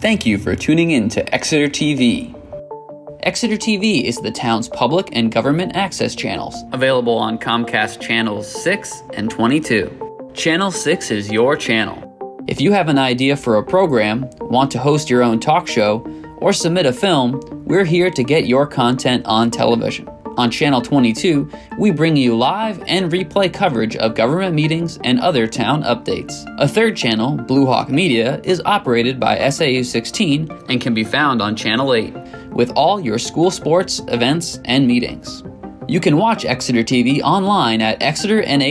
Thank you for tuning in to Exeter TV. Exeter TV is the town's public and government access channels, available on Comcast Channels 6 and 22. Channel 6 is your channel. If you have an idea for a program, want to host your own talk show, or submit a film, we're here to get your content on television. On Channel 22, we bring you live and replay coverage of government meetings and other town updates. A third channel, Blue Hawk Media, is operated by SAU 16 and can be found on Channel 8, with all your school sports, events, and meetings. You can watch Exeter TV online at exeternh.tv,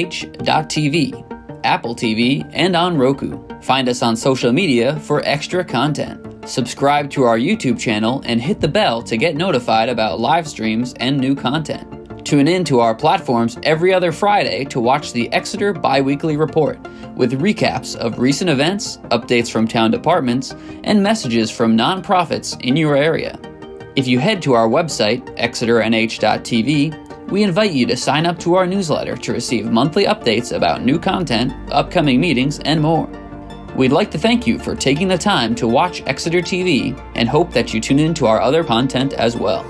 Apple TV, and on Roku. Find us on social media for extra content. Subscribe to our YouTube channel and hit the bell to get notified about live streams and new content. Tune in to our platforms every other Friday to watch the Exeter Bi-Weekly Report with recaps of recent events, updates from town departments, and messages from nonprofits in your area. If you head to our website, exeternh.tv, we invite you to sign up to our newsletter to receive monthly updates about new content, upcoming meetings, and more. We'd like to thank you for taking the time to watch Exeter TV and hope that you tune in to our other content as well.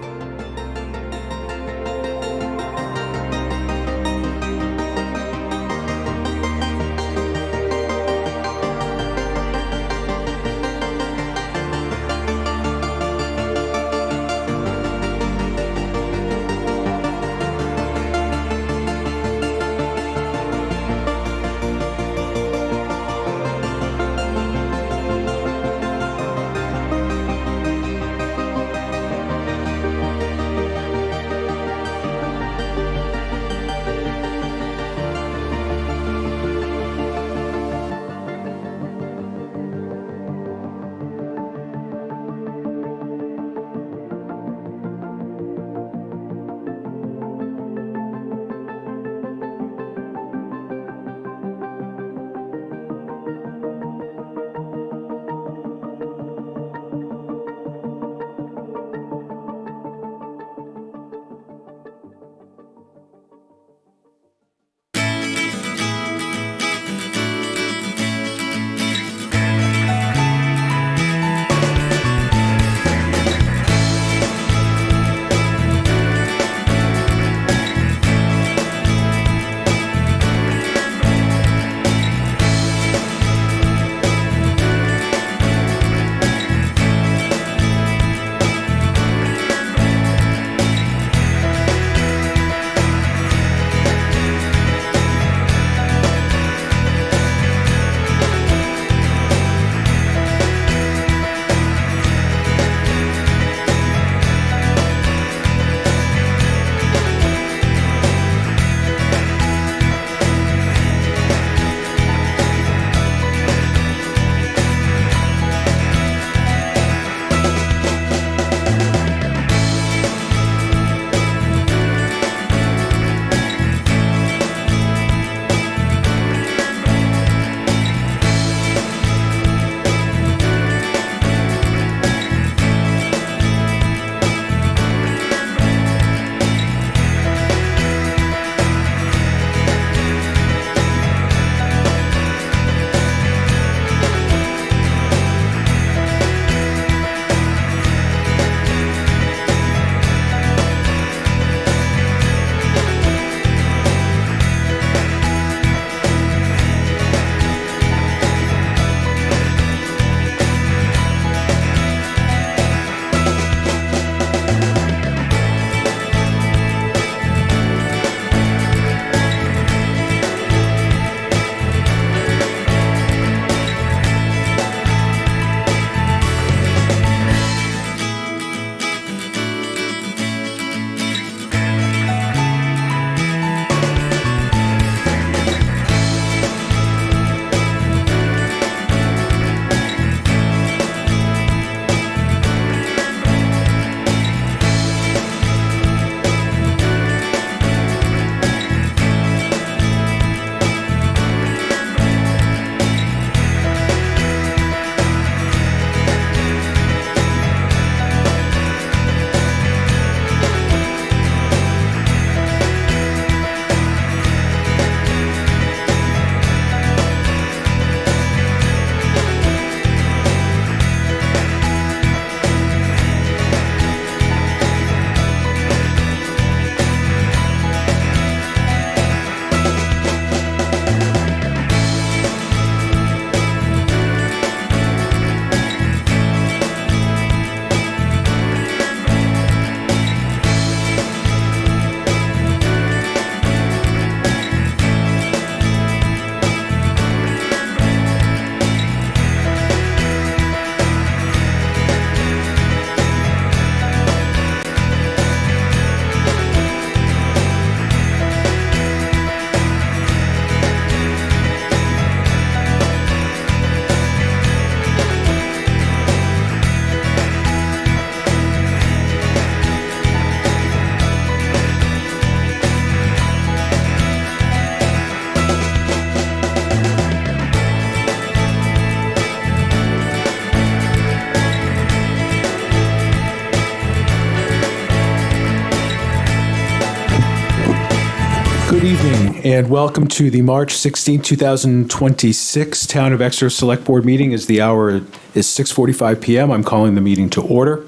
Good evening and welcome to the March 16, 2026 Town of Exeter Select Board meeting. As the hour is 6:45 p.m., I'm calling the meeting to order.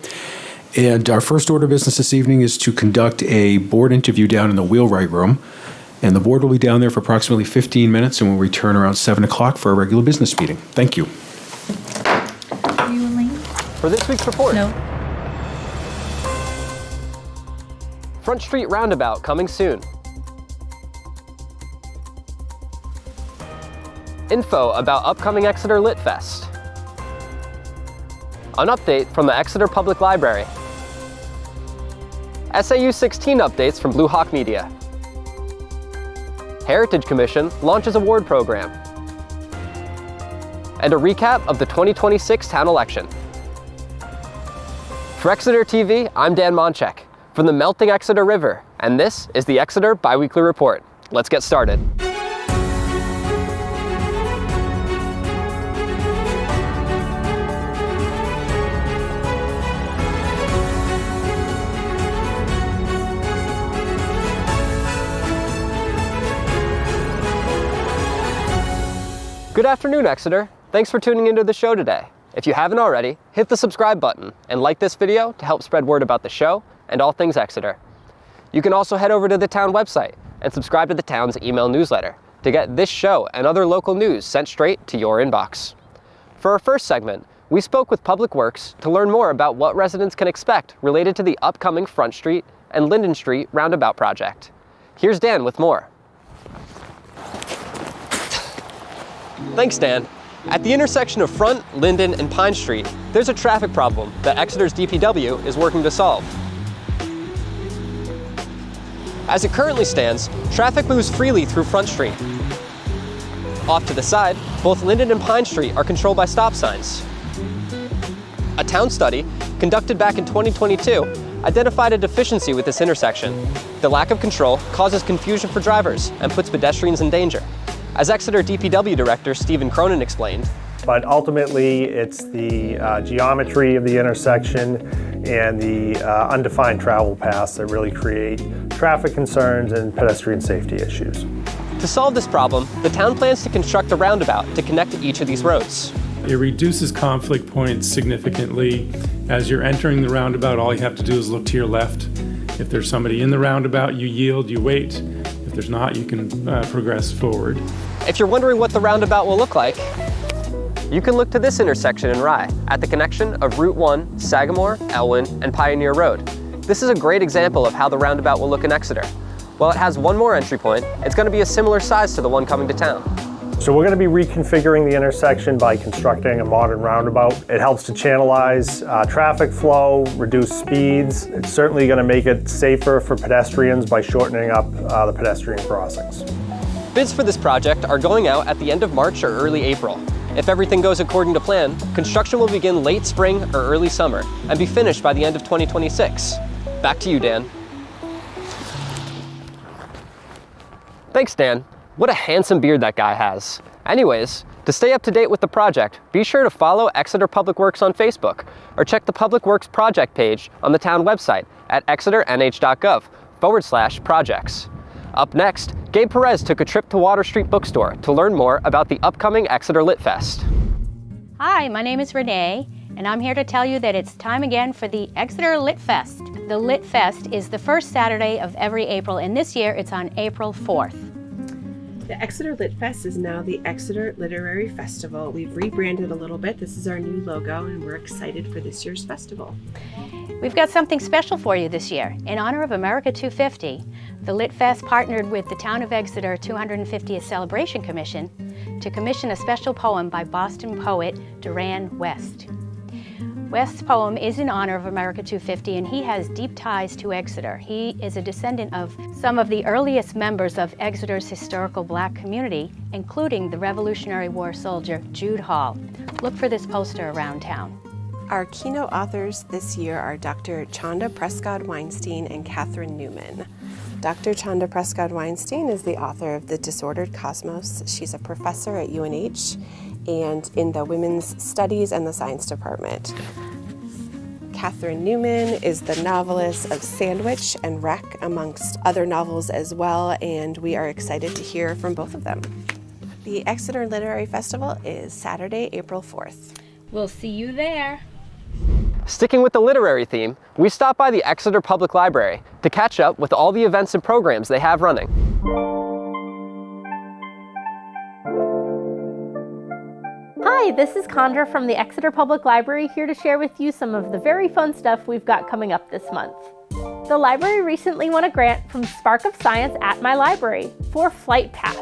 And our first order of business this evening is to conduct a board interview down in the wheelwright room. And the board will be down there for approximately 15 minutes and will return around 7 o'clock for a regular business meeting. Thank you. Are you Elaine? For this week's report. No. Front Street Roundabout coming soon. Info about upcoming Exeter Lit Fest. An update from the Exeter Public Library. SAU 16 updates from Blue Hawk Media. Heritage Commission launches award program. And a recap of the 2026 town election. For Exeter TV, I'm Dan Monchek from the melting Exeter River, and this is the Exeter Biweekly Report. Let's get started. Good afternoon, Exeter. Thanks for tuning into the show today. If you haven't already, hit the subscribe button and like this video to help spread word about the show and all things Exeter. You can also head over to the town website and subscribe to the town's email newsletter to get this show and other local news sent straight to your inbox. For our first segment, we spoke with Public Works to learn more about what residents can expect related to the upcoming Front Street and Linden Street roundabout project. Here's Dan with more. Thanks, Dan. At the intersection of Front, Linden, and Pine Street, there's a traffic problem that Exeter's DPW is working to solve. As it currently stands, traffic moves freely through Front Street. Off to the side, both Linden and Pine Street are controlled by stop signs. A town study, conducted back in 2022, identified a deficiency with this intersection. The lack of control causes confusion for drivers and puts pedestrians in danger. As Exeter DPW Director Stephen Cronin explained, but ultimately it's the geometry of the intersection and the undefined travel paths that really create traffic concerns and pedestrian safety issues. To solve this problem, the town plans to construct a roundabout to connect each of these roads. It reduces conflict points significantly. As you're entering the roundabout, all you have to do is look to your left. If there's somebody in the roundabout, you yield, you wait. If there's not, you can progress forward. If you're wondering what the roundabout will look like, you can look to this intersection in Rye at the connection of Route 1, Sagamore, Elwyn, and Pioneer Road. This is a great example of how the roundabout will look in Exeter. While it has one more entry point, it's going to be a similar size to the one coming to town. So we're going to be reconfiguring the intersection by constructing a modern roundabout. It helps to channelize traffic flow, reduce speeds. It's certainly going to make it safer for pedestrians by shortening up the pedestrian crossings. Bids for this project are going out at the end of March or early April. If everything goes according to plan, construction will begin late spring or early summer and be finished by the end of 2026. Back to you, Dan. Thanks, Dan. What a handsome beard that guy has. Anyways, to stay up to date with the project, be sure to follow Exeter Public Works on Facebook or check the Public Works project page on the town website at exeternh.gov/projects. Up next, Gabe Perez took a trip to Water Street Bookstore to learn more about the upcoming Exeter Lit Fest. Hi, my name is Renee, and I'm here to tell you that it's time again for the Exeter Lit Fest. The Lit Fest is the first Saturday of every April, and this year it's on April 4th. The Exeter Lit Fest is now the Exeter Literary Festival. We've rebranded a little bit. This is our new logo, and we're excited for this year's festival. We've got something special for you this year. In honor of America 250, the Lit Fest partnered with the Town of Exeter 250th Celebration Commission to commission a special poem by Boston poet Duran West. West's poem is in honor of America 250, and he has deep ties to Exeter. He is a descendant of some of the earliest members of Exeter's historical Black community, including the Revolutionary War soldier Jude Hall. Look for this poster around town. Our keynote authors this year are Dr. Chanda Prescott-Weinstein and Catherine Newman. Dr. Chanda Prescott-Weinstein is the author of The Disordered Cosmos. She's a professor at UNH and in the Women's Studies and the Science Department. Catherine Newman is the novelist of Sandwich and Wreck, amongst other novels as well, and we are excited to hear from both of them. The Exeter Literary Festival is Saturday, April 4th. We'll see you there. Sticking with the literary theme, we stopped by the Exeter Public Library to catch up with all the events and programs they have running. Hi, this is Condra from the Exeter Public Library, here to share with you some of the very fun stuff we've got coming up this month. The library recently won a grant from Spark of Science at my library for Flight Path.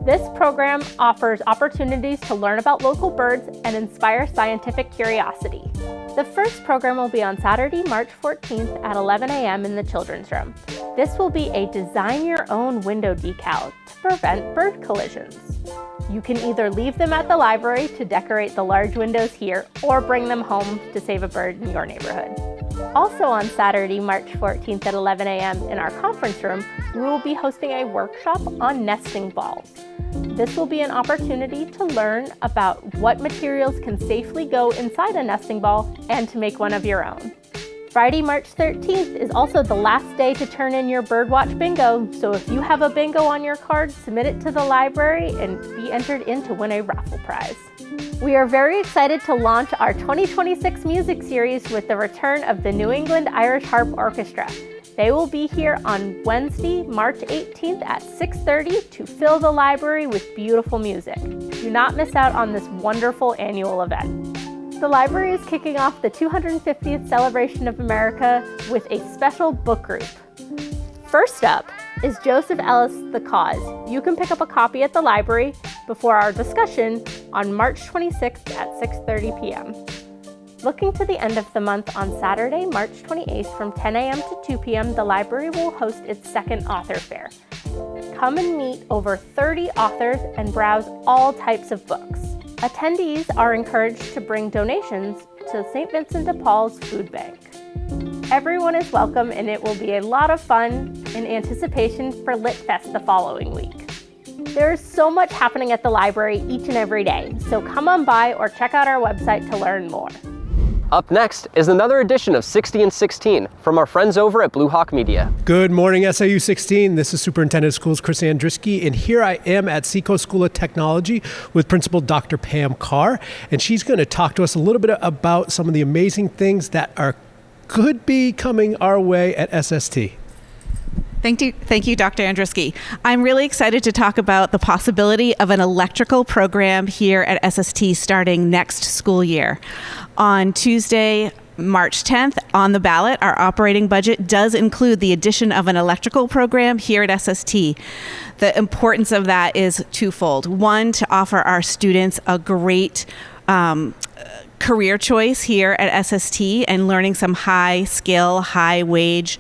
This program offers opportunities to learn about local birds and inspire scientific curiosity. The first program will be on Saturday, March 14th at 11 a.m. in the Children's Room. This will be a design your own window decal to prevent bird collisions. You can either leave them at the library to decorate the large windows here or bring them home to save a bird in your neighborhood. Also on Saturday, March 14th at 11 a.m. in our conference room, we will be hosting a workshop on nesting balls. This will be an opportunity to learn about what materials can safely go inside a nesting ball and to make one of your own. Friday, March 13th is also the last day to turn in your Birdwatch bingo, so if you have a bingo on your card, submit it to the library and be entered in to win a raffle prize. We are very excited to launch our 2026 music series with the return of the New England Irish Harp Orchestra. They will be here on Wednesday, March 18th at 6:30 to fill the library with beautiful music. Do not miss out on this wonderful annual event. The library is kicking off the 250th Celebration of America with a special book group. First up is Joseph Ellis' The Cause. You can pick up a copy at the library before our discussion on March 26th at 6:30 p.m. Looking to the end of the month on Saturday, March 28th from 10 a.m. to 2 p.m., the library will host its second author fair. Come and meet over 30 authors and browse all types of books. Attendees are encouraged to bring donations to St. Vincent de Paul's Food Bank. Everyone is welcome, and it will be a lot of fun in anticipation for Lit Fest the following week. There is so much happening at the library each and every day, so come on by or check out our website to learn more. Up next is another edition of 60 and 16 from our friends over at Blue Hawk Media. Good morning, SIU 16. This is Superintendent of Schools Chris Andriski, and here I am at Seacoast School of Technology with Principal Dr. Pam Carr, and she's going to talk to us a little bit about some of the amazing things that could be coming our way at SST. Thank you, Dr. Andriski. I'm really excited to talk about the possibility of an electrical program here at SST starting next school year. On Tuesday, March 10th, on the ballot, our operating budget does include the addition of an electrical program here at SST. The importance of that is twofold. One, to offer our students a great career choice here at SST and learning some high skill, high wage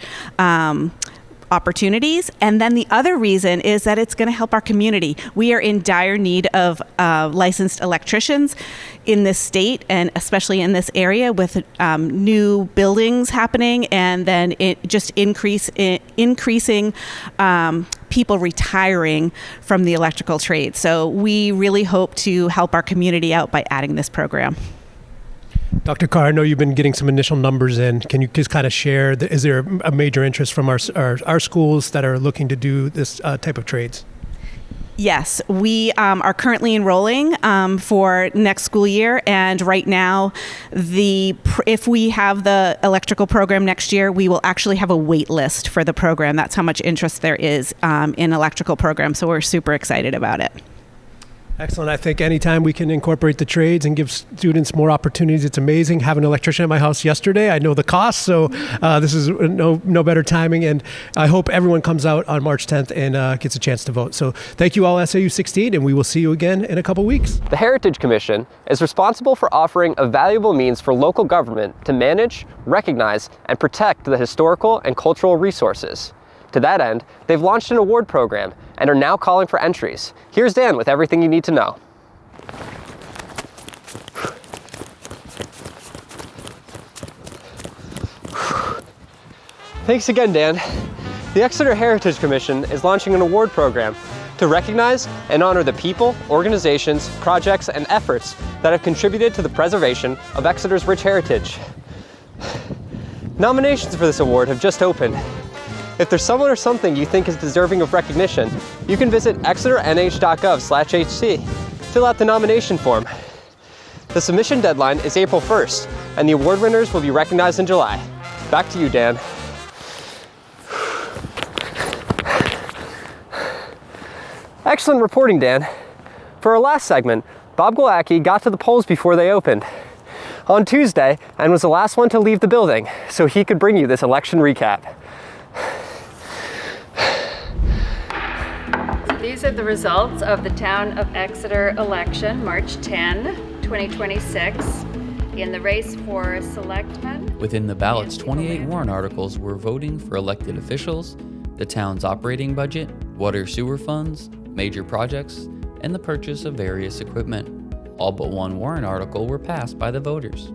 opportunities. And then the other reason is that it's going to help our community. We are in dire need of licensed electricians in this state, and especially in this area with new buildings happening, and then increasing people retiring from the electrical trade. So we really hope to help our community out by adding this program. Dr. Carr, I know you've been getting some initial numbers in. Can you just kind of share, is there a major interest from our schools that are looking to do this type of trades? Yes, we are currently enrolling for next school year, and right now, if we have the electrical program next year, we will actually have a wait list for the program. That's how much interest there is in electrical programs, so we're super excited about it. Excellent. I think anytime we can incorporate the trades and give students more opportunities, it's amazing. Having an electrician at my house yesterday, I know the cost, so this is no better timing, and I hope everyone comes out on March 10th and gets a chance to vote. So thank you all, SIU 16, and we will see you again in a couple weeks. The Heritage Commission is responsible for offering a valuable means for local government to manage, recognize, and protect the historical and cultural resources. To that end, they've launched an award program and are now calling for entries. Here's Dan with everything you need to know. Thanks again, Dan. The Exeter Heritage Commission is launching an award program to recognize and honor the people, organizations, projects, and efforts that have contributed to the preservation of Exeter's rich heritage. Nominations for this award have just opened. If there's someone or something you think is deserving of recognition, you can visit exeternh.gov/HC. Fill out the nomination form. The submission deadline is April 1st, and the award winners will be recognized in July. Back to you, Dan. Excellent reporting, Dan. For our last segment, Bob Glowacki got to the polls before they opened on Tuesday and was the last one to leave the building, so he could bring you this election recap. These are the results of the Town of Exeter election, March 10, 2026, in the race for selectmen. Within the ballot's 28 warrant articles were voting for elected officials, the town's operating budget, water sewer funds, major projects, and the purchase of various equipment. All but one warrant article were passed by the voters.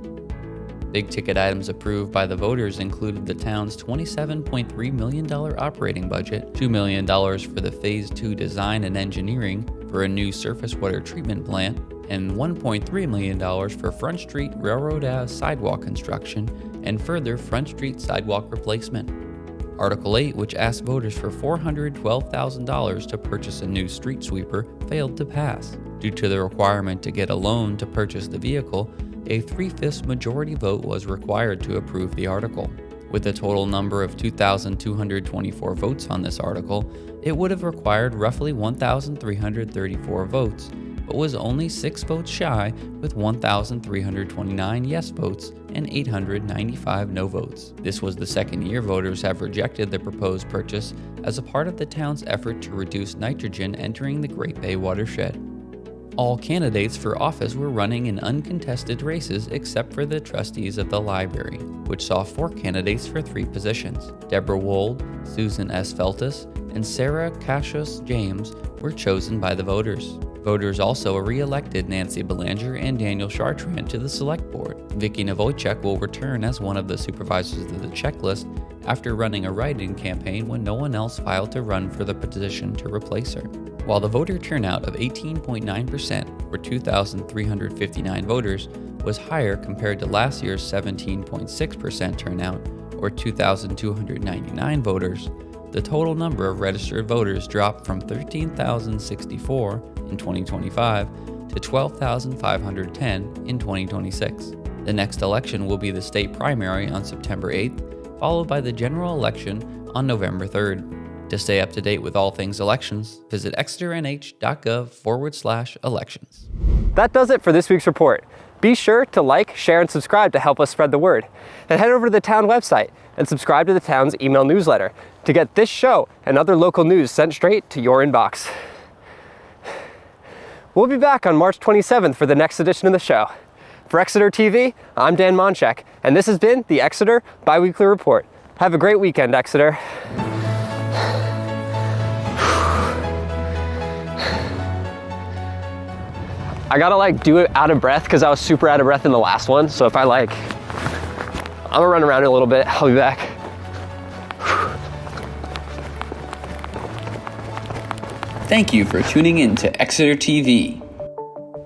Big ticket items approved by the voters included the town's $27.3 million operating budget, $2 million for the Phase 2 design and engineering for a new surface water treatment plant, and $1.3 million for Front Street Railroad Ave sidewalk construction and further Front Street sidewalk replacement. Article 8, which asked voters for $412,000 to purchase a new street sweeper, failed to pass. Due to the requirement to get a loan to purchase the vehicle, a 3/5 majority vote was required to approve the article. With a total number of 2,224 votes on this article, it would have required roughly 1,334 votes, but was only 6 votes shy, with 1,329 yes votes and 895 no votes. This was the second year voters have rejected the proposed purchase as a part of the town's effort to reduce nitrogen entering the Great Bay watershed. All candidates for office were running in uncontested races except for the trustees of the library, which saw 4 candidates for 3 positions. Deborah Wold, Susan S. Feltus, and Sarah Cassius James were chosen by the voters. Voters also re-elected Nancy Belanger and Daniel Chartrand to the Select Board. Vicky Novochek will return as one of the supervisors of the checklist after running a write-in campaign when no one else filed to run for the position to replace her. While the voter turnout of 18.9%, or 2,359 voters, was higher compared to last year's 17.6% turnout, or 2,299 voters, the total number of registered voters dropped from 13,064 in 2025 to 12,510 in 2026. The next election will be the state primary on September 8th, followed by the general election on November 3rd. To stay up to date with all things elections, visit exeternh.gov/elections. That does it for this week's report. Be sure to like, share, and subscribe to help us spread the word. And head over to the town website and subscribe to the town's email newsletter to get this show and other local news sent straight to your inbox. We'll be back on March 27th for the next edition of the show. For Exeter TV, I'm Dan Monchek, and this has been the Exeter Biweekly Report. Have a great weekend, Exeter. I gotta do it out of breath because I was super out of breath in the last one. So if I'm gonna run around a little bit. I'll be back. Thank you for tuning in to Exeter TV.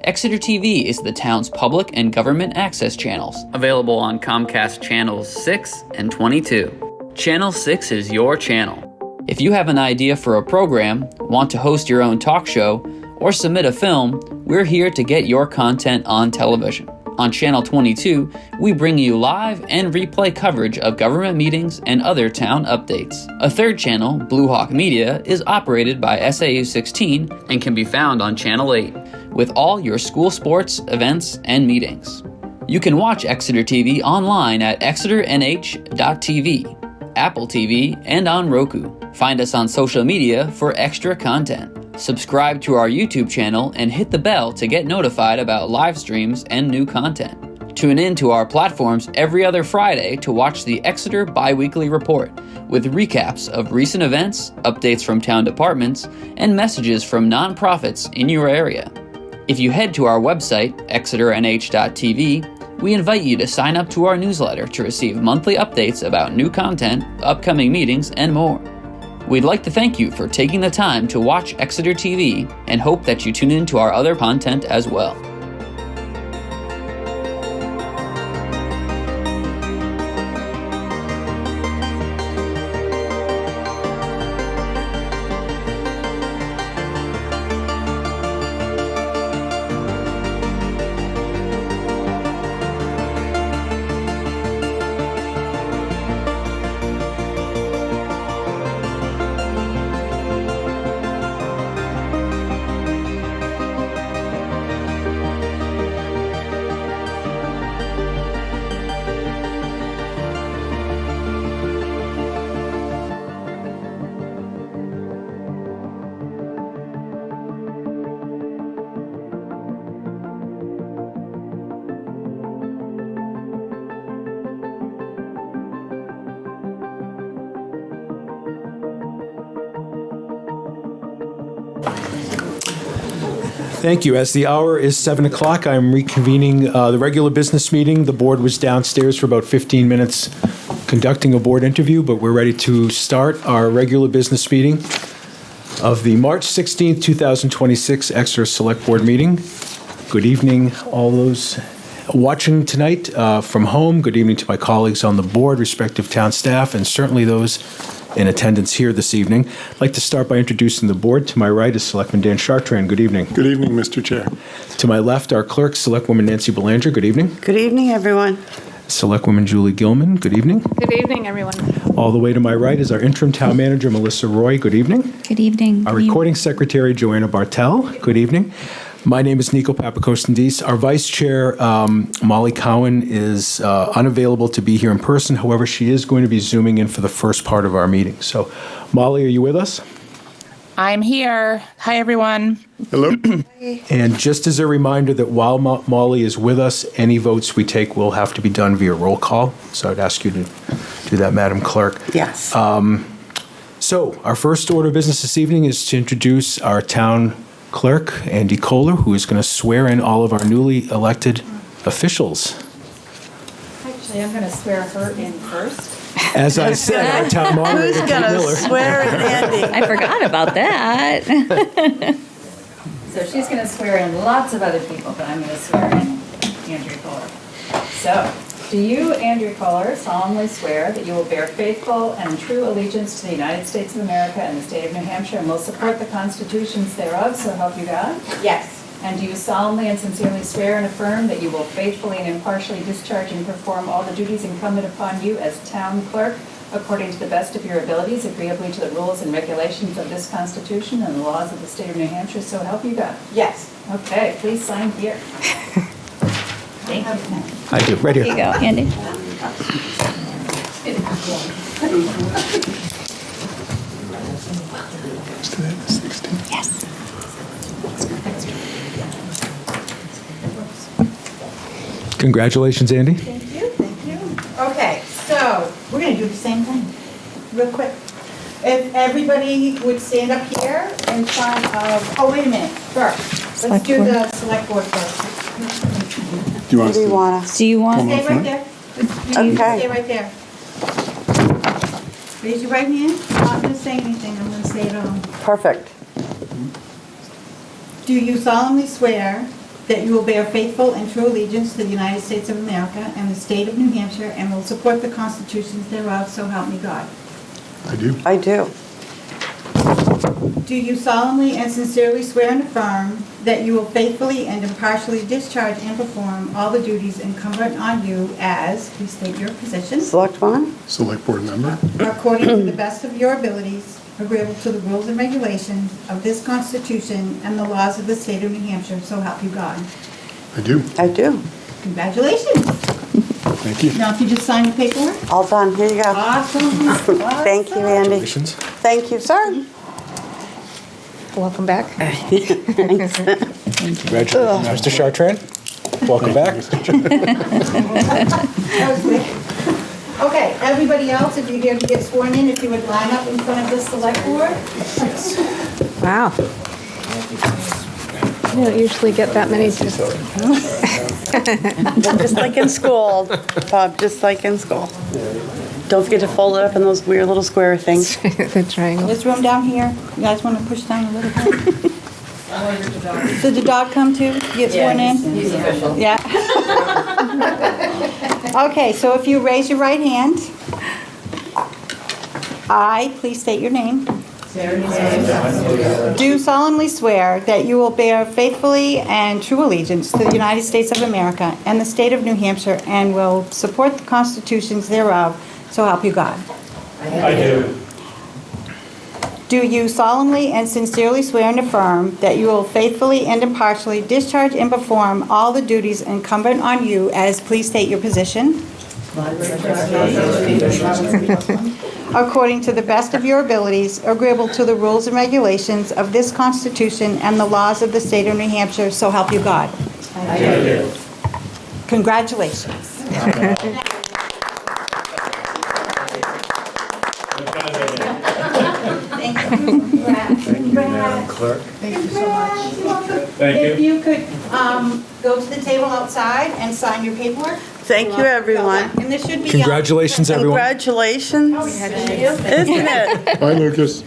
Exeter TV is the town's public and government access channels, available on Comcast Channels 6 and 22. Channel 6 is your channel. If you have an idea for a program, want to host your own talk show, or submit a film, we're here to get your content on television. On Channel 22, we bring you live and replay coverage of government meetings and other town updates. A third channel, Blue Hawk Media, is operated by SAU 16 and can be found on Channel 8, with all your school sports, events, and meetings. You can watch Exeter TV online at exeternh.tv, Apple TV, and on Roku. Find us on social media for extra content. Subscribe to our YouTube channel and hit the bell to get notified about live streams and new content. Tune in to our platforms every other Friday to watch the Exeter Biweekly Report, with recaps of recent events, updates from town departments, and messages from nonprofits in your area. If you head to our website, exeternh.tv, we invite you to sign up to our newsletter to receive monthly updates about new content, upcoming meetings, and more. We'd like to thank you for taking the time to watch Exeter TV and hope that you tune in to our other content as well. Thank you. As the hour is 7 o'clock, I'm reconvening the regular business meeting. The board was downstairs for about 15 minutes conducting a board interview, but we're ready to start our regular business meeting of the March 16th, 2026 Exeter Select Board meeting. Good evening, all those watching tonight from home. Good evening to my colleagues on the board, respective town staff, and certainly those in attendance here this evening. I'd like to start by introducing the board. To my right is Selectman Dan Chartrand. Good evening. Good evening, Mr. Chair. To my left, our clerk, Selectwoman Nancy Belanger. Good evening. Good evening, everyone. Selectwoman Julie Gilman. Good evening. Good evening, everyone. All the way to my right is our interim town manager, Melissa Roy. Good evening. Good evening. Our recording secretary, Joanna Bartel. Good evening. My name is Nico Papakostendis. Our vice chair, Molly Cowan, is unavailable to be here in person. However, she is going to be Zooming in for the first part of our meeting. So, Molly, are you with us? I'm here. Hi, everyone. Hello. And just as a reminder that while Molly is with us, any votes we take will have to be done via roll call. So I'd ask you to do that, Madam Clerk. Yes. So our first order of business this evening is to introduce our town clerk, Andy Kohler, who is going to swear in all of our newly elected officials. Actually, I'm going to swear her in first. As I said, our town moderator, Who's going to swear in Andy? I forgot about that. So she's going to swear in lots of other people, but I'm going to swear in Andrew Kohler. So, do you, Andrew Kohler, solemnly swear that you will bear faithful and true allegiance to the United States of America and the state of New Hampshire and will support the constitutions thereof, so help you God? Yes. And do you solemnly and sincerely swear and affirm that you will faithfully and impartially discharge and perform all the duties incumbent upon you as town clerk according to the best of your abilities, agreeably to the rules and regulations of this Constitution and the laws of the state of New Hampshire, so help you God? Yes. Okay, please sign here. Thank you. I do, right here. Here you go, Andy. Yes. Congratulations, Andy. Thank you. Thank you. Okay, so we're going to do the same thing real quick. If everybody would stand up here in front of, oh, wait a minute, first. Let's do the select board first. Do you want us to? Do you want? Stay right there. Okay. Stay right there. Raise your right hand. I'm not going to say anything. I'm going to say it all. Perfect. Do you solemnly swear that you will bear faithful and true allegiance to the United States of America and the state of New Hampshire and will support the constitutions thereof, so help me God? I do. I do. Do you solemnly and sincerely swear and affirm that you will faithfully and impartially discharge and perform all the duties incumbent on you as, please state your position, Select one. Select board member. according to the best of your abilities, agreeable to the rules and regulations of this Constitution and the laws of the state of New Hampshire, so help you God? I do. I do. Congratulations. Thank you. Now, if you just sign the paperwork. All done. Here you go. Awesome. Thank you, Andy. Congratulations. Thank you, sir. Welcome back. Congratulations, Mr. Chartrand. Welcome back. That was quick. Okay, everybody else, if you're here to get sworn in, if you would line up in front of the select board. Wow. You don't usually get that many. Just like in school, Bob, just like in school. Don't forget to fold it up in those weird little square things. The triangle. This room down here, you guys want to push down a little bit? Did the dog come too, get sworn in? He's official. Yeah. Okay, so if you raise your right hand. I, please state your name. Do solemnly swear that you will bear faithfully and true allegiance to the United States of America and the state of New Hampshire and will support the constitutions thereof, so help you God. I do. Do you solemnly and sincerely swear and affirm that you will faithfully and impartially discharge and perform all the duties incumbent on you as, please state your position, according to the best of your abilities, agreeable to the rules and regulations of this Constitution and the laws of the state of New Hampshire, so help you God? I do. Congratulations. Thank you. Clerk. Thank you so much. Thank If you could go to the table outside and sign your paperwork. Thank you, everyone. And this should be. Congratulations, everyone. Congratulations. Isn't it? Bye, Lucas.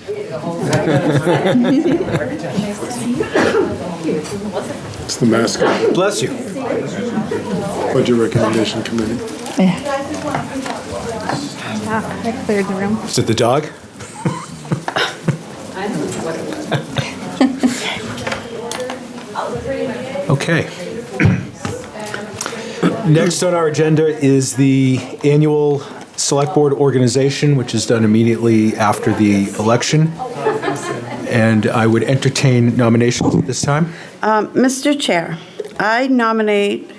It's the mascot. Bless you. Budget Recommendation Committee. I cleared the room. Is it the dog? Okay. Next on our agenda is the annual Select Board organization, which is done immediately after the election. And I would entertain nominations at this time. Mr. Chair, I nominate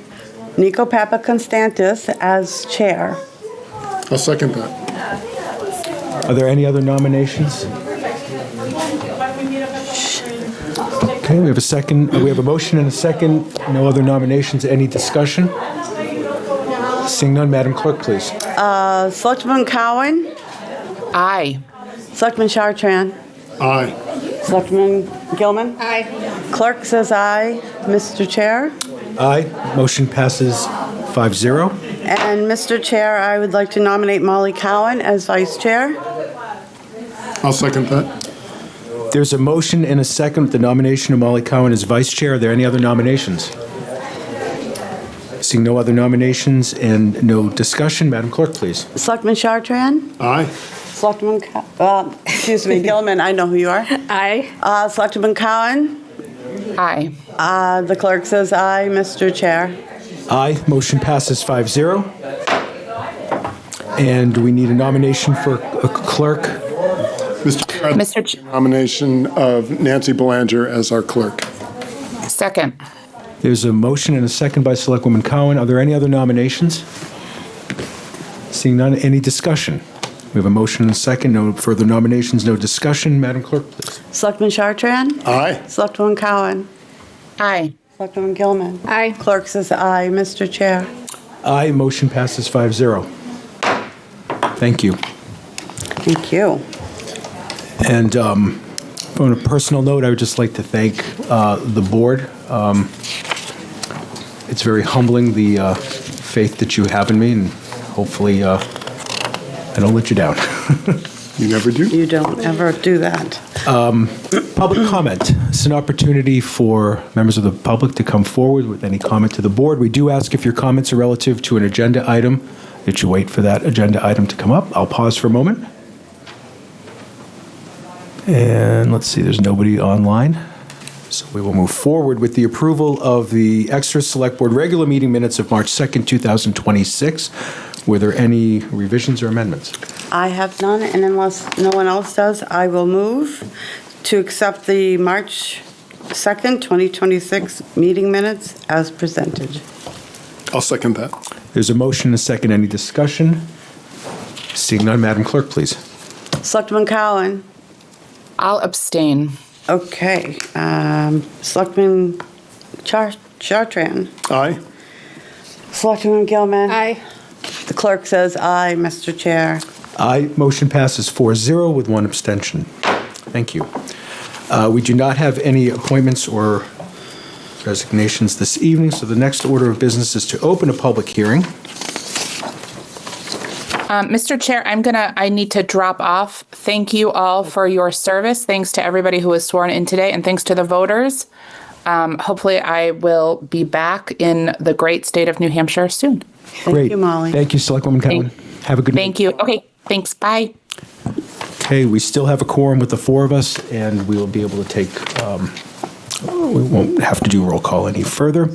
Nico Papakonstantis as chair. I'll second that. Are there any other nominations? Okay, we have a second. We have a motion and a second. No other nominations. Any discussion? Seeing none, Madam Clerk, please. Selectman Cowan, Aye. Selectman Chartran, Aye. Selectman Gilman. Aye. Clerk says aye. Mr. Chair. Aye. Motion passes 5-0. And Mr. Chair, I would like to nominate Molly Cowan as vice chair. I'll second that. There's a motion and a second with the nomination of Molly Cowan as vice chair. Are there any other nominations? Seeing no other nominations and no discussion, Madam Clerk, please. Selectman Chartran, Aye. Selectman, excuse me, Gilman, I know who you are. Aye. Selectman Cowan, Aye. the clerk says aye. Mr. Chair. Aye. Motion passes 5-0. And we need a nomination for a clerk. Mr. Chair, Mr. Ch- nomination of Nancy Belanger as our clerk. Second. There's a motion and a second by Selectwoman Cowan. Are there any other nominations? Seeing none, any discussion? We have a motion and a second. No further nominations, no discussion. Madam Clerk, please. Selectman Chartran, Aye. Selectman Cowan, Aye. Selectman Gilman. Aye. Clerk says aye. Mr. Chair. Aye. Motion passes 5-0. Thank you. Thank you. And on a personal note, I would just like to thank the board. It's very humbling, the faith that you have in me, and hopefully I don't let you down. You never do. You don't ever do that. Public comment. It's an opportunity for members of the public to come forward with any comment to the board. We do ask if your comments are relative to an agenda item, that you wait for that agenda item to come up. I'll pause for a moment. And let's see, there's nobody online. So we will move forward with the approval of the Exeter Select Board regular meeting minutes of March 2nd, 2026. Were there any revisions or amendments? I have none, and unless no one else does, I will move to accept the March 2nd, 2026 meeting minutes as presented. I'll second that. There's a motion and a second. Any discussion? Seeing none, Madam Clerk, please. Selectman Cowan. I'll abstain. Okay. Selectman Chartran. Aye. Selectman Gilman. Aye. The clerk says aye, Mr. Chair. Aye. Motion passes 4-0 with one abstention. Thank you. We do not have any appointments or resignations this evening, so the next order of business is to open a public hearing. Mr. Chair, I need to drop off. Thank you all for your service. Thanks to everybody who was sworn in today, and thanks to the voters. Hopefully I will be back in the great state of New Hampshire soon. Thank you, Molly. Thank you, Selectwoman Cowan. Have a good night. Thank you. Okay, thanks. Bye. Okay, we still have a quorum with the four of us, and we will be able to take, we won't have to do roll call any further.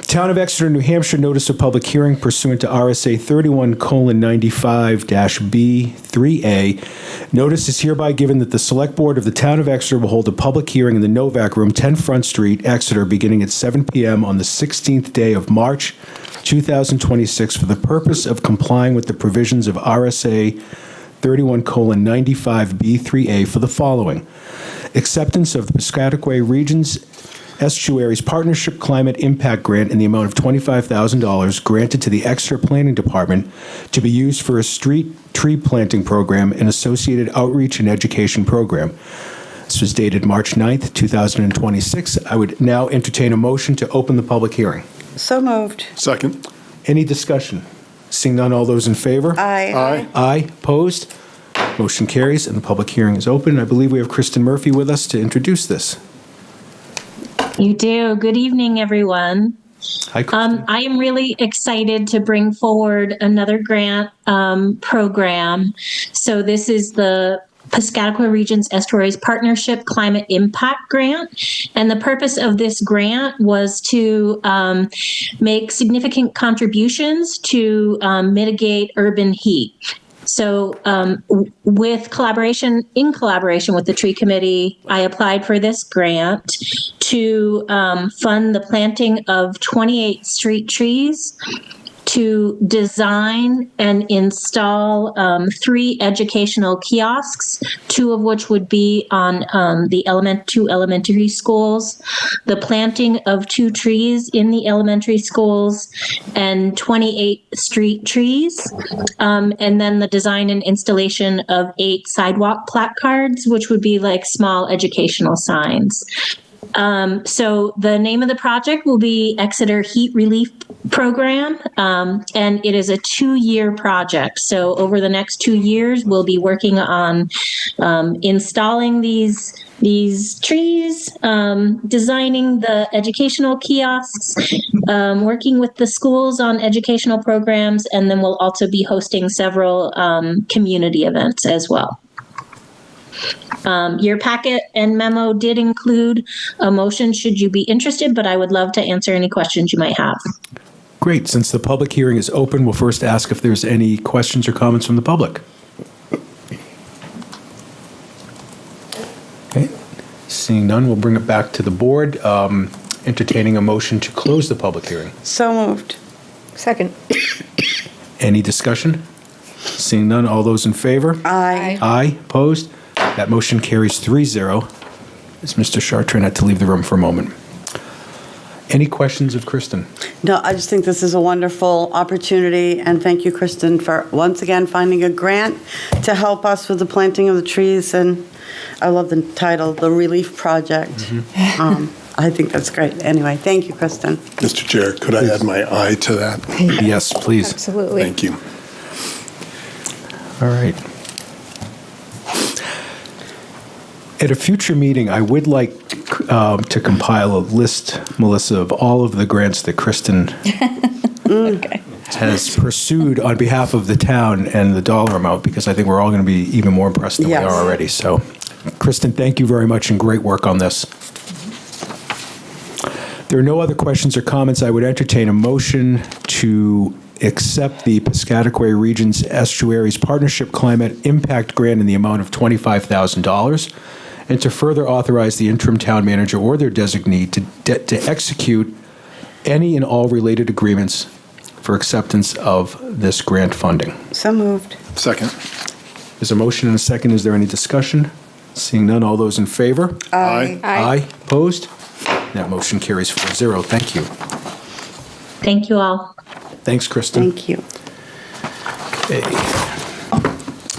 Town of Exeter, New Hampshire, notice of public hearing pursuant to RSA 31:95-B3A. Notice is hereby given that the Select Board of the Town of Exeter will hold a public hearing in the Novak Room, 10 Front Street, Exeter, beginning at 7 p.m. on the 16th day of March, 2026, for the purpose of complying with the provisions of RSA 31:95-B3A for the following: acceptance of the Piscataqua Regions Estuaries Partnership Climate Impact Grant in the amount of $25,000 granted to the Exeter Planning Department to be used for a street tree planting program and associated outreach and education program. This was dated March 9th, 2026. I would now entertain a motion to open the public hearing. So moved. Second. Any discussion? Seeing none, all those in favor? Aye. Aye. Aye. Opposed? Motion carries, and the public hearing is open. I believe we have Kristen Murphy with us to introduce this. You do. Good evening, everyone. Hi, Kristen. I am really excited to bring forward another grant program. So this is the Piscataqua Region's Estuaries Partnership Climate Impact Grant. And the purpose of this grant was to make significant contributions to mitigate urban heat. So in collaboration with the Tree Committee, I applied for this grant to fund the planting of 28 street trees, to design and install 3 educational kiosks, 2 of which would be on the two elementary schools, the planting of 2 trees in the elementary schools, and 28 street trees, and then the design and installation of 8 sidewalk placards, which would be like small educational signs. So the name of the project will be Exeter Heat Relief Program, and it is a 2-year project. So over the next 2 years, we'll be working on installing these trees, designing the educational kiosks, working with the schools on educational programs, and then we'll also be hosting several community events as well. Your packet and memo did include a motion should you be interested, but I would love to answer any questions you might have. Great. Since the public hearing is open, we'll first ask if there's any questions or comments from the public. Okay. Seeing none, we'll bring it back to the board. Entertaining a motion to close the public hearing. So moved. Second. Any discussion? Seeing none, all those in favor? Aye. Aye. Opposed? That motion carries 3-0, as Mr. Chartrand had to leave the room for a moment. Any questions of Kristen? No, I just think this is a wonderful opportunity, and thank you, Kristen, for once again finding a grant to help us with the planting of the trees, and I love the title, The Relief Project. Mm-hmm. I think that's great. Anyway, thank you, Kristen. Mr. Chair, could I add my aye to that? Yes, please. Absolutely. Thank you. All right. At a future meeting, I would like to compile a list, Melissa, of all of the grants that Kristen has pursued on behalf of the town and the dollar amount, because I think we're all going to be even more impressed than we are already. So, Kristen, thank you very much and great work on this. There are no other questions or comments. I would entertain a motion to accept the Piscataqua Region's Estuaries Partnership Climate Impact Grant in the amount of $25,000, and to further authorize the interim town manager or their designee to execute any and all related agreements for acceptance of this grant funding. So moved. Second. There's a motion and a second. Is there any discussion? Seeing none, all those in favor? Aye. Aye. Opposed? That motion carries 4-0. Thank you. Thank you all. Thanks, Kristen. Thank you. Okay.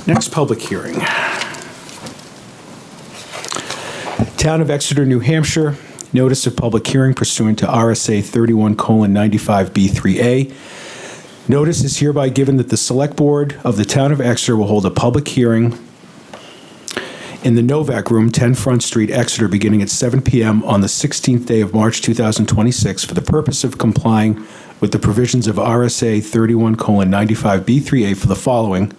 Next public hearing. Town of Exeter, New Hampshire, notice of public hearing pursuant to RSA 31:95B3A. Notice is hereby given that the Select Board of the Town of Exeter will hold a public hearing in the Novak Room, 10 Front Street, Exeter, beginning at 7 p.m. on the 16th day of March 2026 for the purpose of complying with the provisions of RSA 31:95B3A for the following: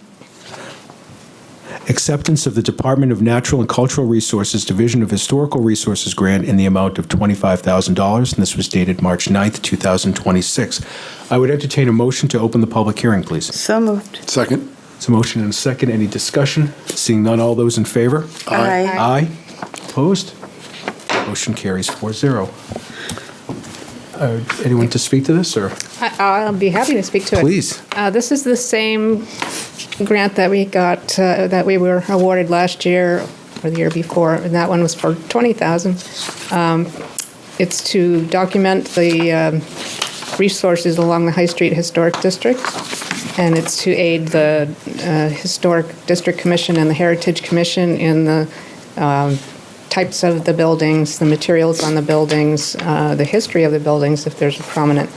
acceptance of the Department of Natural and Cultural Resources Division of Historical Resources grant in the amount of $25,000, and this was dated March 9th, 2026. I would entertain a motion to open the public hearing, please. So moved. Second. It's a motion and a second. Any discussion? Seeing none, all those in favor? Aye. Aye. Opposed? Motion carries 4-0. Anyone to speak to this, or? I'll be happy to speak to it. Please. This is the same grant that we got, that we were awarded last year or the year before, and that one was for $20,000. It's to document the resources along the High Street Historic District and it's to aid the Historic District Commission and the Heritage Commission in the types of the buildings, the materials on the buildings, the history of the buildings, if there's a prominent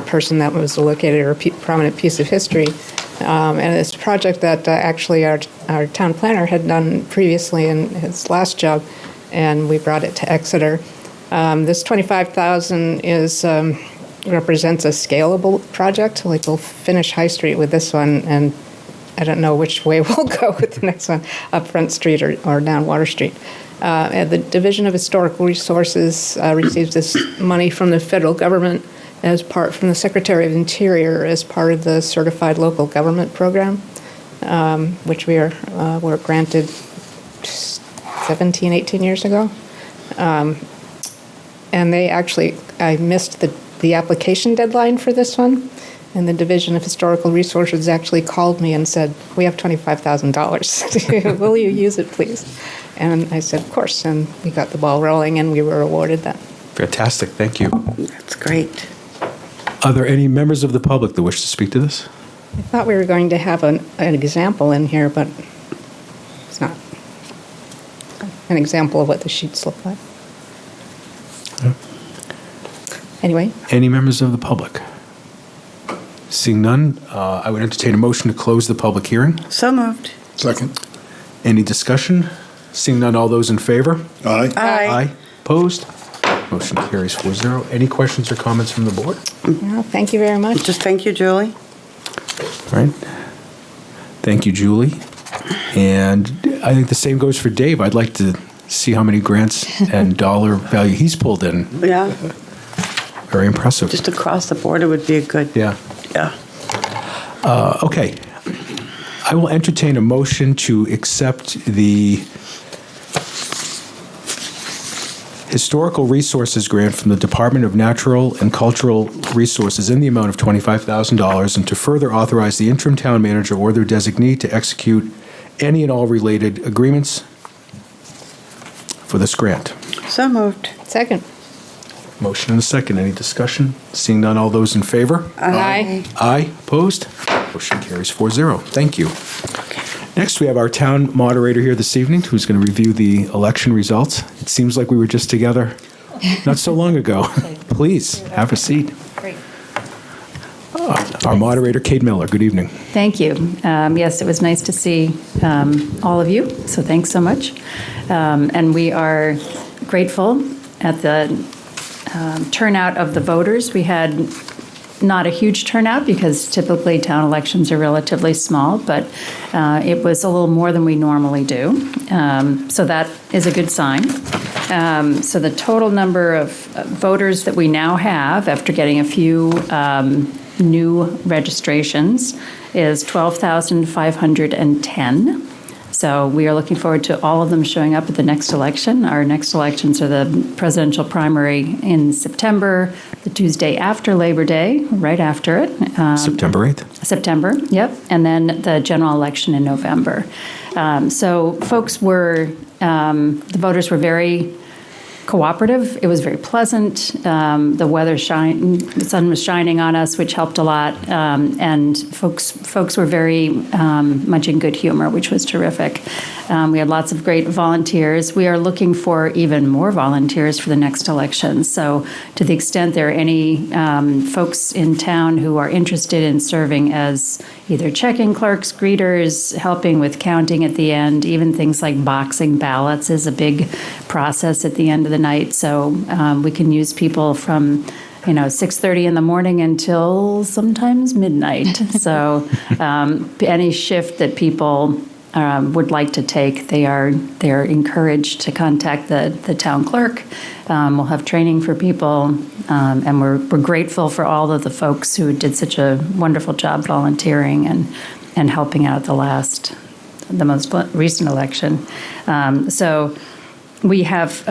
person that was located or a prominent piece of history. And it's a project that actually our town planner had done previously in his last job, and we brought it to Exeter. This $25,000 is represents a scalable project. Like, we'll finish High Street with this one, and I don't know which way we'll go with the next one, up Front Street or down Water Street. And the Division of Historical Resources receives this money from the federal government from the Secretary of Interior as part of the Certified Local Government Program, which we were granted 17, 18 years ago. And I missed the application deadline for this one, and the Division of Historical Resources actually called me and said, "We have $25,000. Will you use it, please?" And I said, "Of course." And we got the ball rolling, and we were awarded that. Fantastic. Thank you. That's great. Are there any members of the public that wish to speak to this? I thought we were going to have an example in here, but it's not an example of what the sheets look like. Anyway. Any members of the public? Seeing none, I would entertain a motion to close the public hearing. So moved. Second. Any discussion? Seeing none, all those in favor? Aye. Aye. Opposed? Motion carries 4-0. Any questions or comments from the board? No, thank you very much. Just thank you, Julie. All right. Thank you, Julie. And I think the same goes for Dave. I'd like to see how many grants and dollar value he's pulled in. Yeah. Very impressive. Just across the board, it would be a good. Yeah. Yeah. Okay. I will entertain a motion to accept the Historical Resources Grant from the Department of Natural and Cultural Resources in the amount of $25,000, and to further authorize the interim town manager or their designee to execute any and all related agreements for this grant. So moved. Second. Motion and a second. Any discussion? Seeing none, all those in favor? Aye. Aye. Opposed? Motion carries 4-0. Thank you. Next, we have our town moderator here this evening, who's going to review the election results. It seems like we were just together not so long ago. Please, have a seat. Great. Our moderator, Kate Miller. Good evening. Thank you. Yes, it was nice to see all of you, so thanks so much. And we are grateful at the turnout of the voters. We had not a huge turnout because typically town elections are relatively small, but it was a little more than we normally do. So that is a good sign. So the total number of voters that we now have after getting a few new registrations is 12,510. So we are looking forward to all of them showing up at the next election. Our next elections are the presidential primary in September, the Tuesday after Labor Day, right after it. September 8th. September, yep. And then the general election in November. So folks the voters were very cooperative. It was very pleasant. The sun was shining on us, which helped a lot. And folks were very much in good humor, which was terrific. We had lots of great volunteers. We are looking for even more volunteers for the next election. So to the extent there are any folks in town who are interested in serving as either check-in clerks, greeters, helping with counting at the end, even things like boxing ballots is a big process at the end of the night. So we can use people from 6:30 in the morning until sometimes midnight. So any shift that people would like to take, they are encouraged to contact the town clerk. We'll have training for people, and we're grateful for all of the folks who did such a wonderful job volunteering and helping out the most recent election. So we have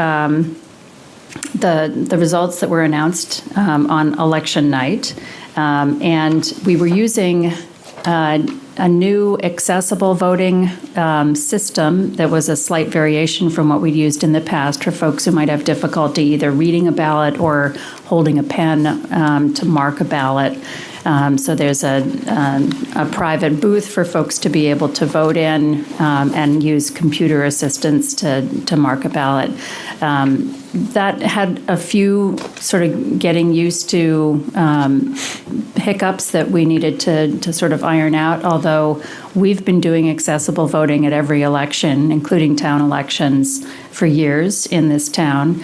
the results that were announced on election night, and we were using a new accessible voting system that was a slight variation from what we'd used in the past for folks who might have difficulty either reading a ballot or holding a pen to mark a ballot. So there's a private booth for folks to be able to vote in and use computer assistance to mark a ballot. That had a few sort of getting used to hiccups that we needed to sort of iron out, although we've been doing accessible voting at every election, including town elections, for years in this town.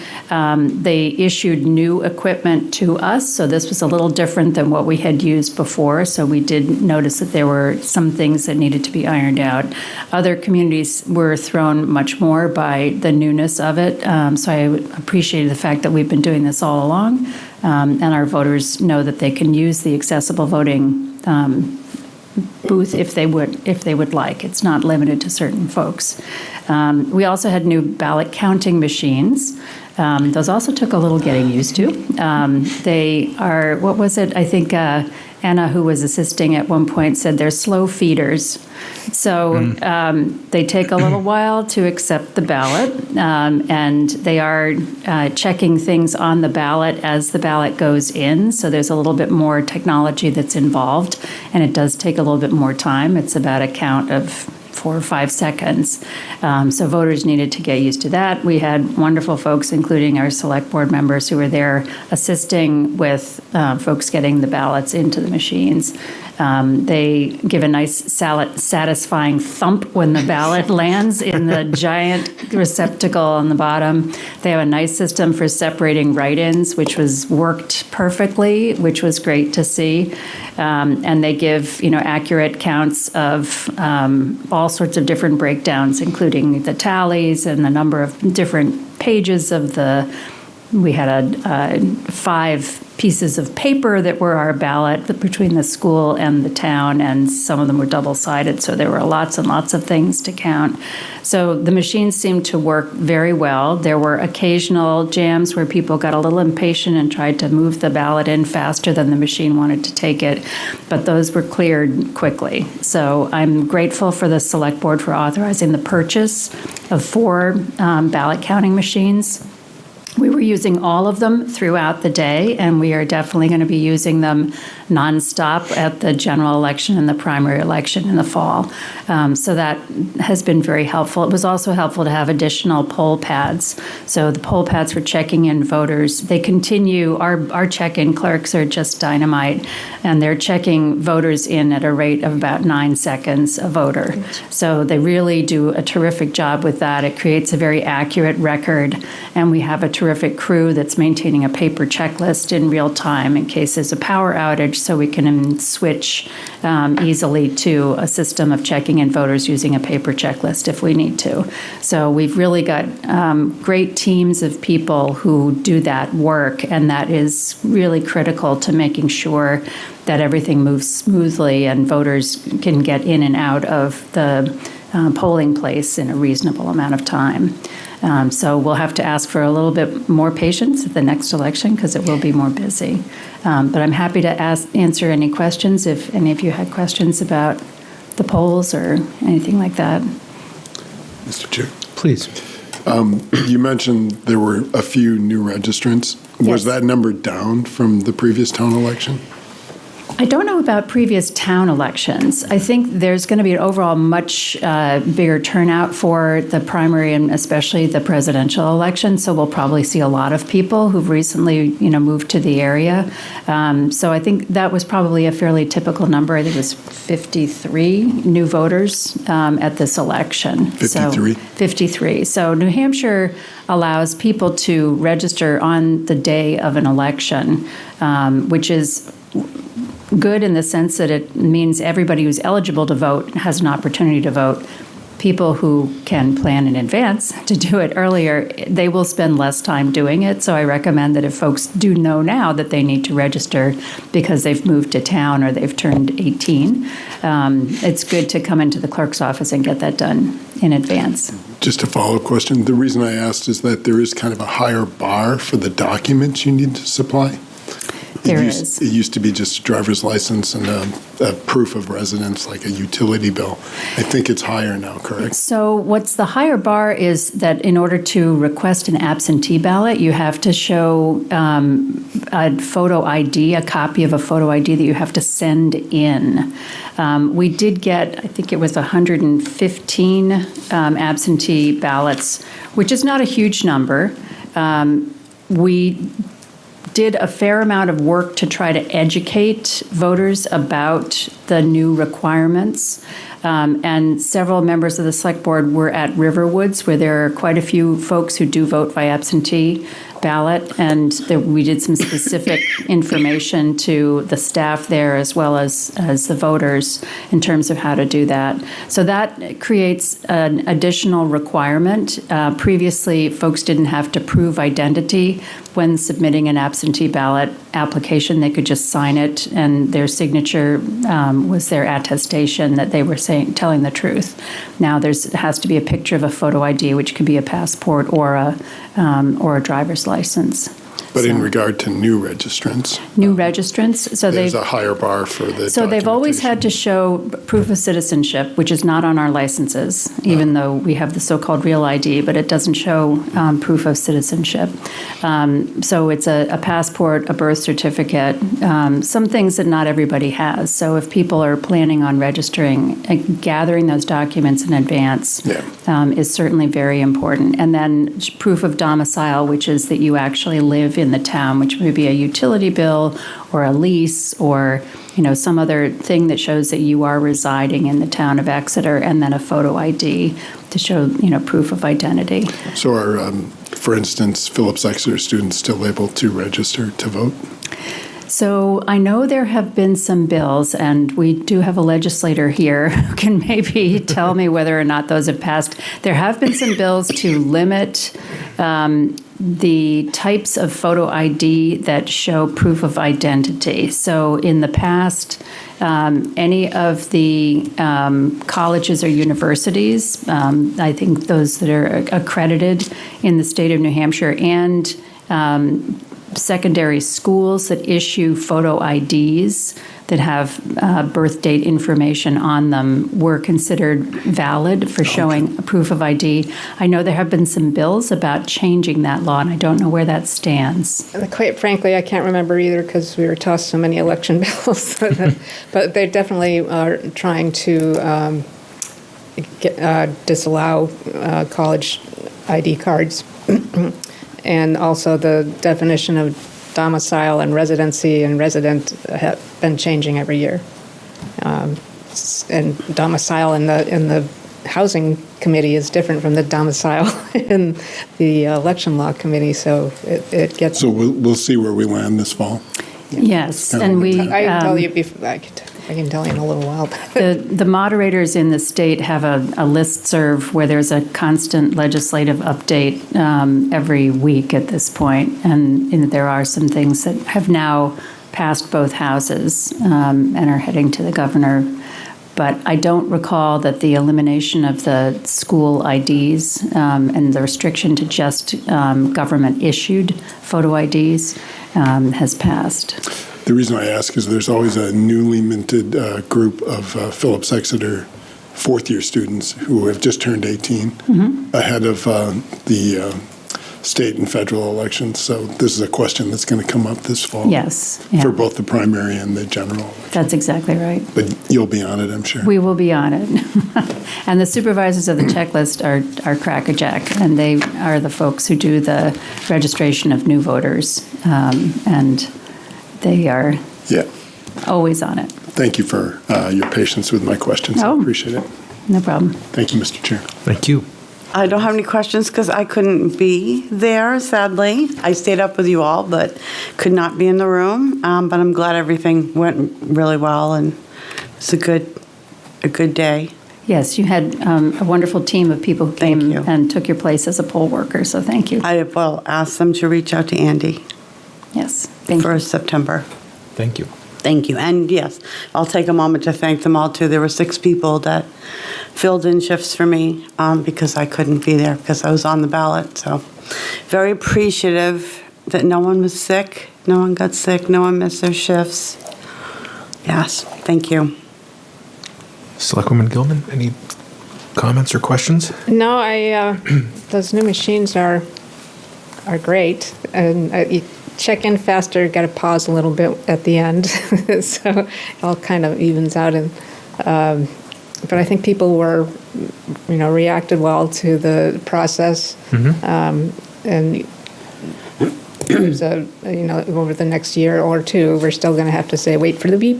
They issued new equipment to us, so this was a little different than what we had used before, so we did notice that there were some things that needed to be ironed out. Other communities were thrown much more by the newness of it, so I appreciated the fact that we've been doing this all along, and our voters know that they can use the accessible voting booth if they would like. It's not limited to certain folks. We also had new ballot counting machines. Those also took a little getting used to. They are, what was it? I think Anna, who was assisting at one point, said they're slow feeders. So they take a little while to accept the ballot, and they are checking things on the ballot as the ballot goes in. So there's a little bit more technology that's involved, and it does take a little bit more time. It's about a count of 4 or 5 seconds. So voters needed to get used to that. We had wonderful folks, including our select board members, who were there assisting with folks getting the ballots into the machines. They give a nice satisfying thump when the ballot lands in the giant receptacle on the bottom. They have a nice system for separating write-ins, which worked perfectly, which was great to see. And they give, accurate counts of all sorts of different breakdowns, including the tallies and the number of different pages of we had 5 pieces of paper that were our ballot between the school and the town, and some of them were double-sided, so there were lots and lots of things to count. So the machines seemed to work very well. There were occasional jams where people got a little impatient and tried to move the ballot in faster than the machine wanted to take it, but those were cleared quickly. So I'm grateful for the Select Board for authorizing the purchase of 4 ballot counting machines. We were using all of them throughout the day, and we are definitely going to be using them nonstop at the general election and the primary election in the fall. So that has been very helpful. It was also helpful to have additional poll pads. So the poll pads for checking in voters, they continue, our check-in clerks are just dynamite, and they're checking voters in at a rate of about 9 seconds a voter. So they really do a terrific job with that. It creates a very accurate record, and we have a terrific crew that's maintaining a paper checklist in real time in case there's a power outage, so we can switch easily to a system of checking in voters using a paper checklist if we need to. So we've really got great teams of people who do that work, and that is really critical to making sure that everything moves smoothly and voters can get in and out of the polling place in a reasonable amount of time. So we'll have to ask for a little bit more patience at the next election because it will be more busy. But I'm happy to answer any questions if any of you had questions about the polls or anything like that. Mr. Chair. Please. You mentioned there were a few new registrants. Was that number down from the previous town election? I don't know about previous town elections. I think there's going to be an overall much bigger turnout for the primary and especially the presidential election. So we'll probably see a lot of people who've recently, moved to the area. So I think that was probably a fairly typical number. I think it was 53 new voters at this election. 53? So 53. So New Hampshire allows people to register on the day of an election, which is good in the sense that it means everybody who's eligible to vote has an opportunity to vote. People who can plan in advance to do it earlier, they will spend less time doing it. So I recommend that if folks do know now that they need to register because they've moved to town or they've turned 18, it's good to come into the clerk's office and get that done in advance. Just a follow-up question. The reason I asked is that there is kind of a higher bar for the documents you need to supply. There is. It used to be just a driver's license and a proof of residence, like a utility bill. I think it's higher now, correct? So what's the higher bar is that in order to request an absentee ballot, you have to show a photo ID, a copy of a photo ID that you have to send in. We did get, I think it was 115 absentee ballots, which is not a huge number. We did a fair amount of work to try to educate voters about the new requirements. And several members of the select board were at Riverwoods, where there are quite a few folks who do vote by absentee ballot, and we did some specific information to the staff there as well as the voters in terms of how to do that. So that creates an additional requirement. Previously, folks didn't have to prove identity when submitting an absentee ballot application. They could just sign it, and their signature was their attestation that they were telling the truth. Now it has to be a picture of a photo ID, which could be a passport or a driver's license. But in regard to new registrants, so there's a higher bar for the So they've always had to show proof of citizenship, which is not on our licenses, even though we have the so-called real ID, but it doesn't show proof of citizenship. So it's a passport, a birth certificate, some things that not everybody has. So if people are planning on registering, gathering those documents in advance is certainly very important. And then proof of domicile, which is that you actually live in the town, which may be a utility bill or a lease or some other thing that shows that you are residing in the town of Exeter, and then a photo ID to show proof of identity. So are, for instance, Phillips Exeter students still able to register to vote? So I know there have been some bills, and we do have a legislator here who can maybe tell me whether or not those have passed. There have been some bills to limit the types of photo ID that show proof of identity. So in the past, any of the colleges or universities, I think those that are accredited in the state of New Hampshire, and secondary schools that issue photo IDs that have birth date information on them were considered valid for showing a proof of ID. I know there have been some bills about changing that law, and I don't know where that stands. Quite frankly, I can't remember either because we were tossed so many election bills. But they definitely are trying to disallow college ID cards. And also the definition of domicile and residency and resident have been changing every year. And domicile in the housing committee is different from the domicile in the election law committee, so it gets... So we'll see where we land this fall? Yes, and we... I can tell you before... I can tell you in a little while. The moderators in the state have a listserv where there's a constant legislative update every week at this point, and there are some things that have now passed both houses and are heading to the governor. But I don't recall that the elimination of the school IDs and the restriction to just government-issued photo IDs has passed. The reason I ask is there's always a newly minted group of Phillips Exeter fourth-year students who have just turned 18 ahead of the state and federal elections. So this is a question that's going to come up this fall. Yes. For both the primary and the general. That's exactly right. But you'll be on it, I'm sure. We will be on it. And the supervisors of the checklist are crackerjack, and they are the folks who do the registration of new voters. And they are always on it. Thank you for your patience with my questions. I appreciate it. No problem. Thank you, Mr. Chair. Thank you. I don't have any questions because I couldn't be there, sadly. I stayed up with you all, but could not be in the room. But I'm glad everything went really well, and it's a good day. Yes, you had a wonderful team of people who came and took your place as a poll worker, so thank you. I will ask them to reach out to Andy. Yes, for September. Thank you. Thank you. And yes, I'll take a moment to thank them all too. There were 6 people that filled in shifts for me because I couldn't be there because I was on the ballot. So very appreciative that no one was sick, no one got sick, no one missed their shifts. Yes, thank you. Selectwoman Gilman, any comments or questions? No, those new machines are great, and you check in faster. Got to pause a little bit at the end, so it all kind of evens out. And but I think people were, reacted well to the process, and there's over the next year or two, we're still going to have to say, wait for the beep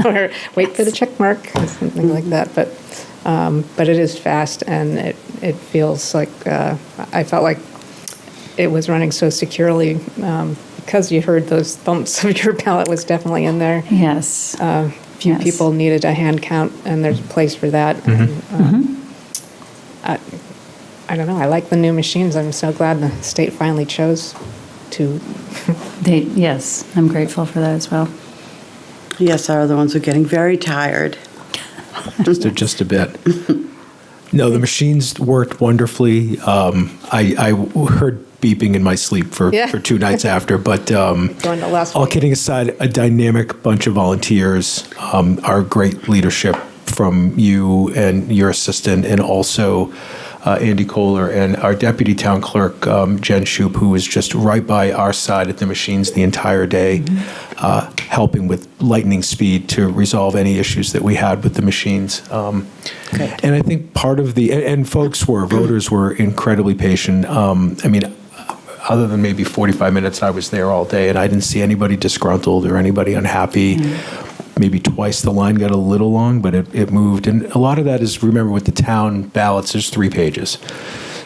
or wait for the check mark, something like that. But it is fast, and it feels like I felt like it was running so securely because you heard those thumps of your ballot was definitely in there. Yes. Few people needed a hand count, and there's a place for that. I don't know. I like the new machines. I'm so glad the state finally chose to. Yes, I'm grateful for that as well. Yes, our other ones are getting very tired. Just a bit. No, the machines worked wonderfully. I heard beeping in my sleep for 2 nights after, but all kidding aside, a dynamic bunch of volunteers, our great leadership from you and your assistant, and also Andy Kohler and our deputy town clerk, Jen Shoup, who was just right by our side at the machines the entire day, helping with lightning speed to resolve any issues that we had with the machines. And I think part of voters were incredibly patient. Other than maybe 45 minutes, I was there all day, and I didn't see anybody disgruntled or anybody unhappy. Maybe twice the line got a little long, but it moved. And a lot of that is, remember, with the town ballots, there's 3 pages.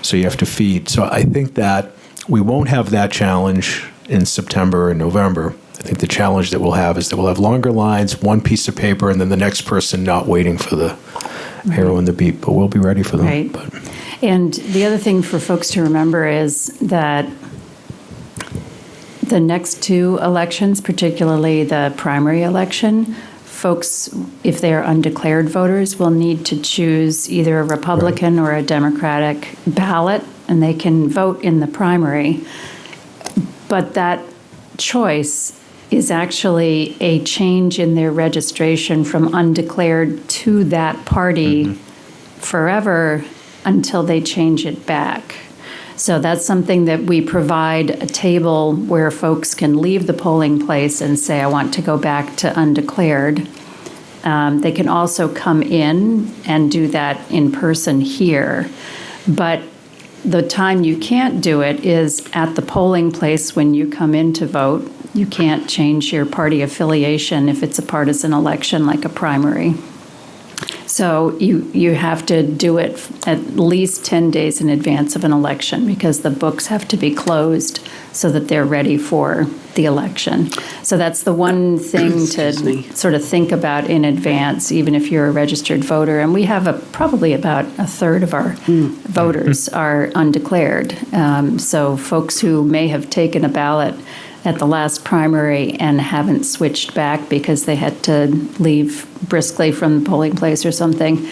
So you have to feed. So I think that we won't have that challenge in September and November. I think the challenge that we'll have is that we'll have longer lines, 1 piece of paper, and then the next person not waiting for the arrow and the beep. But we'll be ready for them. Right. And the other thing for folks to remember is that the next 2 elections, particularly the primary election, folks, if they are undeclared voters, will need to choose either a Republican or a Democratic ballot, and they can vote in the primary. But that choice is actually a change in their registration from undeclared to that party forever until they change it back. So that's something that we provide a table where folks can leave the polling place and say, I want to go back to undeclared. They can also come in and do that in person here. But the time you can't do it is at the polling place when you come in to vote. You can't change your party affiliation if it's a partisan election like a primary. So you have to do it at least 10 days in advance of an election because the books have to be closed so that they're ready for the election. So that's the one thing to sort of think about in advance, even if you're a registered voter. And we have probably about a third of our voters are undeclared. So folks who may have taken a ballot at the last primary and haven't switched back because they had to leave briskly from the polling place or something,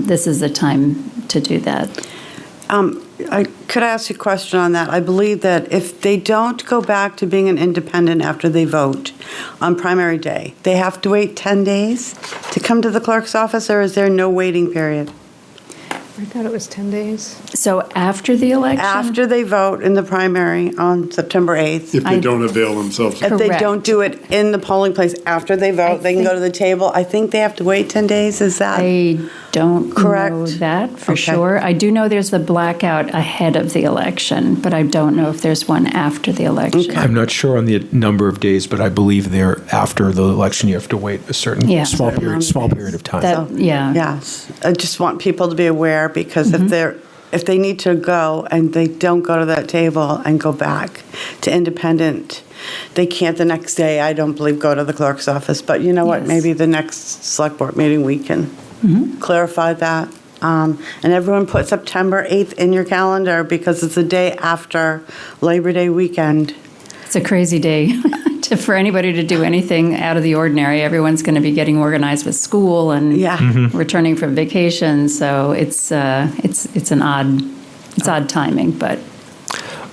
this is the time to do that. Could I ask you a question on that? I believe that if they don't go back to being an independent after they vote on primary day, they have to wait 10 days to come to the clerk's office, or is there no waiting period? I thought it was 10 days. So after the election? After they vote in the primary on September 8th. If they don't avail themselves. If they don't do it in the polling place after they vote, they can go to the table. I think they have to wait 10 days. Is that I don't correct? know that for sure. I do know there's the blackout ahead of the election, but I don't know if there's one after the election. I'm not sure on the number of days, but I believe there after the election you have to wait a certain small period of time. Yes. I just want people to be aware because if they need to go and they don't go to that table and go back to independent, they can't the next day, I don't believe, go to the clerk's office. But you know what? Maybe the next select board meeting we can clarify that. And everyone put September 8th in your calendar because it's the day after Labor Day weekend. It's a crazy day for anybody to do anything out of the ordinary. Everyone's going to be getting organized with school and returning from vacation. So it's odd timing, but.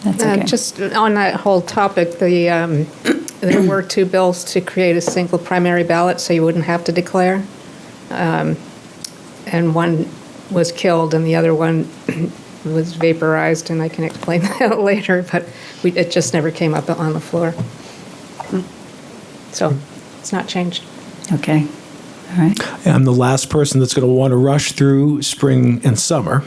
That's okay. Just on that whole topic, there were two bills to create a single primary ballot so you wouldn't have to declare. And one was killed and the other one was vaporized, and I can explain that later, but it just never came up on the floor. So it's not changed. Okay. All right. I'm the last person that's going to want to rush through spring and summer,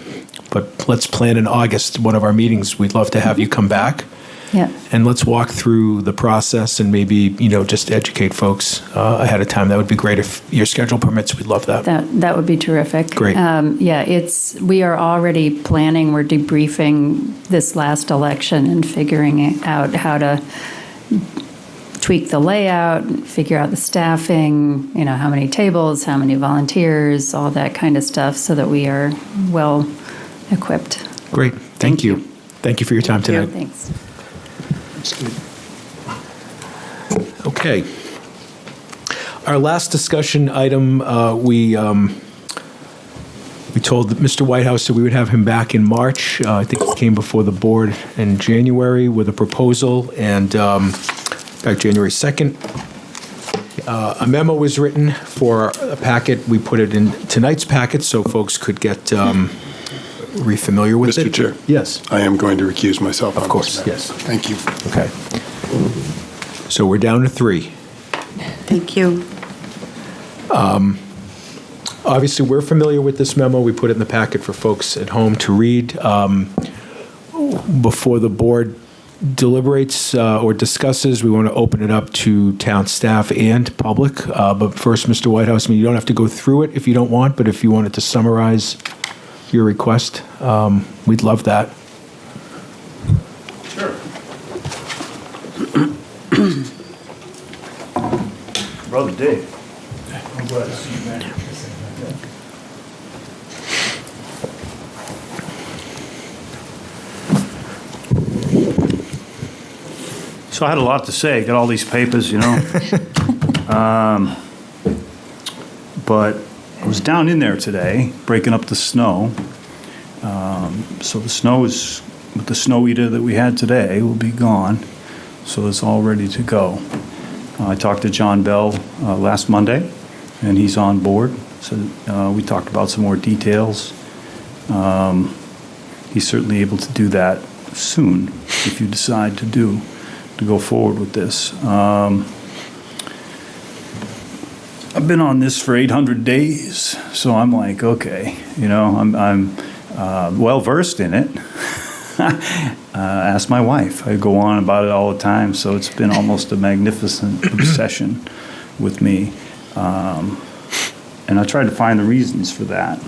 but let's plan in August, one of our meetings. We'd love to have you come back. Yeah. And let's walk through the process and maybe, just educate folks ahead of time. That would be great. If your schedule permits, we'd love that. That would be terrific. Great. We are already planning, we're debriefing this last election and figuring out how to tweak the layout, figure out the staffing, how many tables, how many volunteers, all that kind of stuff, so that we are well equipped. Great. Thank you. Thank you for your time tonight. Thanks. Okay. Our last discussion item, we told Mr. Whitehouse that we would have him back in March. I think he came before the board in January with a proposal, and back January 2nd. A memo was written for a packet. We put it in tonight's packet so folks could get re-familiar with it. Mr. Chair. Yes. I am going to recuse myself. Of course, yes. Thank you. Okay. So we're down to 3. Thank you. Obviously, we're familiar with this memo. We put it in the packet for folks at home to read. Before the board deliberates or discusses, we want to open it up to town staff and public. But first, Mr. Whitehouse, you don't have to go through it if you don't want, but if you wanted to summarize your request, we'd love that. Sure. Brother Dave. I'm glad to see you, man. So I had a lot to say, got all these papers, but I was down in there today, breaking up the snow. So the snow is, with the snow eater that we had today, will be gone. So it's all ready to go. I talked to John Bell last Monday, and he's on board. So we talked about some more details. He's certainly able to do that soon if you decide to go forward with this. I've been on this for 800 days, so I'm like, okay, I'm well versed in it. Ask my wife. I go on about it all the time, so it's been almost a magnificent obsession with me. And I tried to find the reasons for that.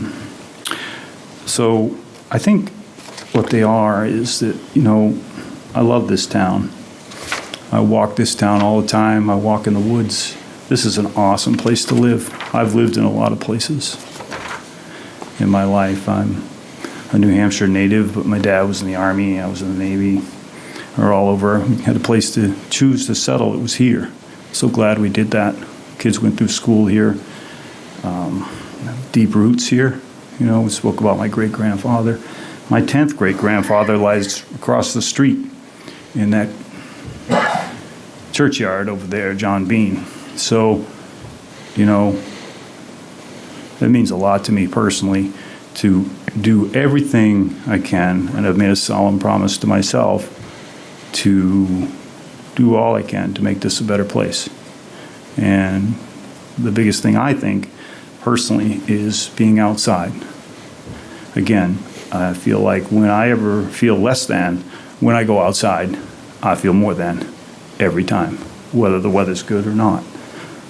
So I think what they are is that, I love this town. I walk this town all the time. I walk in the woods. This is an awesome place to live. I've lived in a lot of places in my life. I'm a New Hampshire native, but my dad was in the Army, I was in the Navy. We're all over. We had a place to choose to settle. It was here. So glad we did that. Kids went through school here. Deep roots here. We spoke about my great-grandfather. My 10th great-grandfather lies across the street in that churchyard over there, John Bean. So, that means a lot to me personally, to do everything I can, and I've made a solemn promise to myself to do all I can to make this a better place. And the biggest thing I think, personally, is being outside. Again, I feel like when I ever feel less than, when I go outside, I feel more than every time, whether the weather's good or not.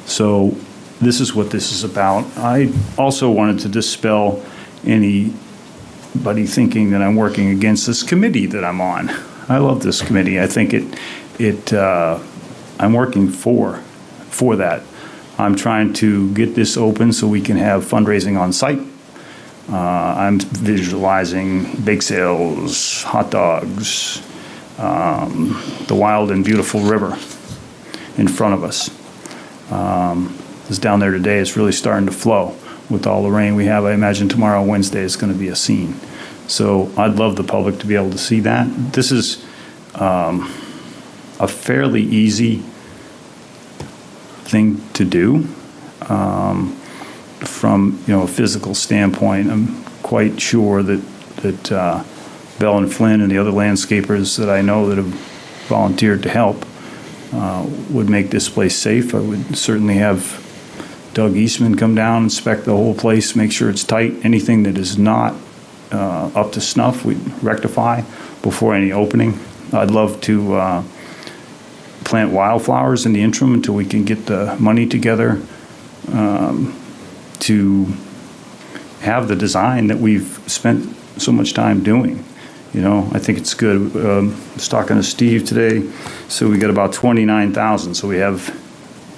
So this is what this is about. I also wanted to dispel anybody thinking that I'm working against this committee that I'm on. I love this committee. I think I'm working for that. I'm trying to get this open so we can have fundraising on site. I'm visualizing bake sales, hot dogs, the wild and beautiful river in front of us. It's down there today. It's really starting to flow with all the rain we have. I imagine tomorrow, Wednesday, is going to be a scene. So I'd love the public to be able to see that. This is a fairly easy thing to do. From a physical standpoint, I'm quite sure that Bell and Flynn and the other landscapers that I know that have volunteered to help would make this place safe. I would certainly have Doug Eastman come down, inspect the whole place, make sure it's tight. Anything that is not up to snuff, we'd rectify before any opening. I'd love to plant wildflowers in the interim until we can get the money together to have the design that we've spent so much time doing. I think it's good. I was talking to Steve today, so we got about 29,000. So we have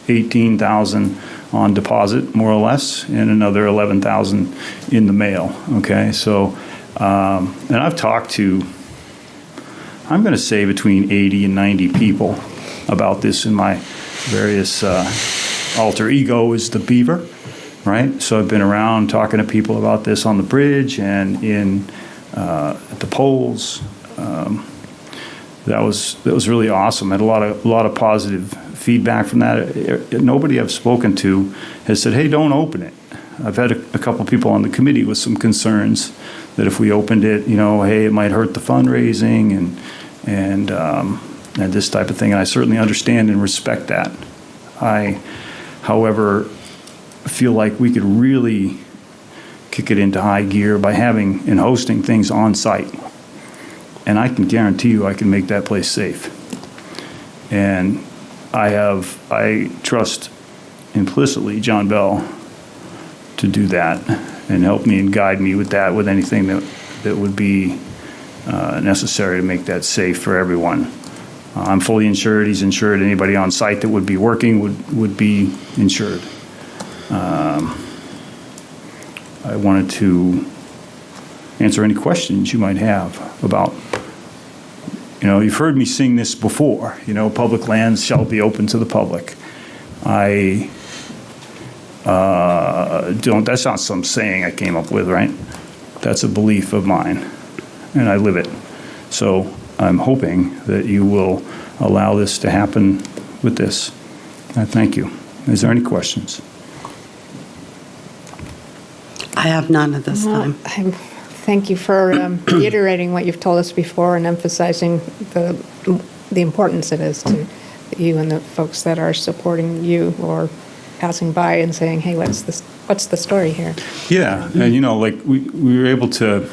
18,000 on deposit, more or less, and another 11,000 in the mail. Okay, so and I've talked to, I'm going to say between 80 and 90 people about this in my various alter ego is the beaver, right? So I've been around talking to people about this on the bridge and at the polls. That was really awesome. I had a lot of positive feedback from that. Nobody I've spoken to has said, "Hey, don't open it." I've had a couple people on the committee with some concerns that if we opened it, hey, it might hurt the fundraising and this type of thing. And I certainly understand and respect that. I, however, feel like we could really kick it into high gear by having and hosting things on site. And I can guarantee you I can make that place safe. And I trust implicitly John Bell to do that and help me and guide me with that, with anything that would be necessary to make that safe for everyone. I'm fully insured, he's insured, anybody on site that would be working would be insured. I wanted to answer any questions you might have about, you've heard me sing this before, public lands shall be open to the public. I that's not some saying I came up with, right? That's a belief of mine, and I live it. So I'm hoping that you will allow this to happen with this. I thank you. Is there any questions? I have none at this time. Thank you for reiterating what you've told us before and emphasizing the importance it is to you and the folks that are supporting you or passing by and saying, "Hey, what's the story here?" Yeah, and we were able to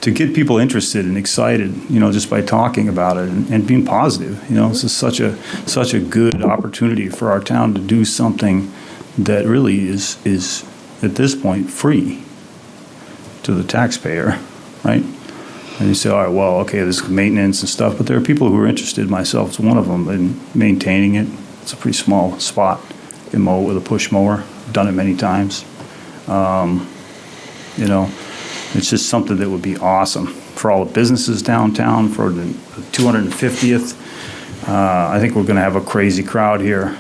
get people interested and excited, just by talking about it and being positive. This is such a good opportunity for our town to do something that really is at this point free to the taxpayer, right? And you say, all right, well, okay, there's maintenance and stuff, but there are people who are interested, myself is one of them, in maintaining it. It's a pretty small spot. You can mow it with a push mower. I've done it many times. It's just something that would be awesome for all the businesses downtown, for the 250th. I think we're going to have a crazy crowd here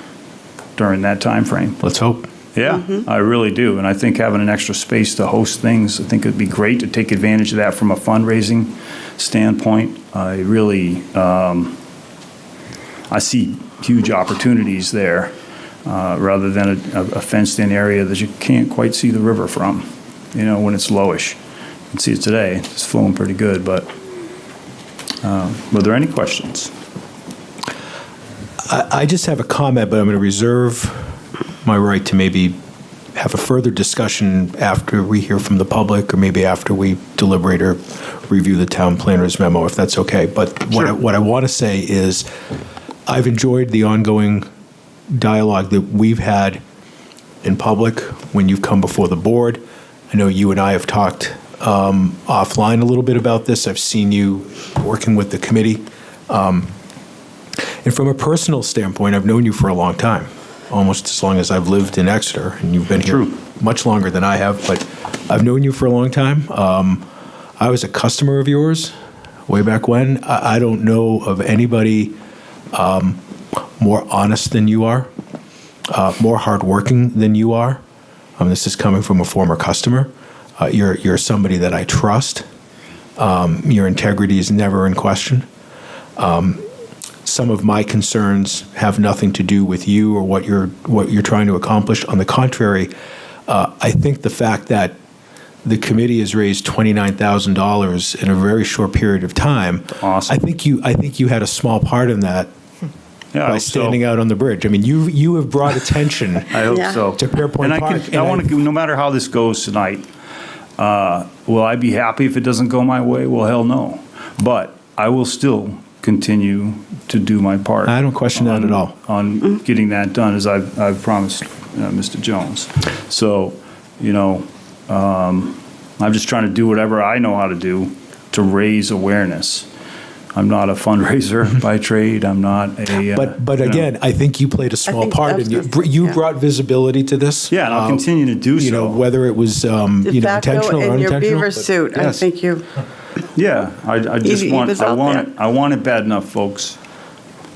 during that time frame. Let's hope. Yeah, I really do. And I think having an extra space to host things, I think it'd be great to take advantage of that from a fundraising standpoint. I really, I see huge opportunities there rather than a fenced-in area that you can't quite see the river from, when it's lowish. You can see it today. It's flowing pretty good, but were there any questions? I just have a comment, but I'm going to reserve my right to maybe have a further discussion after we hear from the public, or maybe after we deliberate or review the town planner's memo, if that's okay. But Sure. what I want to say is I've enjoyed the ongoing dialogue that we've had in public when you've come before the board. I know you and I have talked offline a little bit about this. I've seen you working with the committee. And from a personal standpoint, I've known you for a long time, almost as long as I've lived in Exeter, and you've been here much longer than I have, but I've known you for a long time. I was a customer of yours way back when. I don't know of anybody more honest than you are, more hardworking than you are. This is coming from a former customer. You're somebody that I trust. Your integrity is never in question. Some of my concerns have nothing to do with you or what you're trying to accomplish. On the contrary, I think the fact that the committee has raised $29,000 in a very short period of time. Awesome. I think you had a small part in that. Yeah, by standing out on the bridge. I mean, you have brought attention. I hope so. To Pearpoint Park. I want to. No matter how this goes tonight, will I be happy if it doesn't go my way? Well, hell no. But I will still continue to do my part. I don't question that at all. On getting that done, as I've promised Mr. Jones. So, I'm just trying to do whatever I know how to do to raise awareness. I'm not a fundraiser by trade. I'm not a. But again, I think you played a small part, and you brought visibility to this. Yeah, and I'll continue to do so. Whether it was intentional or unintentional. In your beaver suit, yes. I think you. Yeah, I just want. I want it bad enough, folks.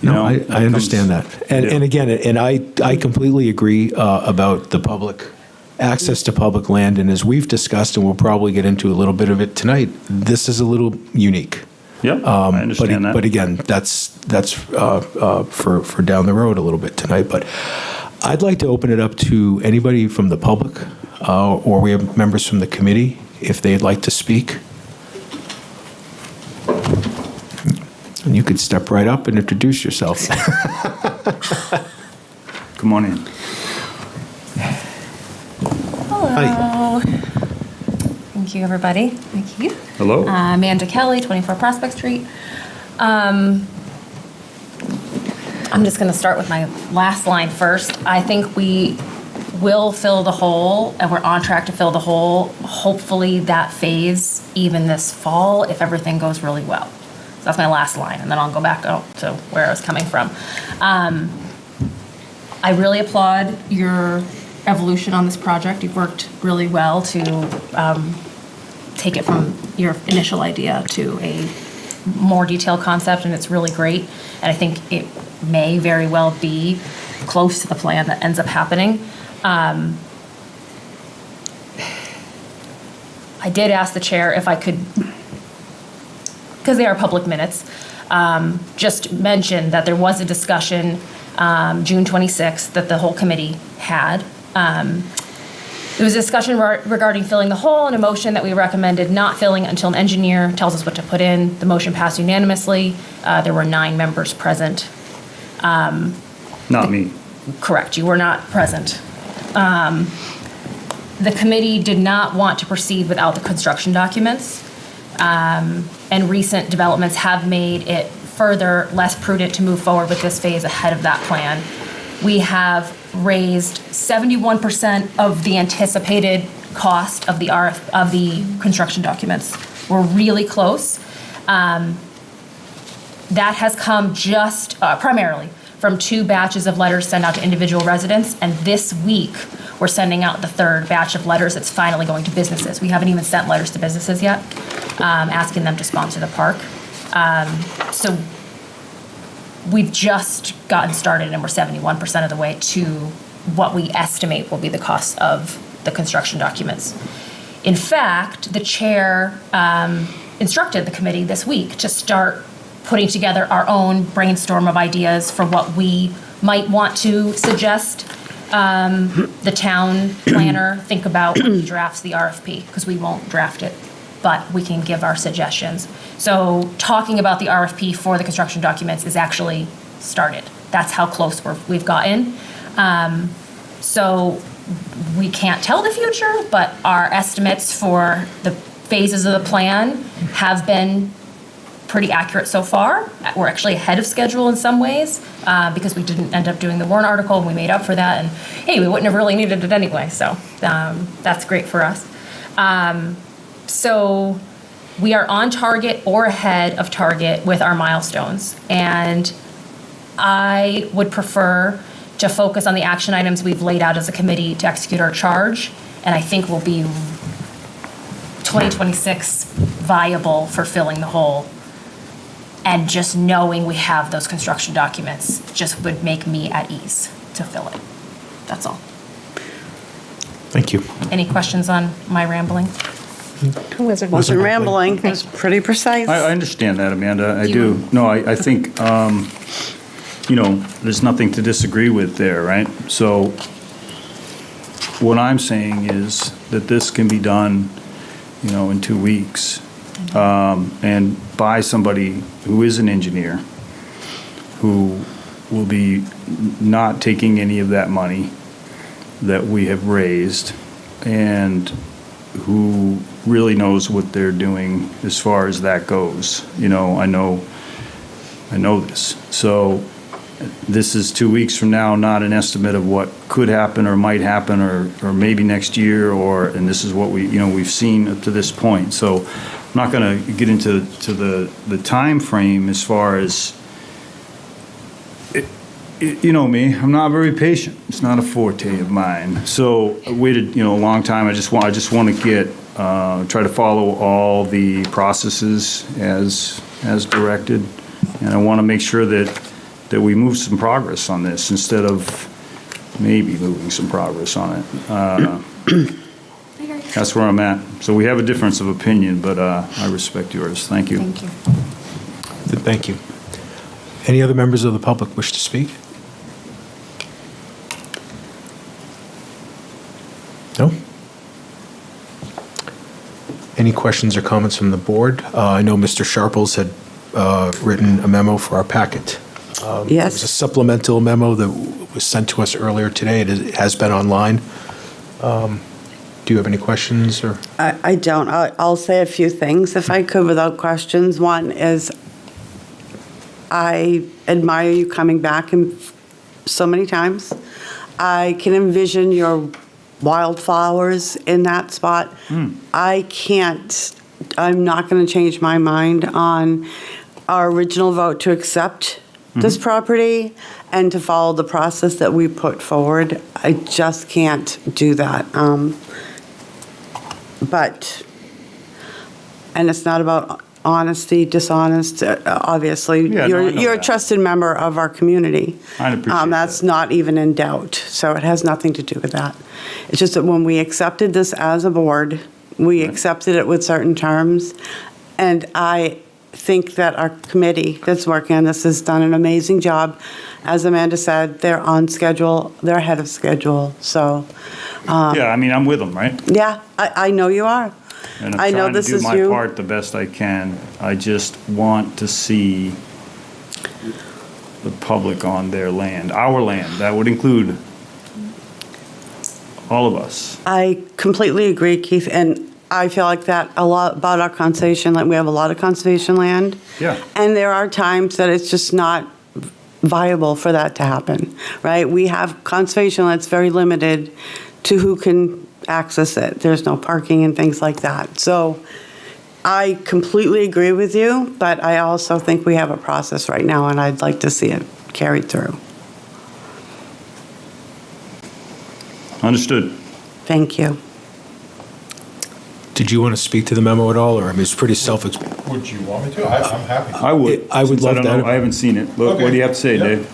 I understand that, and again, I completely agree about the public access to public land, and as we've discussed, and we'll probably get into a little bit of it tonight, this is a little unique. Yeah, I understand that. But again, that's for down the road a little bit tonight. But I'd like to open it up to anybody from the public, or we have members from the committee, if they'd like to speak. And you could step right up and introduce yourself. Come on in. Hello. Hi. Thank you, everybody. Thank you. Hello. Amanda Kelly, 24 Prospect Street. I'm just going to start with my last line first. I think we will fill the hole, and we're on track to fill the hole, hopefully that phase even this fall if everything goes really well. So that's my last line, and then I'll go back to where I was coming from. I really applaud your evolution on this project. You've worked really well to take it from your initial idea to a more detailed concept, and it's really great. And I think it may very well be close to the plan that ends up happening. I did ask the chair if I could, because they are public minutes, just mention that there was a discussion June 26th that the whole committee had. There was a discussion regarding filling the hole and a motion that we recommended not filling until an engineer tells us what to put in. The motion passed unanimously. There were 9 members present. Not me. Correct, you were not present. The committee did not want to proceed without the construction documents. And recent developments have made it further less prudent to move forward with this phase ahead of that plan. We have raised 71% of the anticipated cost of the construction documents. We're really close. That has come just primarily from 2 batches of letters sent out to individual residents, and this week we're sending out the 3rd batch of letters that's finally going to businesses. We haven't even sent letters to businesses yet, asking them to sponsor the park. So we've just gotten started, and we're 71% of the way to what we estimate will be the cost of the construction documents. In fact, the chair instructed the committee this week to start putting together our own brainstorm of ideas for what we might want to suggest the town planner think about when he drafts the RFP, because we won't draft it, but we can give our suggestions. So talking about the RFP for the construction documents is actually started. That's how close we've gotten. So we can't tell the future, but our estimates for the phases of the plan have been pretty accurate so far. We're actually ahead of schedule in some ways because we didn't end up doing the warrant article, and we made up for that. And hey, we wouldn't have really needed it anyway, so that's great for us. So we are on target or ahead of target with our milestones, and I would prefer to focus on the action items we've laid out as a committee to execute our charge, and I think we'll be 2026 viable for filling the hole. And just knowing we have those construction documents just would make me at ease to fill it. That's all. Thank you. Any questions on my rambling? Wasn't rambling. It was pretty precise. I understand that, Amanda. I do. No, I think, there's nothing to disagree with there, right? So what I'm saying is that this can be done, in 2 weeks, and by somebody who is an engineer, who will be not taking any of that money that we have raised, and who really knows what they're doing as far as that goes. I know this. So this is 2 weeks from now, not an estimate of what could happen or might happen or maybe next year, and this is what we've seen up to this point. So I'm not going to get into the time frame as far as, you know me, I'm not very patient. It's not a forte of mine. So I waited, a long time. I just want to try to follow all the processes as directed, and I want to make sure that we move some progress on this instead of maybe moving some progress on it. That's where I'm at. So we have a difference of opinion, but I respect yours. Thank you. Thank you. Thank you. Any other members of the public wish to speak? No? Any questions or comments from the board? I know Mr. Sharples had written a memo for our packet. Yes. It was a supplemental memo that was sent to us earlier today. It has been online. Do you have any questions? Or I don't. I'll say a few things, if I could, without questions. One is, I admire you coming back so many times. I can envision your wildflowers in that spot. I'm not going to change my mind on our original vote to accept this property and to follow the process that we put forward. I just can't do that. And it's not about honesty, dishonest. Obviously, Yeah, no, I know you're a that. trusted member of our community. I appreciate That's that. not even in doubt. So it has nothing to do with that. It's just that when we accepted this as a board, we accepted it with certain terms. And I think that our committee that's working on this has done an amazing job. As Amanda said, they're on schedule. They're ahead of schedule. So, Yeah, I'm with them, right? yeah, I know you are. And I'm I know trying to this do is my you. part the best I can. I just want to see the public on their land, our land. That would include all of us. I completely agree, Keith, and I feel like that a lot about our conservation land. We have a lot of conservation land. Yeah. And there are times that it's just not viable for that to happen, right? We have conservation land that's very limited to who can access it. There's no parking and things like that. So I completely agree with you, but I also think we have a process right now, and I'd like to see it carried through. Understood. Thank you. did you want to speak to the memo at all, or it's pretty self-explanatory? Would you want me to? I'm happy. I would. I would Since love I don't that. know, I haven't seen it. Look, Okay. what do you have to say, Yep. Dave?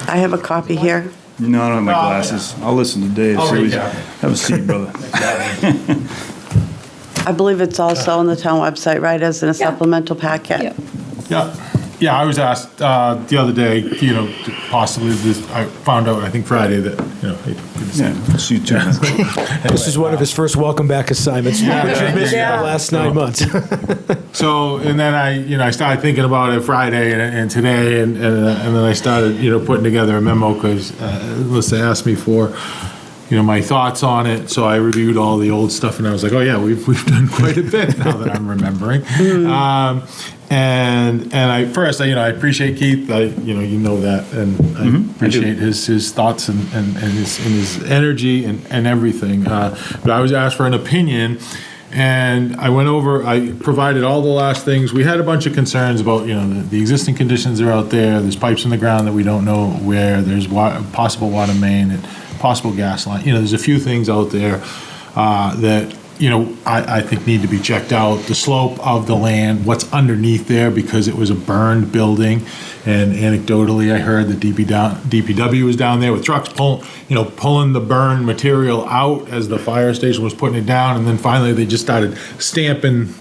I have a copy here. No, I don't have my glasses. I'll listen to Dave. I'll See what read he's- that. Have a seat, brother. I believe it's also on the town website, right, as in a supplemental packet? Yeah, I was asked the other day, possibly this, I found out, I think Friday, that, hey, good to see you. Yeah, see you too. This is one of his first welcome back assignments. Yeah. Which you've missed for the last 9 months. So, and then I started thinking about it Friday and today, and then I started, putting together a memo because Alyssa asked me for, my thoughts on it. So I reviewed all the old stuff, and I was like, oh yeah, we've done quite a bit now that I'm remembering. And I appreciate Keith. You know that, and I appreciate his thoughts and his energy and everything. But I was asked for an opinion. And I went over, I provided all the last things. We had a bunch of concerns about, the existing conditions are out there. There's pipes in the ground that we don't know where. There's possible water main and possible gas line. There's a few things out there that I think need to be checked out. The slope of the land, what's underneath there, because it was a burned building. And anecdotally, I heard the DPW was down there with trucks pulling the burned material out as the fire station was putting it down. And then finally, they just started stamping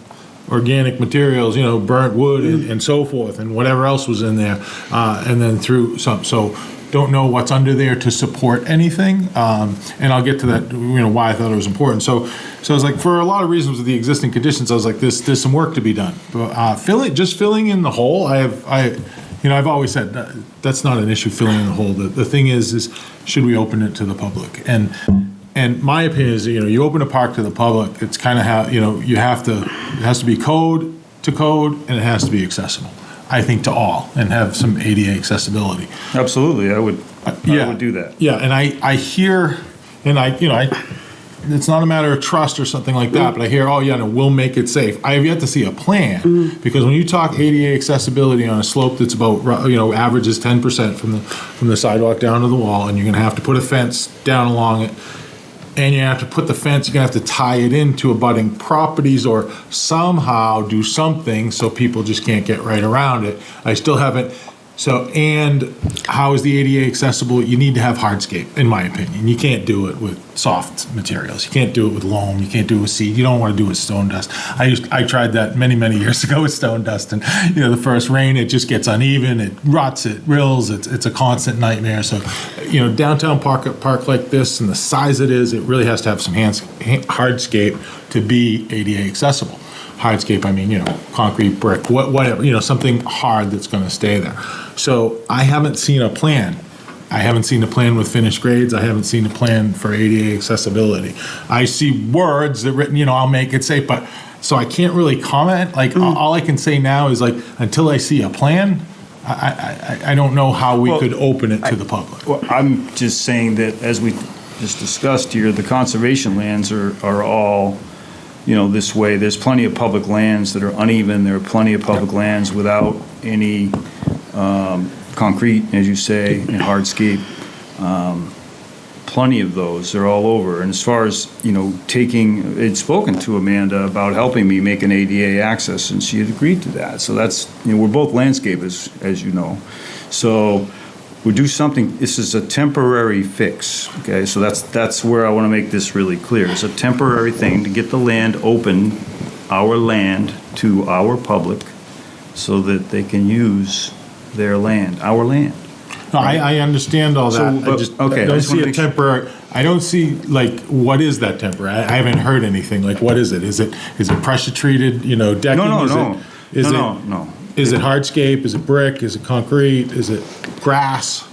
organic materials, burnt wood and so forth, and whatever else was in there. And then through some, so don't know what's under there to support anything. And I'll get to that, why I thought it was important. So I was like, for a lot of reasons with the existing conditions, I was like, there's some work to be done. But filling in the hole, I've always said that's not an issue, filling in the hole. The thing is should we open it to the public? And my opinion is, you open a park to the public, it's kind of how, it has to be code to code, and it has to be accessible, I think, to all, and have some ADA accessibility. Absolutely, I would do that. Yeah, and I hear, and it's not a matter of trust or something like that, but I hear, we'll make it safe. I have yet to see a plan, because when you talk ADA accessibility on a slope that's about, average is 10% from the sidewalk down to the wall, and you're going to have to put a fence down along it, and you have to put the fence, you're going to have to tie it into abutting properties or somehow do something so people just can't get right around it. I still haven't. So, and how is the ADA accessible? You need to have hardscape, in my opinion. You can't do it with soft materials. You can't do it with loam. You can't do it with seed. You don't want to do it with stone dust. I tried that many, many years ago with stone dust, and the first rain, it just gets uneven. It rots. It rills. It's a constant nightmare. So, downtown park like this and the size it is, it really has to have some hardscape to be ADA accessible. Hardscape, I mean, concrete, brick, whatever, something hard that's going to stay there. So I haven't seen a plan. I haven't seen a plan with finished grades. I haven't seen a plan for ADA accessibility. I see words that written, I'll make it safe, but so I can't really comment. Like all I can say now is like, until I see a plan, I don't know how we could open it to the public. Well, I'm just saying that as we just discussed here, the conservation lands are all, this way. There's plenty of public lands that are uneven. There are plenty of public lands without any concrete, as you say, and hardscape. Plenty of those. They're all over. And as far as, I'd spoken to Amanda about helping me make an ADA access, and she had agreed to that. So that's, we're both landscapers, as you know. So we'll do something. This is a temporary fix, okay? So that's where I want to make this really clear. It's a temporary thing to get the land open, our land, to our public, so that they can use their land, our land. No, right? I understand all that. I don't see a temporary. I don't see what is that temporary? I haven't heard anything. Like, what is it? Is it pressure treated? Decking? No. Is it hardscape? Is it brick? Is it concrete? Is it grass?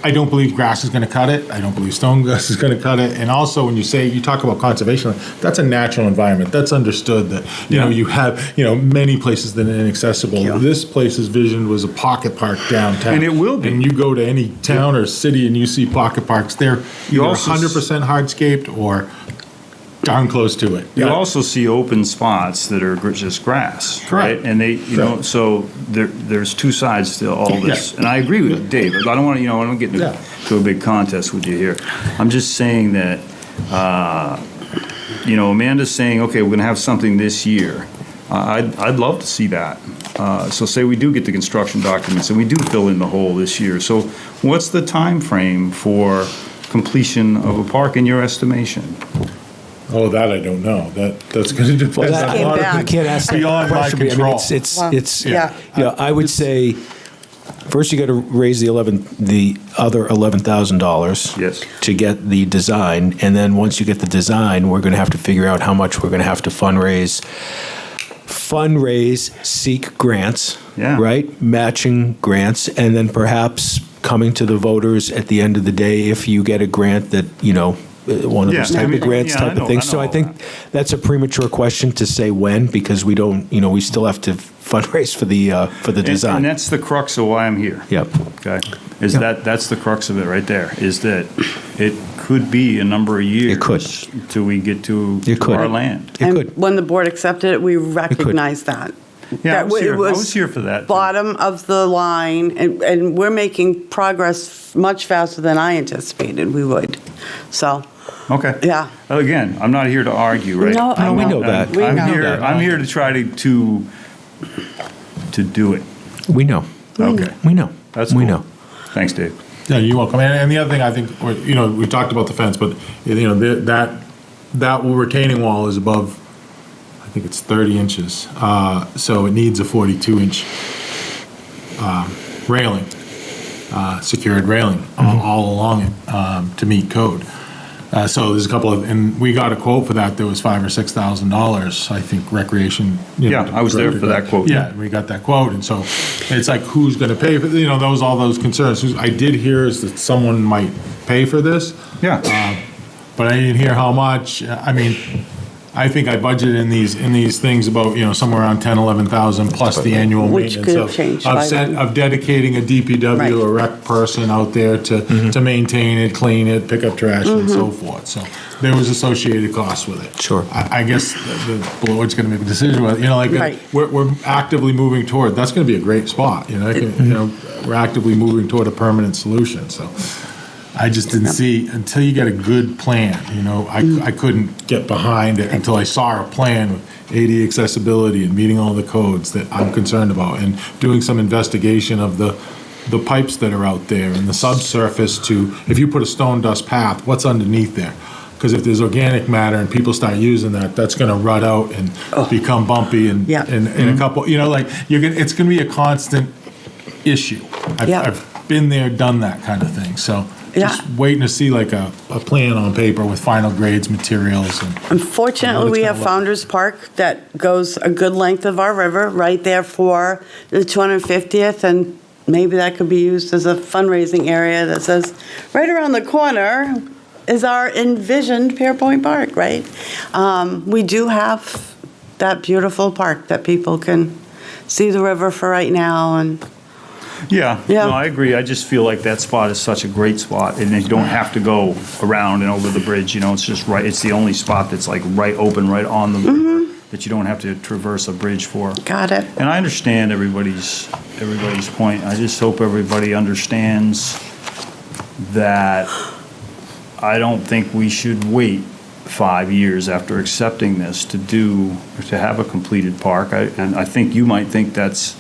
I don't believe grass is going to cut it. I don't believe stone grass is going to cut it. And also, when you talk about conservation, that's a natural environment. That's understood that, you have, many places that are inaccessible. Yeah. This place's vision was a pocket park downtown. And it will be. And you go to any town or city and you see pocket parks, they're either 100% hardscaped or darn close to it. You also see open spots that are just grass, right? And they, so there's two sides to all this. Yeah. And I agree with Dave. I don't want to, I don't get into a big contest with you here. I'm just saying that, Amanda's saying, okay, we're going to have something this year. I'd love to see that. So say we do get the construction documents and we do fill in the hole this year. So what's the time frame for completion of a park in your estimation? Oh, that I don't know. That's going to depend on a lot of you can't ask beyond my control. I would say first you got to raise the other $11,000 to get the design, and then once you get the design, we're going to have to figure out how much we're going to have to fundraise, seek grants, right? Matching grants, and then perhaps coming to the voters at the end of the day if you get a grant that, one of those type of grants type of things. So I think that's a premature question to say when, because we don't, we still have to fundraise for the design. And that's the crux of why I'm here. Yep. Okay. That's the crux of it right there, is that it could be a number of years till we get to our land. When the board accepted it, we recognized that. Yeah, I was here for that. Bottom of the line, and we're making progress much faster than I anticipated we would. So Okay. Yeah. Again, I'm not here to argue, right? No, I we know. know that. We I'm know. here. I'm here to try to do it. We know. Okay. We know. That's We cool. know. Thanks, Dave. Yeah, you're welcome. And the other thing I think, we talked about the fence, but that retaining wall is above, I think it's 30 inches. So it needs a 42-inch railing, secured railing all along it to meet code. So there's a couple of, and we got a quote for that. There was $5,000 or $6,000. I think recreation. Yeah, I was there for that quote. Yeah, we got that quote, and so it's like, who's going to pay for? All those concerns. I did hear is that someone might pay for this. Yeah. But I didn't hear how much. I mean, I think I budgeted in these things about somewhere around 10, 11,000 plus the annual Which maintenance could have changed by then. of dedicating a DPW or rec person out there to maintain it, clean it, pick up trash, and so forth. So there was associated costs with it. Sure. I guess the board's going to make a decision with Right. we're actively moving toward. That's going to be a great spot. We're actively moving toward a permanent solution. So. I just didn't see, until you get a good plan, I couldn't get behind it until I saw a plan with AD accessibility and meeting all the codes that I'm concerned about, and doing some investigation of the pipes that are out there and the subsurface if you put a stone dust path, what's underneath there? Because if there's organic matter and people start using that, that's going to rut out and become bumpy and in a couple, it's going to be a constant issue. I've been there, done that kind of thing, so. Just waiting to see like a plan on paper with final grades, materials. Unfortunately, we have Founders Park that goes a good length of our river right there for the 250th, and maybe that could be used as a fundraising area that says, right around the corner is our envisioned Pierpoint Park, right? We do have that beautiful park that people can see the river for right now, and Yeah, no, I agree. I just feel like that spot is such a great spot, and you don't have to go around and over the bridge. It's just right. It's the only spot that's like right open, right on the river, that you don't have to traverse a bridge for. Got it. And I understand everybody's point. I just hope everybody understands that I don't think we should wait 5 years after accepting this to have a completed park. And I think you might think that's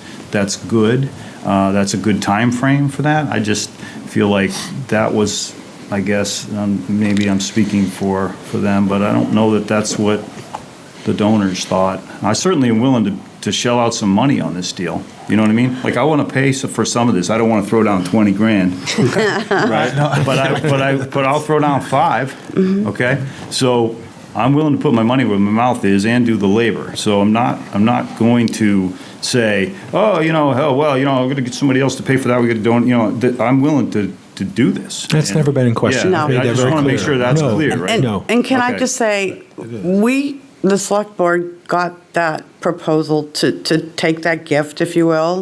good. That's a good time frame for that. I just feel like that was, I guess, maybe I'm speaking for them, but I don't know that that's what the donors thought. I certainly am willing to shell out some money on this deal. You know what I mean? Like, I want to pay for some of this. I don't want to throw down 20 grand, right? But I'll throw down 5. Okay, so I'm willing to put my money where my mouth is and do the labor. So I'm not going to say, I'm going to get somebody else to pay for that. We got to donate. I'm willing to do this. That's never been in question. Yeah, I just want to make sure that's clear, right? And can I just say, the select board got that proposal to take that gift, if you will,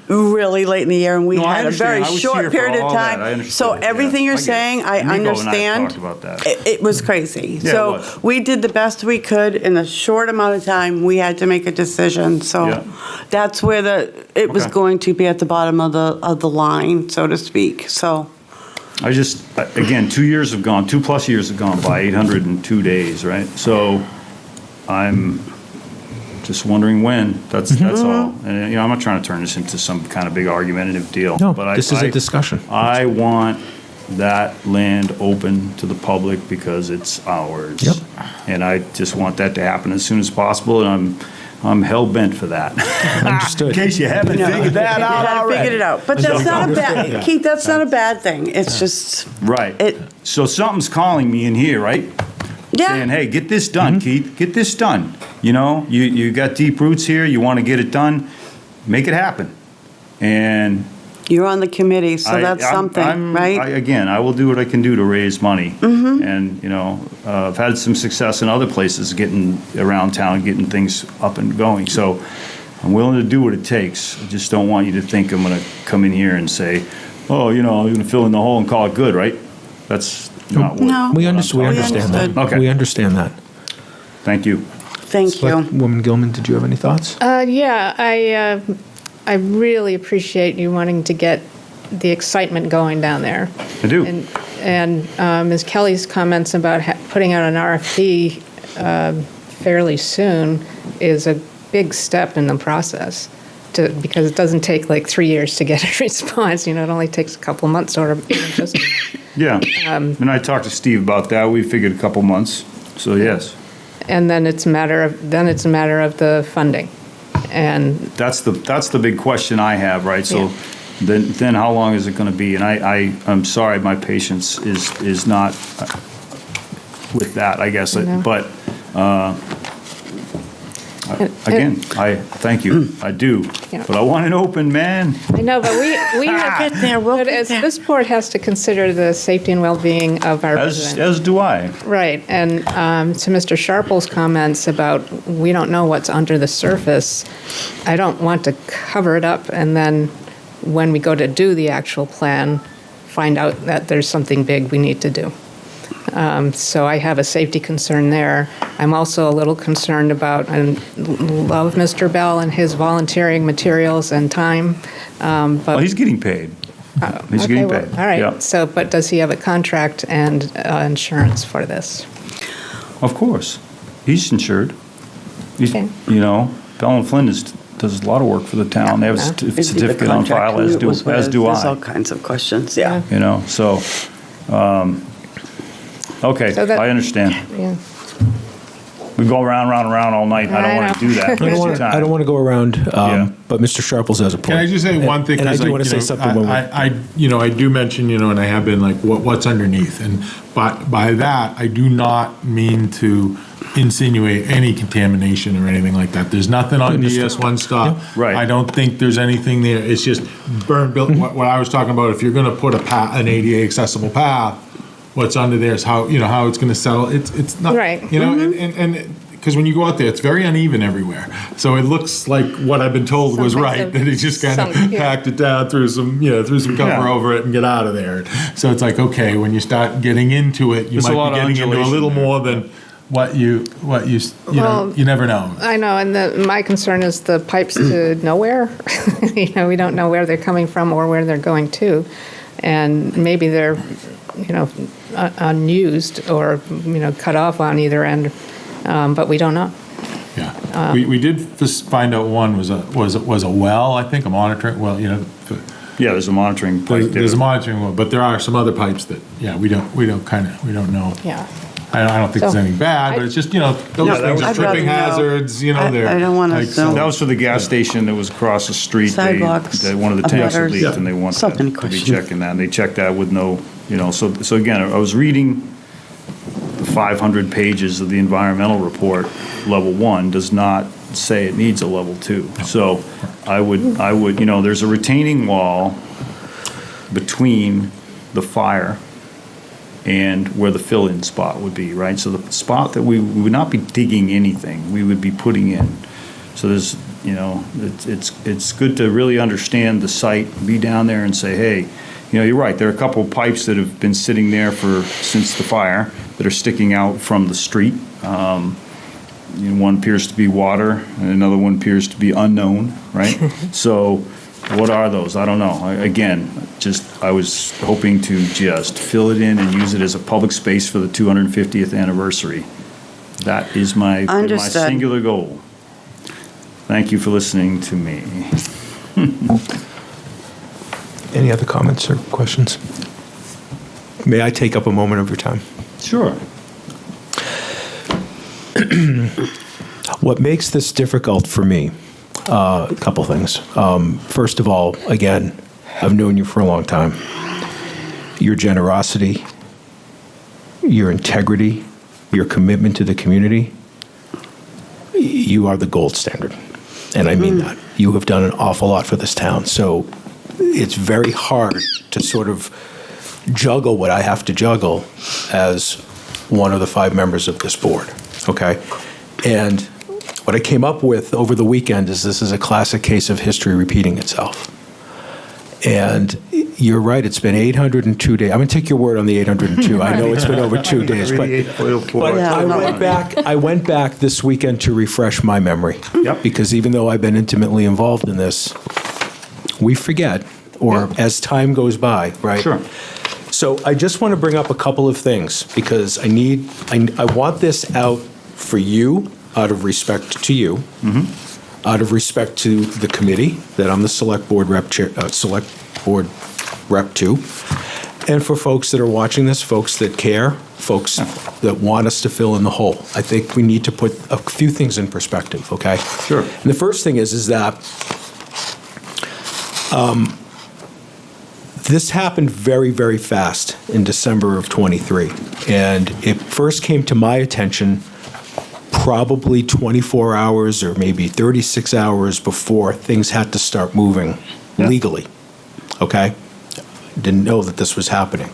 really late in the year, and we had a very short period of time. So everything you're saying, I understand. Talked about that. It was crazy. Yeah, so it was. we did the best we could in a short amount of time. We had to make a decision. So that's where it was going to be at the bottom of the line, so to speak. So. I just, again, 2 years have gone, 2+ years have gone by, 802 days, right? So I'm just wondering when. That's all. And I'm not trying to turn this into some kind of big argumentative deal. No, but this is a discussion. I want that land open to the public because it's ours. Yep. And I just want that to happen as soon as possible, and I'm hell-bent for that. Understood. In case you haven't figured that out already. Figured it out. But that's not a bad, Keith, that's not a bad thing. It's just. Right. So something's calling me in here, right? Yeah. Saying, hey, get this done, Keith. Get this done. You got deep roots here. You want to get it done. Make it happen. And you're on the committee, so that's something, right? I will do what I can do to raise money. And, I've had some success in other places getting around town, getting things up and going. So I'm willing to do what it takes. I just don't want you to think I'm going to come in here and say, I'm going to fill in the hole and call it good, right? That's not what we understand that. Okay. We understand that. Thank you. Thank you. Woman Gilman, did you have any thoughts? I really appreciate you wanting to get the excitement going down there. I do. And And Ms. Kelly's comments about putting out an RFP fairly soon is a big step in the process, because it doesn't take like 3 years to get a response. It only takes a couple months or just. Yeah, and I talked to Steve about that. We figured a couple months, so yes. And then it's a matter of the funding, and That's the big question I have, right? So then how long is it going to be? And I'm sorry, my patience is not with that, I guess. But again, I thank you. I do. But I want an open man. I know, but we have get there. This board has to consider the safety and well-being of our residents. As do I. Right, and to Mr. Sharple's comments about we don't know what's under the surface, I don't want to cover it up and then when we go to do the actual plan, find out that there's something big we need to do. So I have a safety concern there. I'm also a little concerned about, and love Mr. Bell and his volunteering materials and time. But He's getting paid. He's getting paid. All right. Yeah. So, but does he have a contract and insurance for this? Of course. He's insured. He's, Okay. Bell and Flynn does a lot of work for the town. They have a certificate on file, as do There's I. all kinds of questions, yeah. So, okay, So that- I understand. Yeah. We go around all night. I don't want to do that. I don't want to go around, but Mr. Sharples has a point. Can I just say one thing? And I 'Cause, do want to say something. when we- I do mention, and I have been like, what's underneath? And by that, I do not mean to insinuate any contamination or anything like that. There's nothing on DS1 stuff. Right. I don't think there's anything there. It's just built. What I was talking about, if you're going to put an ADA accessible path, what's under there is how it's going to settle. It's not Right. And because when you go out there, it's very uneven everywhere. So it looks like what I've been told was right, that he just kind of packed it down, threw some cover over it, and get out of there. So it's like, okay, when you start getting into it, you There's a lot might of be getting into a undulation little there. more than what you Well, you never know. I know, and my concern is the pipes to nowhere. We don't know where they're coming from or where they're going to, and maybe they're, unused or cut off on either end, but we don't know. Yeah, we did find out one was a well, I think, a monitoring well. Yeah, there's a monitoring pipe. There's a monitoring well, but there are some other pipes that we don't know. Yeah. I don't think there's anything bad, but it's just, those things are tripping hazards, they're. I don't want to assume. That was for the gas station that was across the street. Sidewalks, One of the tanks had abutters. leaked, and they wanted Something to be question. checking that, and they checked that with no, so again, I was reading the 500 pages of the environmental report. Level 1 does not say it needs a level 2. So I would, there's a retaining wall between the fire and where the fill-in spot would be, right? So the spot that we would not be digging anything, we would be putting in. So there's, it's good to really understand the site, be down there and say, hey, you're right, there are a couple of pipes that have been sitting there since the fire that are sticking out from the street. One appears to be water, and another one appears to be unknown, right? So what are those? I don't know. I was hoping to just fill it in and use it as a public space for the 250th anniversary. That is my singular goal. Thank you for listening to me. Any other comments or questions? May I take up a moment of your time? Sure. What makes this difficult for me, a couple things. First of all, again, I've known you for a long time. Your generosity, your integrity, your commitment to the community, you are the gold standard. And I mean that. You have done an awful lot for this town. So it's very hard to sort of juggle what I have to juggle as one of the 5 members of this board, okay? And what I came up with over the weekend is this is a classic case of history repeating itself. And you're right, it's been 802 days. I'm going to take your word on the 802. I know it's been over 2 days, but I went back this weekend to refresh my memory. Yep. Because even though I've been intimately involved in this, we forget, or as time goes by, right? Sure. So I just want to bring up a couple of things because I want this out for you out of respect to you, out of respect to the committee that I'm the select board rep to, and for folks that are watching this, folks that care, folks that want us to fill in the hole. I think we need to put a few things in perspective, okay? Sure. And the first thing is that this happened very, very fast in December of '23, and it first came to my attention probably 24 hours or maybe 36 hours before things had to start moving legally, okay? Didn't know that this was happening.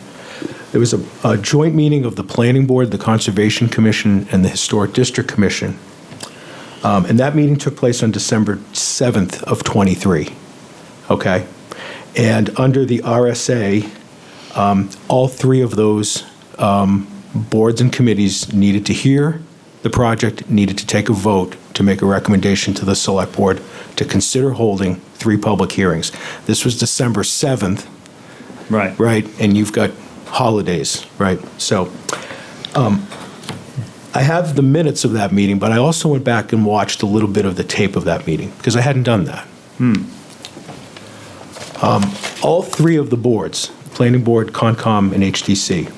There was a joint meeting of the Planning Board, the Conservation Commission, and the Historic District Commission, and that meeting took place on December 7th of '23, okay? And under the RSA, all three of those boards and committees needed to hear the project, needed to take a vote to make a recommendation to the Select Board to consider holding 3 public hearings. This was December 7th. Right. Right, and you've got holidays, right? So I have the minutes of that meeting, but I also went back and watched a little bit of the tape of that meeting because I hadn't done that. All 3 of the boards, Planning Board, Concom, and HDC,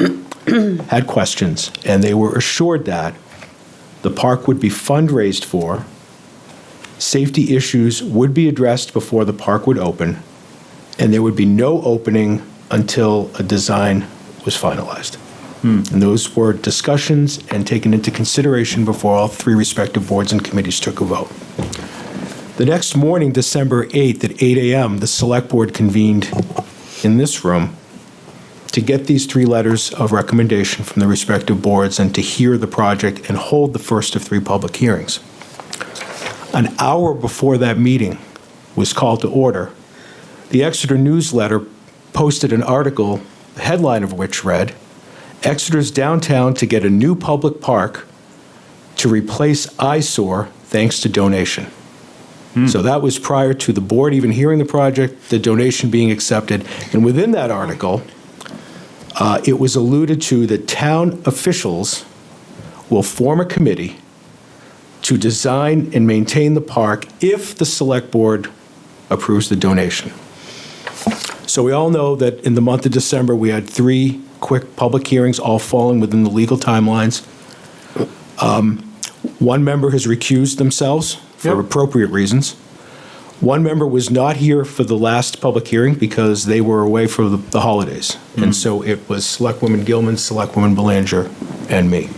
had questions, and they were assured that the park would be fundraised for, safety issues would be addressed before the park would open, and there would be no opening until a design was finalized. And those were discussions and taken into consideration before all 3 respective boards and committees took a vote. The next morning, December 8th at 8 a.m., the Select Board convened in this room to get these 3 letters of recommendation from the respective boards and to hear the project and hold the first of 3 public hearings. An hour before that meeting was called to order, the Exeter newsletter posted an article, the headline of which read, "Exeter's downtown to get a new public park to replace eyesore thanks to donation." So that was prior to the board even hearing the project, the donation being accepted. And within that article, it was alluded to that town officials will form a committee to design and maintain the park if the Select Board approves the donation. So we all know that in the month of December, we had 3 quick public hearings, all falling within the legal timelines. One member has recused themselves for appropriate reasons. One member was not here for the last public hearing because they were away for the holidays. And so it was Selectwoman Gilman, Selectwoman Belanger, and me.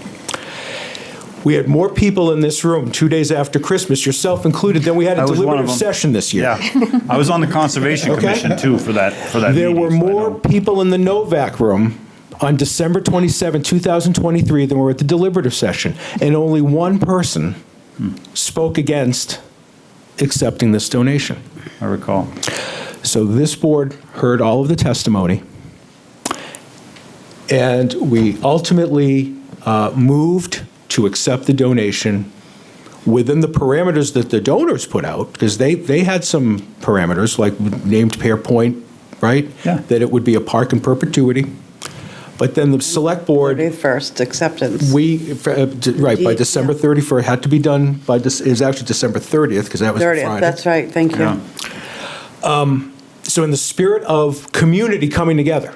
We had more people in this room 2 days after Christmas, yourself included, than we had a deliberative session this year. Yeah. I was on the Conservation Commission too for that There meeting, were more people in the Novak room on December 27, 2023 than were at the deliberative session, and only one person spoke against accepting this donation. I recall. So this board heard all of the testimony, and we ultimately moved to accept the donation within the parameters that the donors put out, because they had some parameters, like named Pear Point, right? Yeah. That it would be a park in perpetuity. But then the Select Board... 31st acceptance. Right, by December 31st, it had to be done by, it was actually December 30th, because that was the 30th, Friday. that's right, thank you. Yeah. So in the spirit of community coming together,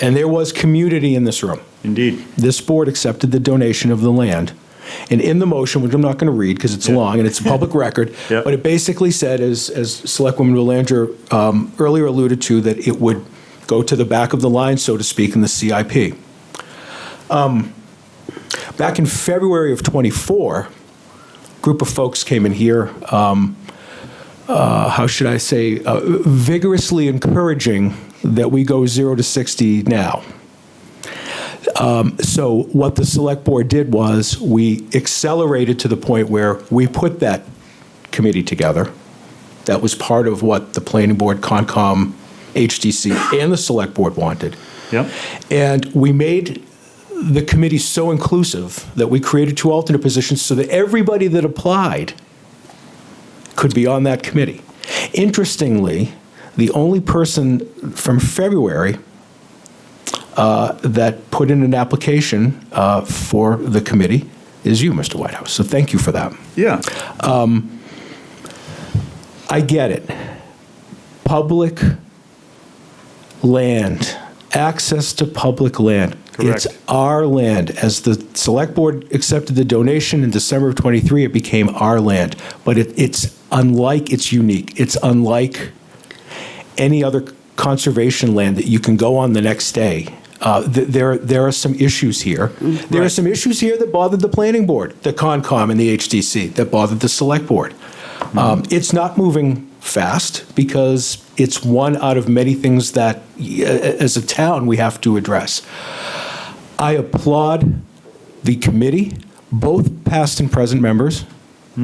and there was community in this room. Indeed. This board accepted the donation of the land. And in the motion, which I'm not going to read because it's long and it's a public record, but it basically said, as Selectwoman Belanger earlier alluded to, that it would go to the back of the line, so to speak, in the CIP. Back in February of '24, a group of folks came in here, how should I say, vigorously encouraging that we go 0 to 60 now. So what the Select Board did was we accelerated to the point where we put that committee together. That was part of what the Planning Board, Concom, HDC, and the Select Board wanted. Yep. And we made the committee so inclusive that we created 2 alternate positions so that everybody that applied could be on that committee. Interestingly, the only person from February that put in an application for the committee is you, Mr. Whitehouse. So thank you for that. Yeah. I get it. Public land, access to public land. Correct. It's our land. As the select board accepted the donation in December of 23, it became our land. But it's unique. It's unlike any other conservation land that you can go on the next day. There are some issues here. There are some issues here that bothered the planning board, the Concom and the HDC, that bothered the select board. It's not moving fast because it's one out of many things that, as a town, we have to address. I applaud the committee, both past and present members,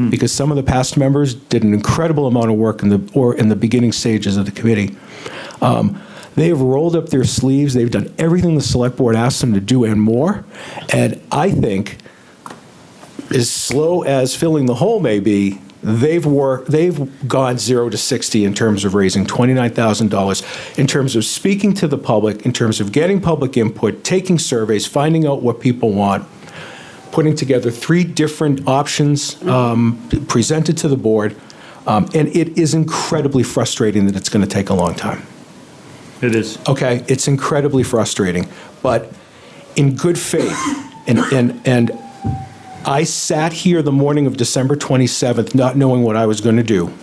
because some of the past members did an incredible amount of work in the beginning stages of the committee. They have rolled up their sleeves. They've done everything the select board asked them to do and more. And I think, as slow as filling the hole may be, they've gone 0 to 60 in terms of raising $29,000, in terms of speaking to the public, in terms of getting public input, taking surveys, finding out what people want, putting together 3 different options presented to the board. And it is incredibly frustrating that it's going to take a long time. It is. Okay, it's incredibly frustrating. But in good faith, and I sat here the morning of December 27th not knowing what I was going to do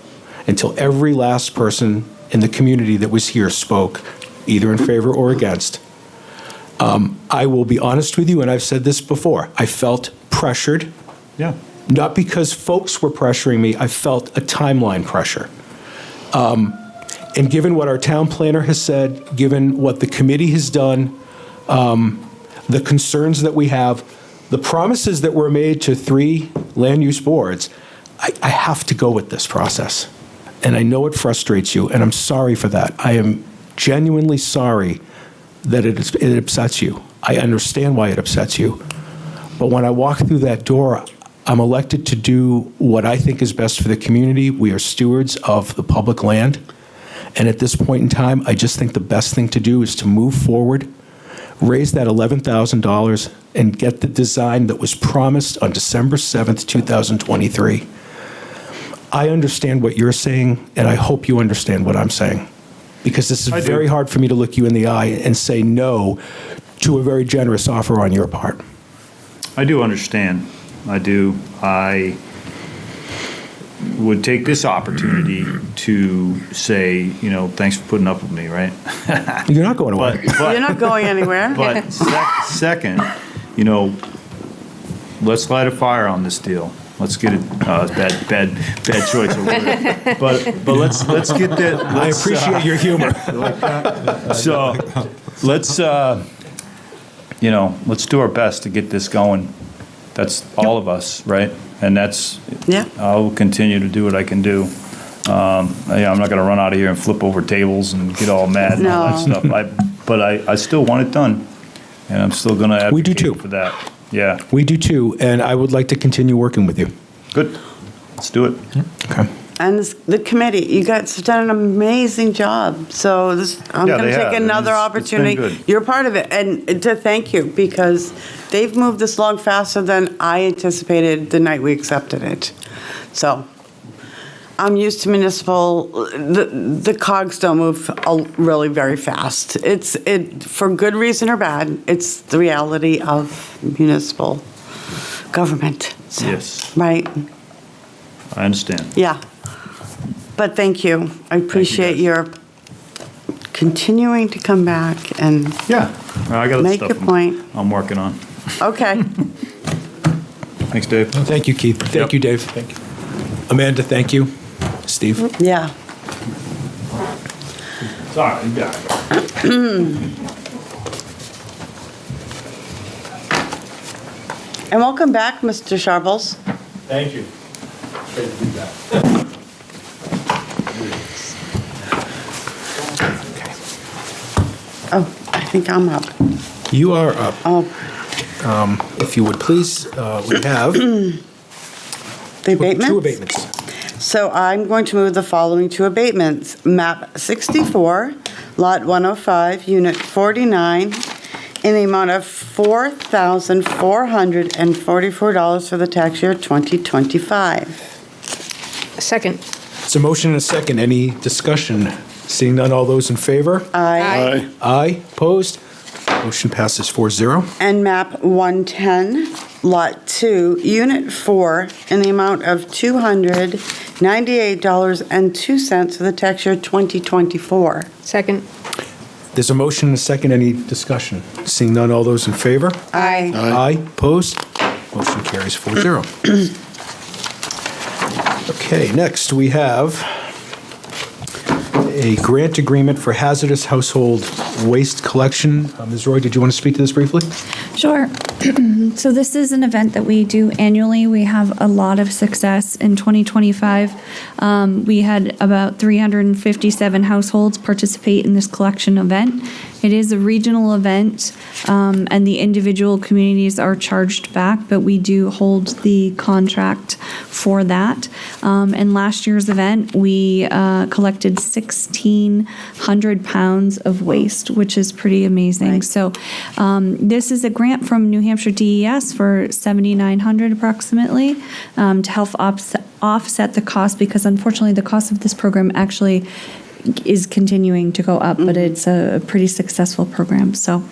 until every last person in the community that was here spoke, either in favor or against. I will be honest with you, and I've said this before, I felt pressured. Yeah. Not because folks were pressuring me, I felt a timeline pressure. And given what our town planner has said, given what the committee has done, the concerns that we have, the promises that were made to 3 land use boards, I have to go with this process. And I know it frustrates you, and I'm sorry for that. I am genuinely sorry that it upsets you. I understand why it upsets you. But when I walk through that door, I'm elected to do what I think is best for the community. We are stewards of the public land. And at this point in time, I just think the best thing to do is to move forward, raise that $11,000, and get the design that was promised on December 7th, 2023. I understand what you're saying, and I hope you understand what I'm saying. Because this is very hard for me to look you in the eye and say no to a very generous offer on your part. I do understand. I do. I would take this opportunity to say, thanks for putting up with me, right? You're not going away. You're not going anywhere. But second, let's light a fire on this deal. Let's get it. Bad choice of word. But let's get that. I appreciate your humor. So let's let's do our best to get this going. That's all of us, right? And that's, I'll continue to do what I can do. I'm not going to run out of here and flip over tables and get all mad and all that stuff. But I still want it done, and I'm still going to advocate for that. Yeah. We do too, and I would like to continue working with you. Good. Let's do it. Okay. And the committee, you guys have done an amazing job. So I'm going to take another opportunity. You're part of it, and to thank you, because they've moved this along faster than I anticipated the night we accepted it. So I'm used to municipal. The cogs don't move really very fast. It's for good reason or bad. It's the reality of municipal government. So, yes. Right. I understand. Yeah. But thank you. I appreciate your continuing to come back and I got make stuff a point. I'm working on. Okay. Thanks, Dave. Thank you, Keith. Thank you, Dave. Thank you. Amanda, thank you. Steve? Yeah. Sorry. And welcome back, Mr. Sharbles. Thank you. Great to be back. Oh, I think I'm up. You are up. Oh. If you would please, we have the abatements? 2 abatements. So I'm going to move the following 2 abatements. Map 64, Lot 105, Unit 49, in the amount of $4,444 for the tax year 2025. Second. It's a motion and a second. Any discussion? Seeing none, all those in favor? Aye. Aye. Opposed? Motion passes 4-0. And map 110, lot 2, unit 4, in the amount of $298.02 for the tax year 2024. Second. There's a motion and a second. Any discussion? Seeing none, all those in favor? Aye. Aye. Opposed? Motion carries 4-0. Okay, next we have a grant agreement for hazardous household waste collection. Ms. Roy, did you want to speak to this briefly? Sure. So this is an event that we do annually. We have a lot of success in 2025. We had about 357 households participate in this collection event. It is a regional event, and the individual communities are charged back, but we do hold the contract for that. In last year's event, we collected 1,600 pounds of waste, which is pretty amazing. So this is a grant from New Hampshire DES for $7,900 approximately to help offset the cost, because unfortunately the cost of this program actually is continuing to go up, but it's a pretty successful program. So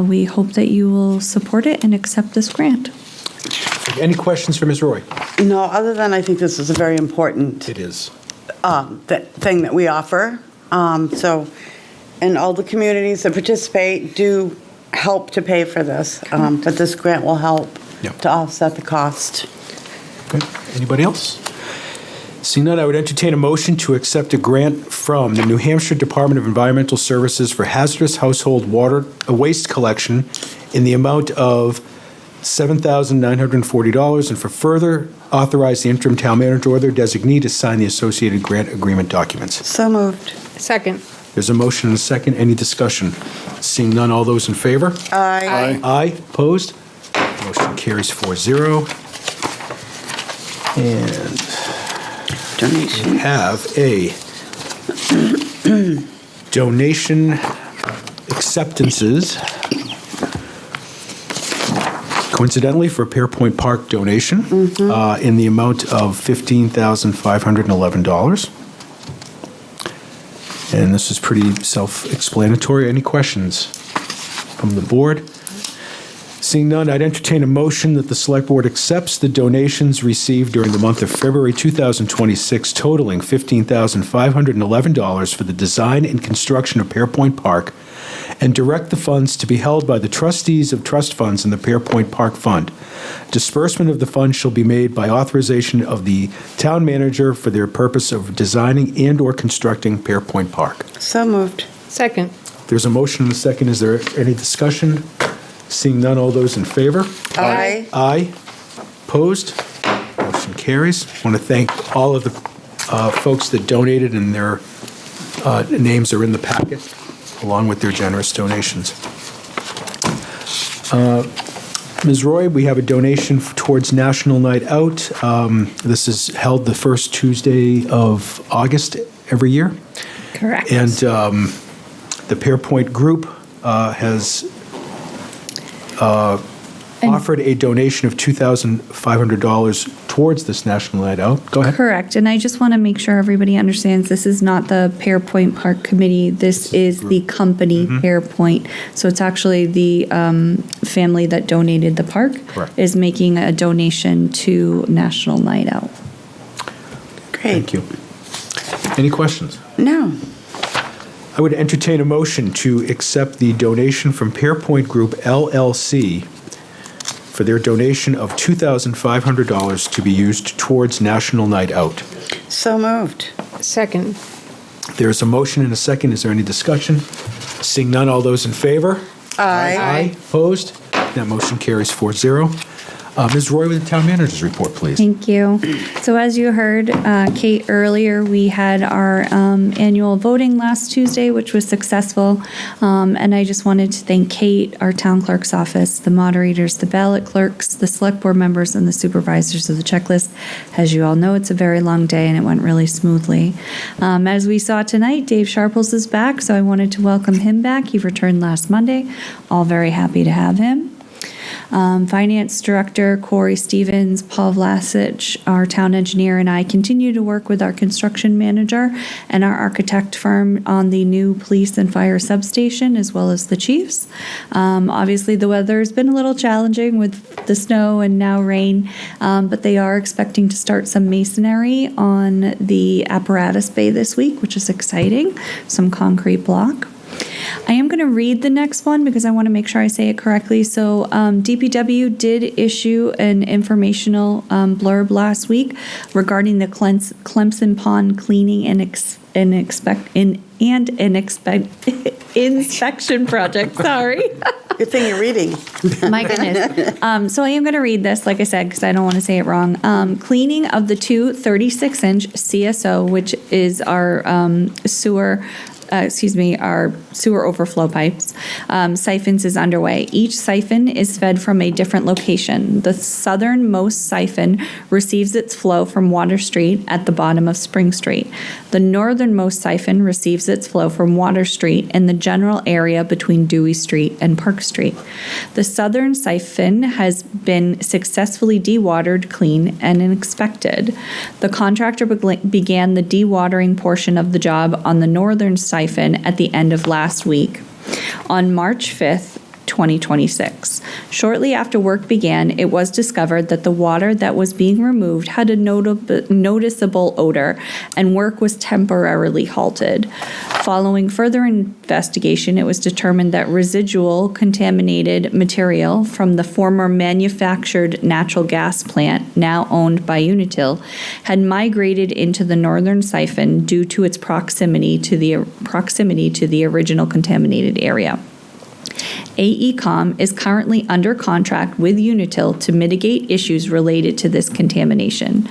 we hope that you will support it and accept this grant. Any questions for Ms. Roy? No, other than I think this is a very important. It is. Thing that we offer. So, and all the communities that participate do help to pay for this, but this grant will help to offset the cost. Okay. Anybody else? Seeing none, I would entertain a motion to accept a grant from the New Hampshire Department of Environmental Services for hazardous household waste collection in the amount of $7,940, and for further authorize the interim town manager or their designee to sign the associated grant agreement documents. So moved. Second. There's a motion and a second. Any discussion? Seeing none, all those in favor? Aye. Aye. Opposed? Motion carries 4-0. And donation. We have a donation acceptances, coincidentally for Pearpoint Park donation, in the amount of $15,511. And this is pretty self-explanatory. Any questions from the board? Seeing none, I'd entertain a motion that the Select Board accepts the donations received during the month of February 2026 totaling $15,511 for the design and construction of Pearpoint Park, and direct the funds to be held by the trustees of trust funds in the Pearpoint Park Fund. Disbursement of the funds shall be made by authorization of the town manager for their purpose of designing and/or constructing Pearpoint Park. So moved. Second. There's a motion and a second. Is there any discussion? Seeing none, all those in favor? Aye. Aye. Opposed? Motion carries. I want to thank all of the folks that donated, and their names are in the packet, along with their generous donations. Ms. Roy, we have a donation towards National Night Out. This is held the first Tuesday of August every year. Correct. And the Pearpoint Group has offered a donation of $2,500 towards this National Night Out. Go ahead. Correct. And I just want to make sure everybody understands this is not the Pearpoint Park Committee. This is the company Pearpoint. So it's actually the family that donated the park is making a donation to National Night Out. Great. Thank you. Any questions? No. I would entertain a motion to accept the donation from Pearpoint Group LLC for their donation of $2,500 to be used towards National Night Out. So moved. Second. There's a motion and a second. Is there any discussion? Seeing none, all those in favor? Aye. Opposed? That motion carries 4-0. Ms. Roy with the Town Manager's Report, please. Thank you. So as you heard, Kate, earlier, we had our annual voting last Tuesday, which was successful. And I just wanted to thank Kate, our town clerk's office, the moderators, the ballot clerks, the select board members, and the supervisors of the checklist. As you all know, it's a very long day and it went really smoothly. As we saw tonight, Dave Sharples is back, so I wanted to welcome him back. He returned last Monday. All very happy to have him. Finance Director Corey Stevens, Paul Vlasich, our town engineer, and I continue to work with our construction manager and our architect firm on the new police and fire substation, as well as the chiefs. Obviously, the weather has been a little challenging with the snow and now rain, but they are expecting to start some masonry on the apparatus bay this week, which is exciting, some concrete block. I am going to read the next one because I want to make sure I say it correctly. So DPW did issue an informational blurb last week regarding the Clemson Pond cleaning and inspection project. Sorry. Good thing you're reading. My goodness. So I am going to read this, like I said, because I don't want to say it wrong. Cleaning of the two 36-inch CSO, which is our our sewer overflow pipes, siphons is underway. Each siphon is fed from a different location. The southernmost siphon receives its flow from Water Street at the bottom of Spring Street. The northernmost siphon receives its flow from Water Street in the general area between Dewey Street and Park Street. The southern siphon has been successfully dewatered, clean, and inspected. The contractor began the dewatering portion of the job on the northern siphon at the end of last week, on March 5th, 2026. Shortly after work began, it was discovered that the water that was being removed had a noticeable odor, and work was temporarily halted. Following further investigation, it was determined that residual contaminated material from the former manufactured natural gas plant, now owned by Unitil, had migrated into the northern siphon due to its proximity to the original contaminated area. AECom is currently under contract with Unitil to mitigate issues related to this contamination.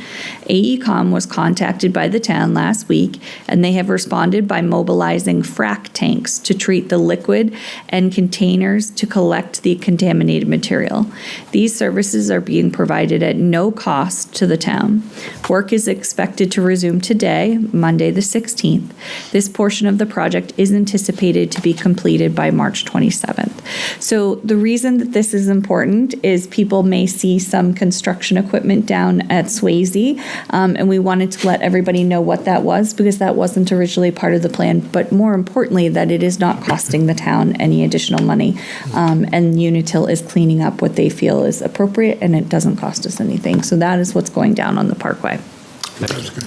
AECom was contacted by the town last week, and they have responded by mobilizing frac tanks to treat the liquid and containers to collect the contaminated material. These services are being provided at no cost to the town. Work is expected to resume today, Monday the 16th. This portion of the project is anticipated to be completed by March 27th. So the reason that this is important is people may see some construction equipment down at Swayze, and we wanted to let everybody know what that was because that wasn't originally part of the plan, but more importantly, that it is not costing the town any additional money, and Unitil is cleaning up what they feel is appropriate, and it doesn't cost us anything. So that is what's going down on the Parkway.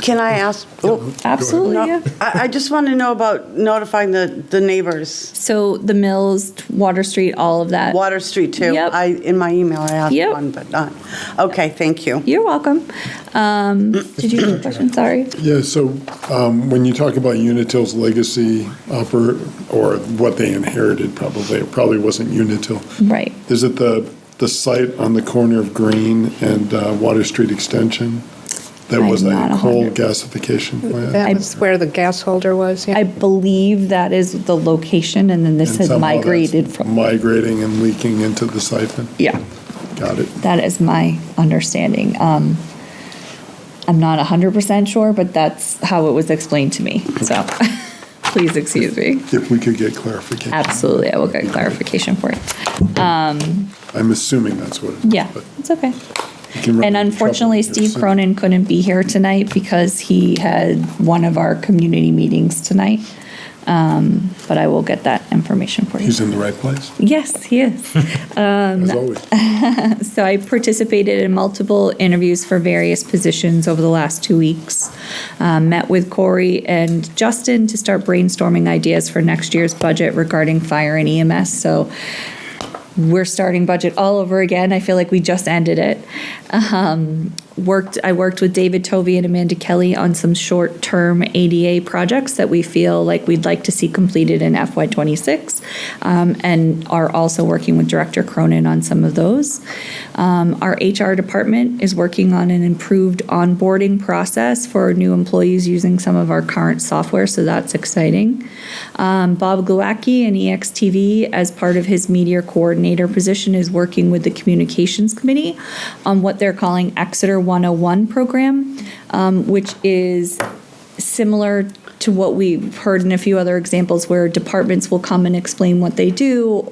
Can I ask? Oh, absolutely. no, Yeah. I just want to know about notifying the neighbors. So the Mills, Water Street, all of that. Water Street too. Yep. In my email I asked one, but not. Okay, thank you. You're welcome. Did you have a question? Sorry. Yeah. So when you talk about Unitil's legacy or what they inherited, it probably wasn't Unitil. Right. Is it the site on the corner of Green and Water Street Extension? That was a coal gasification plant. That was where the gas holder was, yeah. I believe that is the location, and then this has migrated from. Migrating and leaking into the siphon? Yeah. Got it. That is my understanding. I'm not 100% sure, but that's how it was explained to me. So please excuse me. If we could get clarification. Absolutely, I will get clarification for you. I'm assuming that's what it is. Yeah, it's okay. And unfortunately, Steve Cronin couldn't be here tonight because he had one of our community meetings tonight. But I will get that information for you. He's in the right place? Yes, he is. As always. So I participated in multiple interviews for various positions over the last 2 weeks. Met with Corey and Justin to start brainstorming ideas for next year's budget regarding fire and EMS. So we're starting budget all over again. I feel like we just ended it. I worked with David Tovey and Amanda Kelly on some short-term ADA projects that we feel like we'd like to see completed in FY26, and are also working with Director Cronin on some of those. Our HR department is working on an improved onboarding process for new employees using some of our current software, so that's exciting. Bob Glowacki in EXTV, as part of his media coordinator position, is working with the communications committee on what they're calling Exeter 101 program, which is similar to what we've heard in a few other examples where departments will come and explain what they do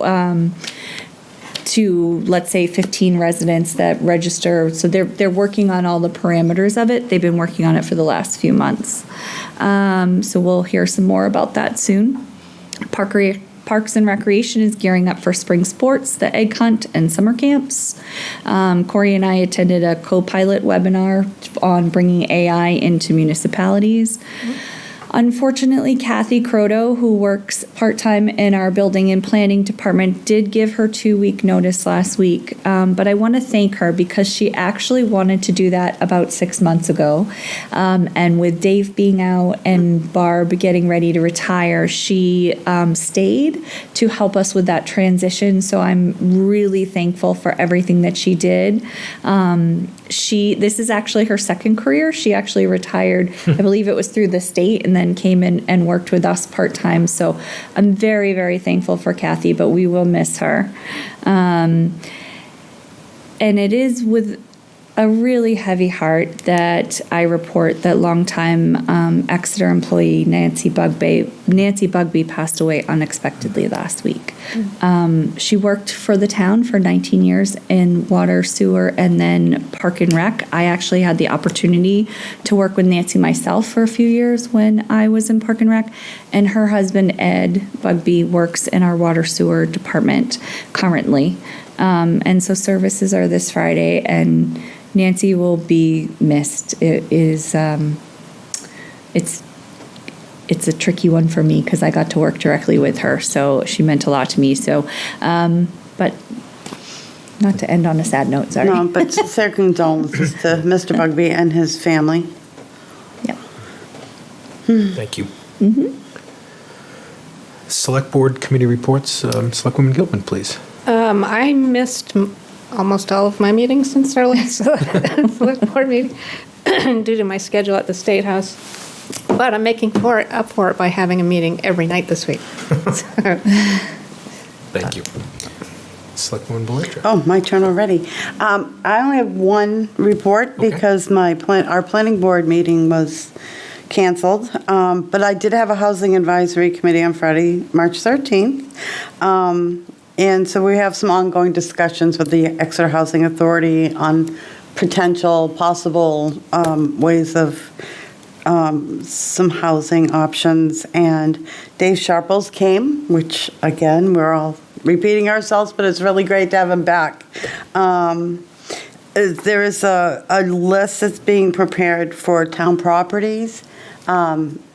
to, let's say, 15 residents that register. So they're working on all the parameters of it. They've been working on it for the last few months. So we'll hear some more about that soon. Parks and Recreation is gearing up for spring sports, the egg hunt, and summer camps. Corey and I attended a co-pilot webinar on bringing AI into municipalities. Unfortunately, Kathy Croto, who works part-time in our building and planning department, did give her 2-week notice last week. But I want to thank her because she actually wanted to do that about 6 months ago. And with Dave being out and Barb getting ready to retire, she stayed to help us with that transition. So I'm really thankful for everything that she did. This is actually her second career. She actually retired, I believe it was through the state, and then came in and worked with us part-time. So I'm very, very thankful for Kathy, but we will miss her. And it is with a really heavy heart that I report that longtime Exeter employee Nancy Bugby passed away unexpectedly last week. She worked for the town for 19 years in water, sewer, and then park and rec. I actually had the opportunity to work with Nancy myself for a few years when I was in park and rec, and her husband, Ed Bugby, works in our water sewer department currently. And so services are this Friday, and Nancy will be missed. It is, it's a tricky one for me because I got to work directly with her, so she meant a lot to me. So, but not to end on a sad note, sorry. No, but sincere condolences to Mr. Bugby and his family. Yeah. Thank you. Select Board Committee reports. Selectwoman Gilpin, please. I missed almost all of my meetings since our last select board meeting due to my schedule at the State House. But I'm making up for it by having a meeting every night this week. Thank you. Selectwoman Belintra. Oh, my turn already. I only have one report because our planning board meeting was canceled. But I did have a housing advisory committee on Friday, March 13th. And so we have some ongoing discussions with the Exeter Housing Authority on possible ways of some housing options. And Dave Sharples came, which again, we're all repeating ourselves, but it's really great to have him back. There is a list that's being prepared for town properties.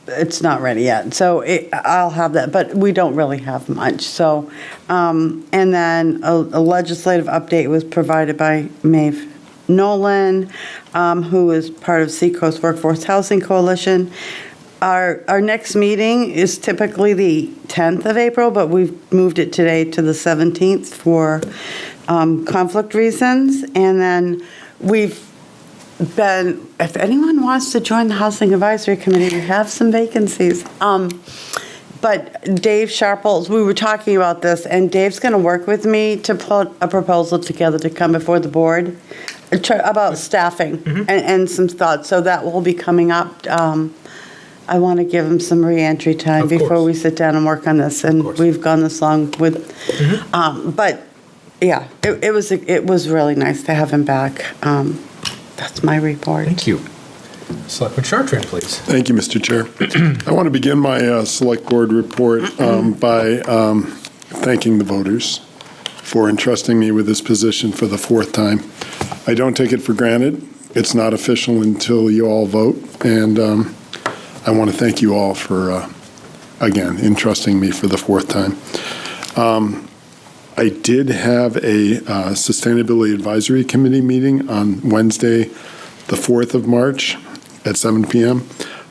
It's not ready yet, so I'll have that, but we don't really have much. So, and then a legislative update was provided by Maeve Nolan, who is part of Seacoast Workforce Housing Coalition. Our next meeting is typically the 10th of April, but we've moved it today to the 17th for conflict reasons. And then if anyone wants to join the Housing Advisory Committee, we have some vacancies. But Dave Sharples, we were talking about this, and Dave's going to work with me to put a proposal together to come before the board about staffing and some thoughts. So that will be coming up. I want to give him some re-entry time before we sit down and work on this. And we've gone this long with, but yeah, it was really nice to have him back. That's my report. Thank you. Selectman Chartrand, please. Thank you, Mr. Chair. I want to begin my select board report by thanking the voters for entrusting me with this position for the fourth time. I don't take it for granted. It's not official until you all vote, and I want to thank you all for, again, entrusting me for the fourth time. I did have a Sustainability Advisory Committee meeting on Wednesday, the 4th of March at 7 p.m.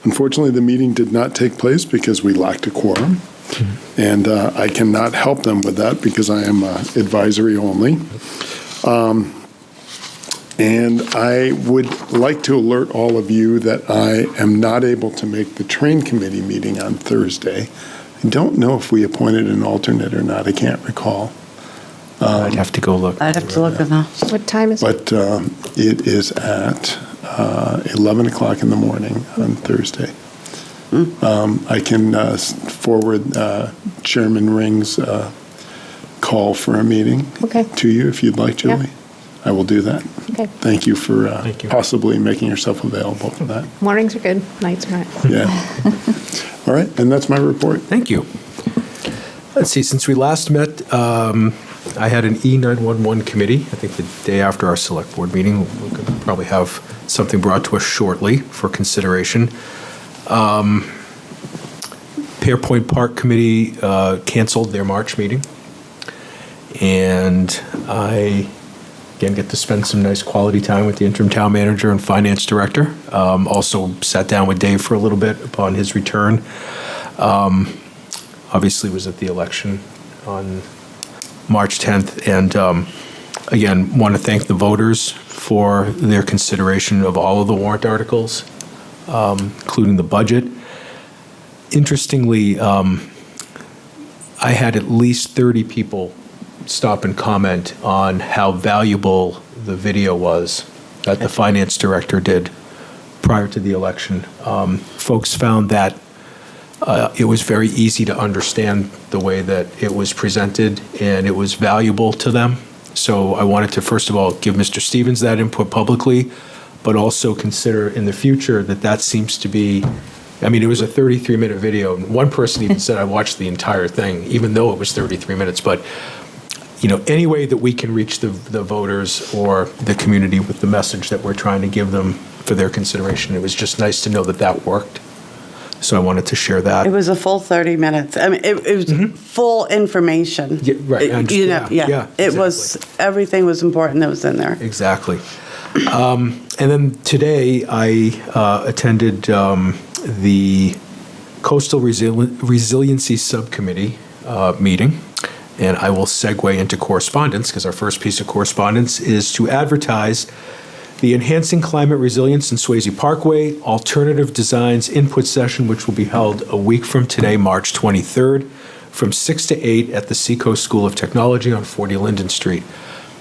Unfortunately, the meeting did not take place because we lacked a quorum. And I cannot help them with that because I am advisory only. And I would like to alert all of you that I am not able to make the train committee meeting on Thursday. I don't know if we appointed an alternate or not. I can't recall. I'd have to go look. I'd have to look at that. What time is it? But it is at 11 o'clock in the morning on Thursday. I can forward Chairman Ring's call for a meeting to you if you'd like, Julie. Yeah. I will do that. Okay. Thank you for possibly making yourself available for that. Mornings are good, nights are not. Yeah. All right, and that's my report. Thank you. Let's see, since we last met, I had an E911 committee, I think the day after our select board meeting. We're going to probably have something brought to us shortly for consideration. Pearpoint Park Committee canceled their March meeting. And I, again, get to spend some nice quality time with the interim town manager and finance director. Also sat down with Dave for a little bit upon his return. Obviously was at the election on March 10th. And again, want to thank the voters for their consideration of all of the warrant articles, including the budget. Interestingly, I had at least 30 people stop and comment on how valuable the video was that the finance director did prior to the election. Folks found that it was very easy to understand the way that it was presented, and it was valuable to them. So I wanted to, first of all, give Mr. Stevens that input publicly, but also consider in the future that that seems to be, I mean, it was a 33-minute video. One person even said I watched the entire thing, even though it was 33 minutes. But, you know, any way that we can reach the voters or the community with the message that we're trying to give them for their consideration, it was just nice to know that that worked. So I wanted to share that. It was a full 30 minutes. I mean, it was full information. Yeah, right. It was, everything was important that was in there. Exactly. And then today I attended the Coastal Resiliency Subcommittee meeting, and I will segue into correspondence because our first piece of correspondence is to advertise the Enhancing Climate Resilience in Swayze Parkway Alternative Designs Input Session, which will be held a week from today, March 23rd, from 6 to 8 at the Seacoast School of Technology on 40 Linden Street.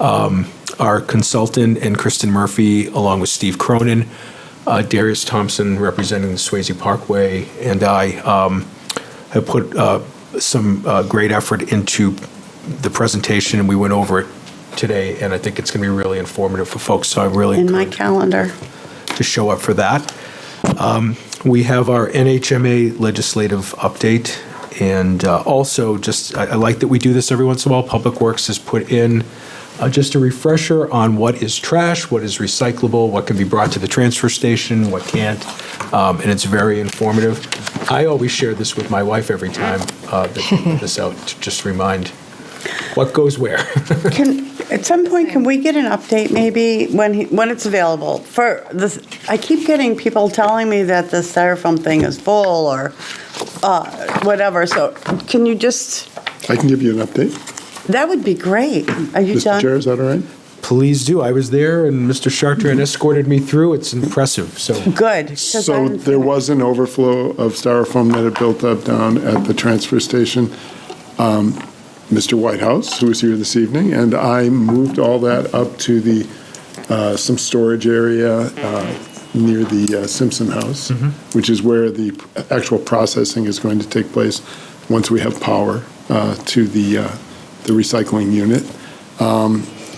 Our consultant and Kristen Murphy, along with Steve Cronin, Darius Thompson representing the Swayze Parkway, and I have put some great effort into the presentation, and we went over it today, and I think it's going to be really informative for folks, so I'm really in my calendar to show up for that. We have our NHMA legislative update, and also just, I like that we do this every once in a while. Public Works has put in just a refresher on what is trash, what is recyclable, what can be brought to the transfer station, what can't, and it's very informative. I always share this with my wife every time that we put this out to just remind what goes where. At some point, can we get an update maybe when it's available? For this, I keep getting people telling me that the styrofoam thing is full or whatever. So can you just? I can give you an update. That would be great. Are you done? Mr. Chair, is that all right? Please do. I was there, and Mr. Chartrand escorted me through. It's impressive. So good. So there was an overflow of styrofoam that had built up down at the transfer station. Mr. Whitehouse, who was here this evening, and I moved all that up to the some storage area near the Simpson House, which is where the actual processing is going to take place once we have power to the recycling unit.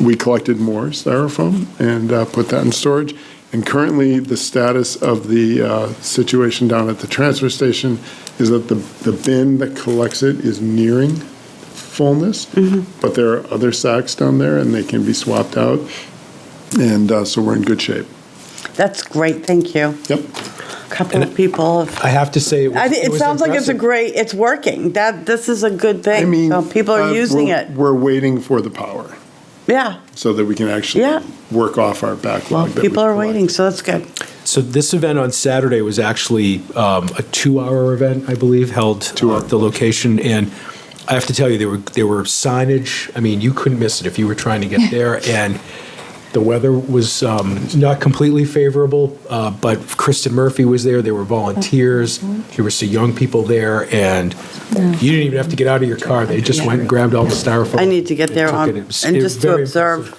We collected more styrofoam and put that in storage. And currently, the status of the situation down at the transfer station is that the bin that collects it is nearing fullness, but there are other sacks down there and they can be swapped out. And so we're in good shape. That's great. Thank you. Yep. A couple of people have. I have to say, it sounds like it's working. This is a good thing. I mean, so people are using it. We're waiting for the power. Yeah. So that we can actually work off our backlog. People are waiting, so that's good. So this event on Saturday was actually a 2-hour event, I believe, held at the location. And I have to tell you, there were signage. I mean, you couldn't miss it if you were trying to get there. And the weather was not completely favorable, but Kristen Murphy was there. There were volunteers. There were some young people there. And you didn't even have to get out of your car. They just went and grabbed all the styrofoam. I need to get there and just to observe.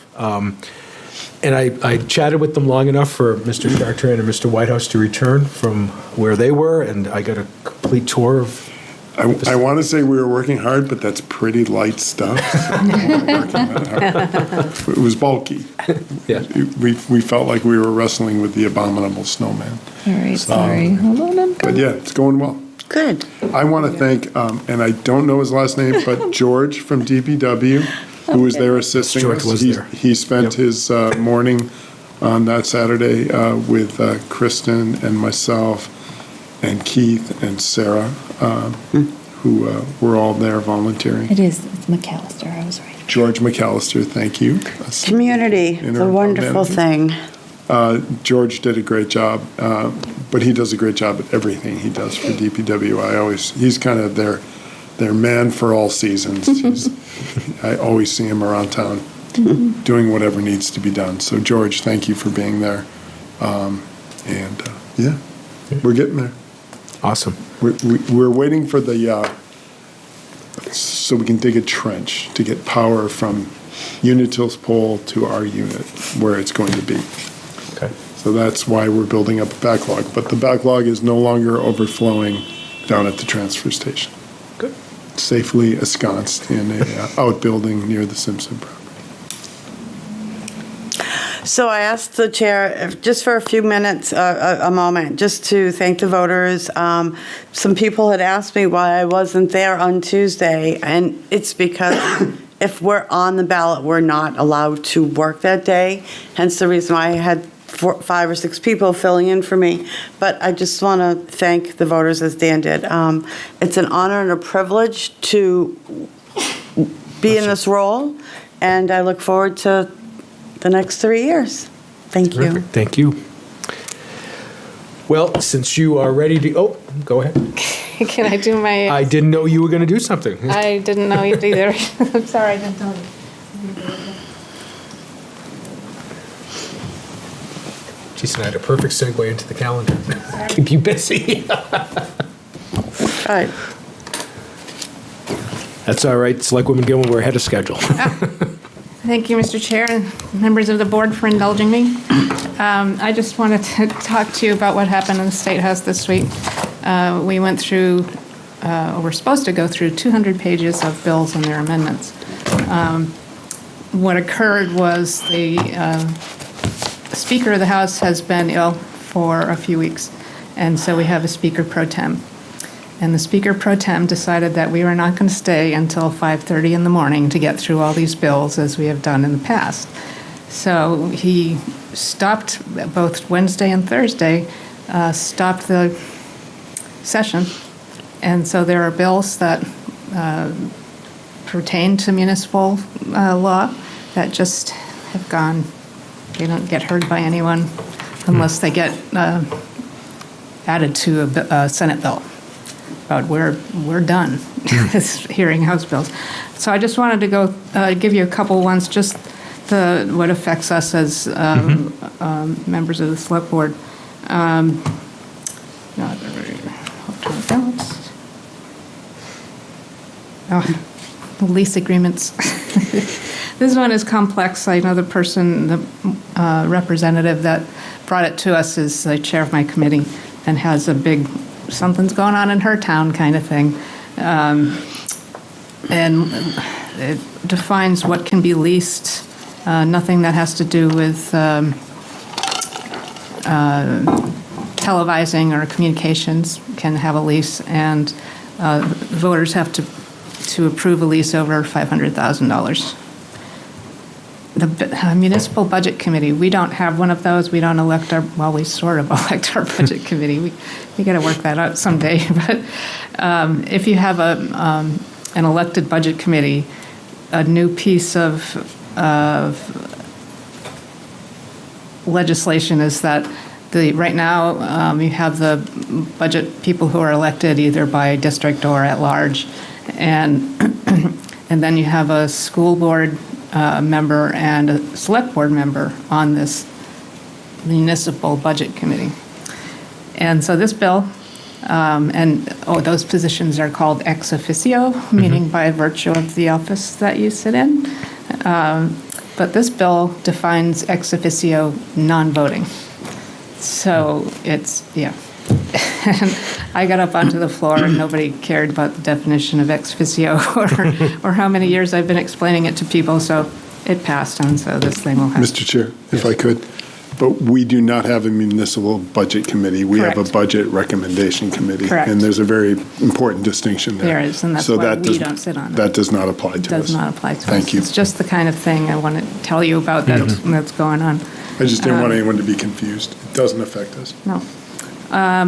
And I chatted with them long enough for Mr. Chartrand and Mr. Whitehouse to return from where they were, and I got a complete tour of. I want to say we were working hard, but that's pretty light stuff. It was bulky. Yeah. We felt like we were wrestling with the abominable snowman. All right, sorry. Hold on. But yeah, it's going well. Good. I want to thank, and I don't know his last name, but George from DPW, who was there assisting George us. was there. He spent his morning on that Saturday with Kristen and myself and Keith and Sarah, who were all there volunteering. It's McAllister, I was right. George McAllister, thank you. Community, it's a wonderful thing. George did a great job, but he does a great job at everything he does for DPW. He's kind of their man for all seasons. I always see him around town doing whatever needs to be done. So George, thank you for being there. Yeah, we're getting there. Awesome. We're waiting for so we can dig a trench to get power from Unitil's pole to our unit where it's going to be. Okay. So that's why we're building up a backlog. But the backlog is no longer overflowing down at the transfer station. Good. Safely ensconced in a outbuilding near the Simpson property. So I asked the chair, just for a few minutes, a moment, just to thank the voters. Some people had asked me why I wasn't there on Tuesday, and it's because if we're on the ballot, we're not allowed to work that day, hence the reason why I had 5 or 6 people filling in for me. But I just want to thank the voters, as Dan did. It's an honor and a privilege to be in this role, and I look forward to the next 3 years. Thank you. Terrific. Thank you. Well, since you are ready to, go ahead. Can I do my? I didn't know you were going to do something. I didn't know it either. I'm sorry, I didn't know. Geez, and I had a perfect segue into the calendar. Keep you busy. All right. That's all right. Selectwoman Gilman, we're ahead of schedule. Thank you, Mr. Chair, and members of the board for indulging me. I just wanted to talk to you about what happened in the State House this week. We went through, we're supposed to go through 200 pages of bills and their amendments. What occurred was the Speaker of the House has been ill for a few weeks, and so we have a Speaker pro tem. And the Speaker pro tem decided that we were not going to stay until 5:30 in the morning to get through all these bills as we have done in the past. So he stopped both Wednesday and Thursday, stopped the session. And so there are bills that pertain to municipal law that just have gone, they don't get heard by anyone unless they get added to a Senate bill. But we're done hearing House bills. So I just wanted to go give you a couple ones, just what affects us as members of the Select Board. Lease agreements. This one is complex. I know the person, the representative that brought it to us is the chair of my committee and has a big something's going on in her town kind of thing. And it defines what can be leased, nothing that has to do with televising or communications can have a lease, and voters have to approve a lease over $500,000. The Municipal Budget Committee, we don't have one of those. We don't elect we sort of elect our budget committee. We got to work that out someday. But if you have an elected budget committee, a new piece of legislation is that right now you have the budget people who are elected either by district or at large, and and then you have a school board member and a select board member on this municipal budget committee. And so this bill, those positions are called ex officio, meaning by virtue of the office that you sit in. But this bill defines ex officio non-voting. So it's, yeah. And I got up onto the floor and nobody cared about the definition of ex officio or how many years I've been explaining it to people. So it passed, and so this thing will happen. Mr. Chair, if I could, but we do not have a municipal budget committee. We have a budget recommendation committee. Correct. And there's a very important distinction there. There is, and that's So why that we don't sit on it. That does not apply to us. Does not apply to us. Thank you. It's just the kind of thing I want to tell you about that's going on. I just didn't want anyone to be confused. It doesn't affect us. No.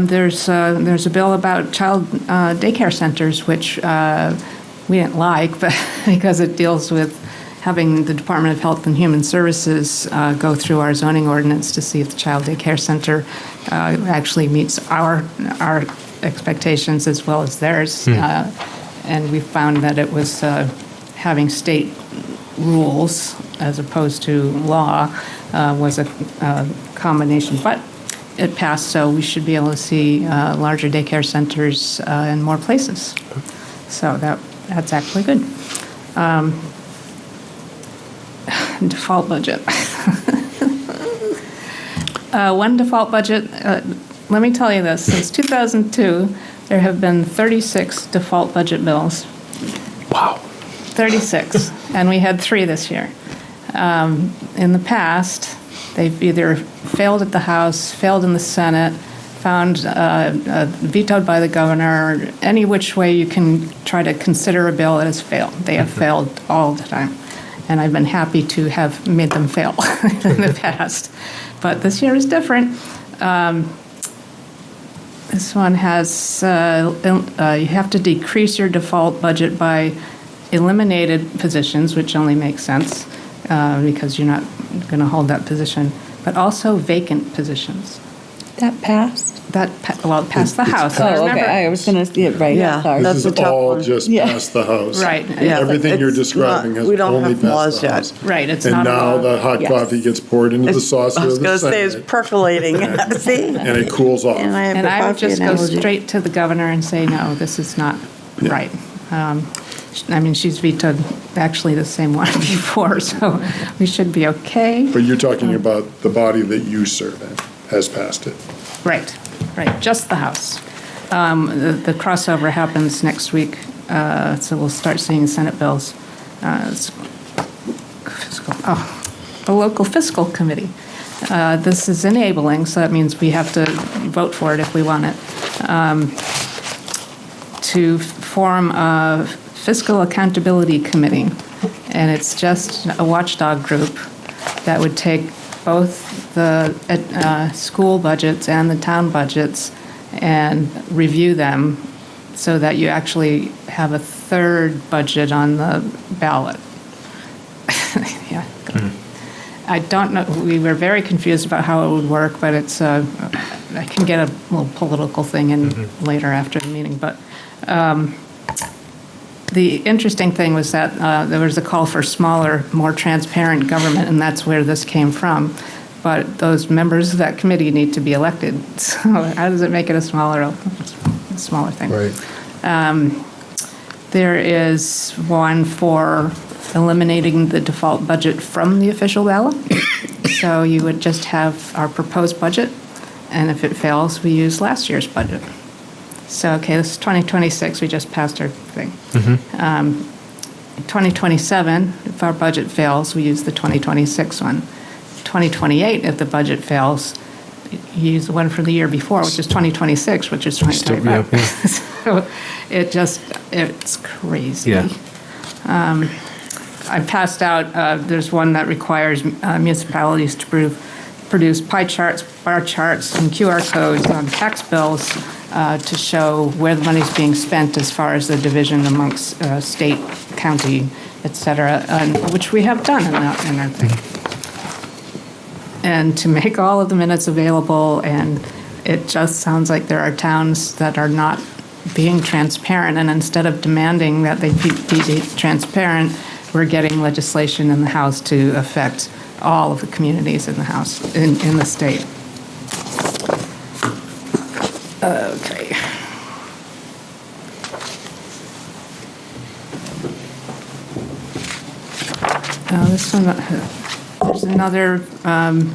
There's a bill about child daycare centers, which we didn't like, but because it deals with having the Department of Health and Human Services go through our zoning ordinance to see if the child daycare center actually meets our expectations as well as theirs. And we found that it was having state rules as opposed to law was a combination. But it passed, so we should be able to see larger daycare centers in more places. So that's actually good. Default budget. One default budget, let me tell you this, since 2002, there have been 36 default budget bills. Wow. 36, and we had 3 this year. In the past, they've either failed at the House, failed in the Senate, found vetoed by the governor, or any which way you can try to consider a bill that has failed. They have failed all the time. And I've been happy to have made them fail in the past. But this year is different. This one has, you have to decrease your default budget by eliminated positions, which only makes sense because you're not going to hold that position, but also vacant positions. That passed? It passed the House. Oh, okay. I was going to see it right. Yeah, Sorry. This is all just past the House. Right. Yeah. Everything you're It's describing not- has we don't only have passed laws the yet. House. Right, it's And not a now law. the hot Yes. coffee gets poured into the saucer I was of the going to say it's Senate, percolating. See? and it cools off. And I have And the I would coffee just go analogy. straight to the governor and say, no, this is not right. I mean, she's vetoed actually the same one before, so we should be okay. But you're talking about the body that you serve in has passed it. Right, just the House. The crossover happens next week, so we'll start seeing Senate bills. The local fiscal committee. This is enabling, so that means we have to vote for it if we want it. To form a fiscal accountability committee, and it's just a watchdog group that would take both the school budgets and the town budgets and review them so that you actually have a third budget on the ballot. Yeah. I don't know, we were very confused about how it would work, but it's, I can get a little political thing in later after the meeting, but the interesting thing was that there was a call for smaller, more transparent government, and that's where this came from. But those members of that committee need to be elected. So how does it make it a smaller thing? Right. There is one for eliminating the default budget from the official ballot. So you would just have our proposed budget, and if it fails, we use last year's budget. So, okay, this is 2026, we just passed our thing. 2027, if our budget fails, we use the 2026 one. 2028, if the budget fails, you use the one from the year before, which is 2026, which is 2025. So it's crazy. Yeah. I passed out, there's one that requires municipalities to produce pie charts, bar charts, and QR codes on tax bills to show where the money's being spent as far as the division amongst state, county, et cetera, which we have done in our thing. And to make all of the minutes available, and it just sounds like there are towns that are not being transparent, and instead of demanding that they be transparent, we're getting legislation in the House to affect all of the communities in the House, in the state. Okay. This one, there's another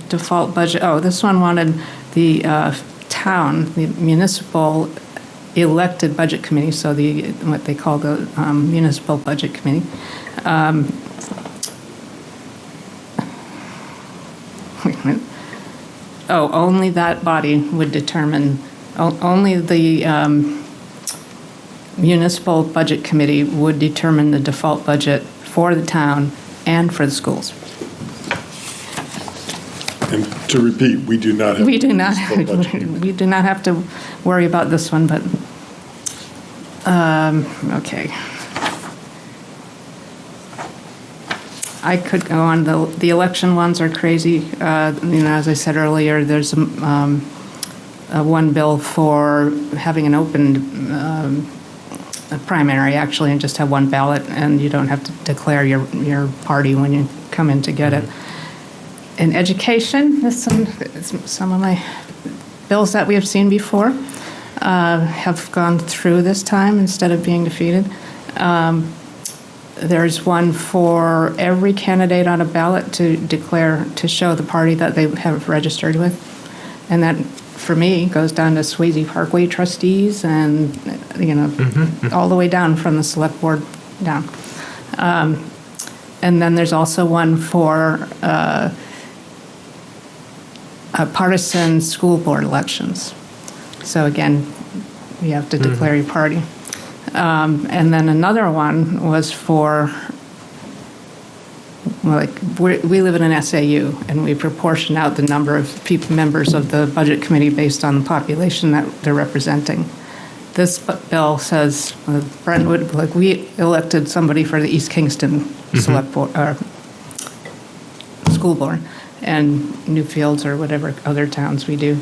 default budget. Oh, this one wanted the town, the municipal elected budget committee, so what they call the municipal budget committee. Wait a minute. Oh, only that body would determine, only the municipal budget committee would determine the default budget for the town and for the schools. And to repeat, we do not have. We do not have to worry about this one, but, okay. I could go on. The election ones are crazy. As I said earlier, there's one bill for having an open primary, actually, and just have one ballot, and you don't have to declare your party when you come in to get it. In education, there's some of my bills that we have seen before have gone through this time instead of being defeated. There's one for every candidate on a ballot to declare, to show the party that they have registered with. And that, for me, goes down to Swayze Parkway trustees and, all the way down from the select board down. And then there's also one for partisan school board elections. So again, you have to declare your party. And then another one was for, we live in an SAU, and we proportion out the number of members of the budget committee based on the population that they're representing. This bill says Brentwood, we elected somebody for the East Kingston select board, school board, and Newfields or whatever other towns we do.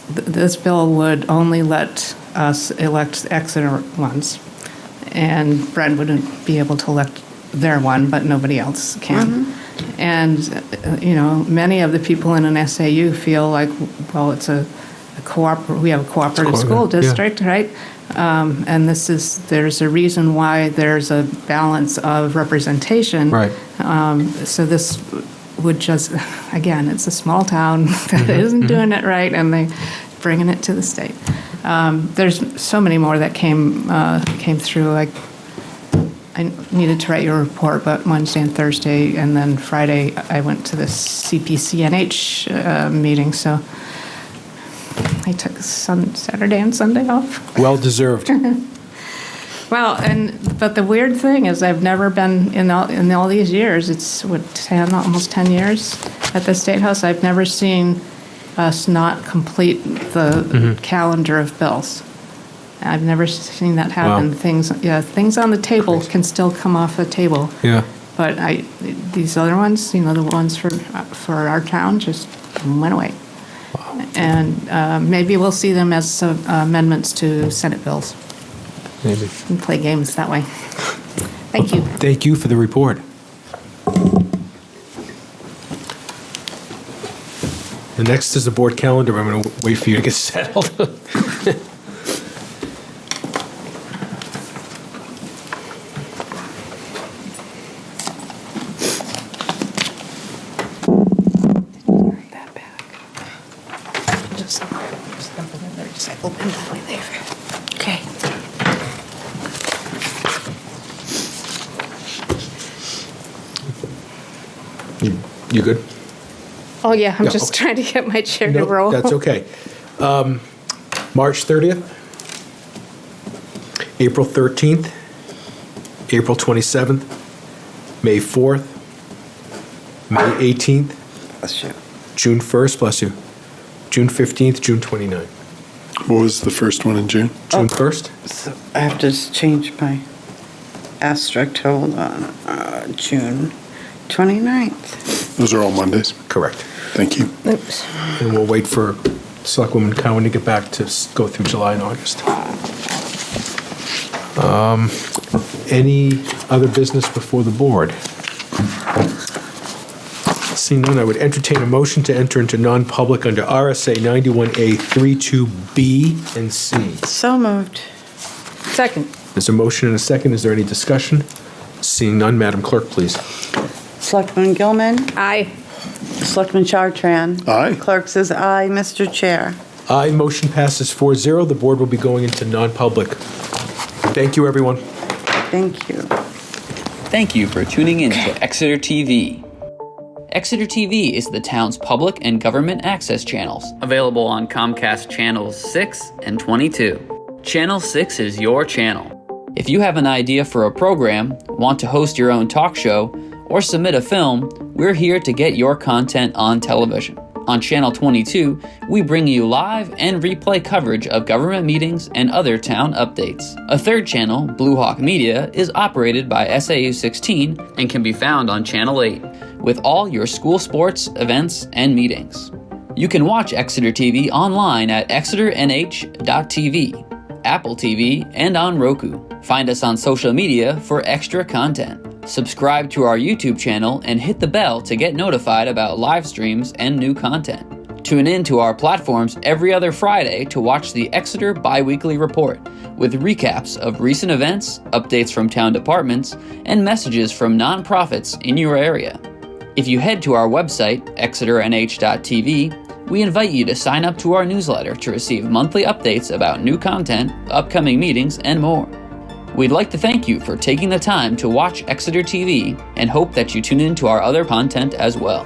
This bill would only let us elect Exeter ones, and Brent wouldn't be able to elect their one, but nobody else can. And, many of the people in an SAU feel like, well, it's we have a cooperative school district, right? And there's a reason why there's a balance of representation. Right. So this would just, again, it's a small town that isn't doing it right, and they're bringing it to the state. There's so many more that came through. I needed to write your report, but Wednesday and Thursday, and then Friday I went to the CPCNH meeting, so I took Saturday and Sunday off. Well deserved. Well, but the weird thing is, I've never been in all these years. It's almost 10 years at the State House. I've never seen us not complete the calendar of bills. I've never seen that happen. Wow. Things on the table can still come off the table. Yeah. But these other ones, the ones for our town, just went away. Wow. And maybe we'll see them as amendments to Senate bills. Maybe. And play games that way. Thank you. Thank you for the report. The next is the board calendar. I'm going to wait for you to get settled. Okay. You good? Oh, yeah, I'm Yeah, just okay. trying to get my chair to roll. That's okay. March 30th, April 13th, April 27th, May 4th, May 18th, Bless you. June 1st, bless you, June 15th, June 29th. What was the first one in June? June 1st? So I have to just change my, asterisk, hold on, June 29th. Those are all Mondays? Correct. Thank you. Oops. And we'll wait for Selectwoman Cowan to get back to go through July and August. Any other business before the board? Seeing none, I would entertain a motion to enter into non-public under RSA 91A 32B and C. So moved. Second. There's a motion and a second. Is there any discussion? Seeing none, Madam Clerk, please. Selectman Gilman? Aye. Selectman Chartran? Aye. Clerk says aye, Mr. Chair. Aye, motion passes 4-0. The board will be going into non-public. Thank you, everyone. Thank you. Thank you for tuning in to Exeter TV. Exeter TV is the town's public and government access channels, available on Comcast channels 6 and 22. Channel 6 is your channel. If you have an idea for a program, want to host your own talk show, or submit a film, we're here to get your content on television. On Channel 22, we bring you live and replay coverage of government meetings and other town updates. A third channel, Blue Hawk Media, is operated by SAU 16 and can be found on Channel 8, with all your school sports, events, and meetings. You can watch Exeter TV online at exeternh.tv, Apple TV, and on Roku. Find us on social media for extra content. Subscribe to our YouTube channel and hit the bell to get notified about live streams and new content. Tune in to our platforms every other Friday to watch the Exeter Biweekly Report, with recaps of recent events, updates from town departments, and messages from nonprofits in your area. If you head to our website, exeternh.tv, we invite you to sign up to our newsletter to receive monthly updates about new content, upcoming meetings, and more. We'd like to thank you for taking the time to watch Exeter TV and hope that you tune in to our other content as well.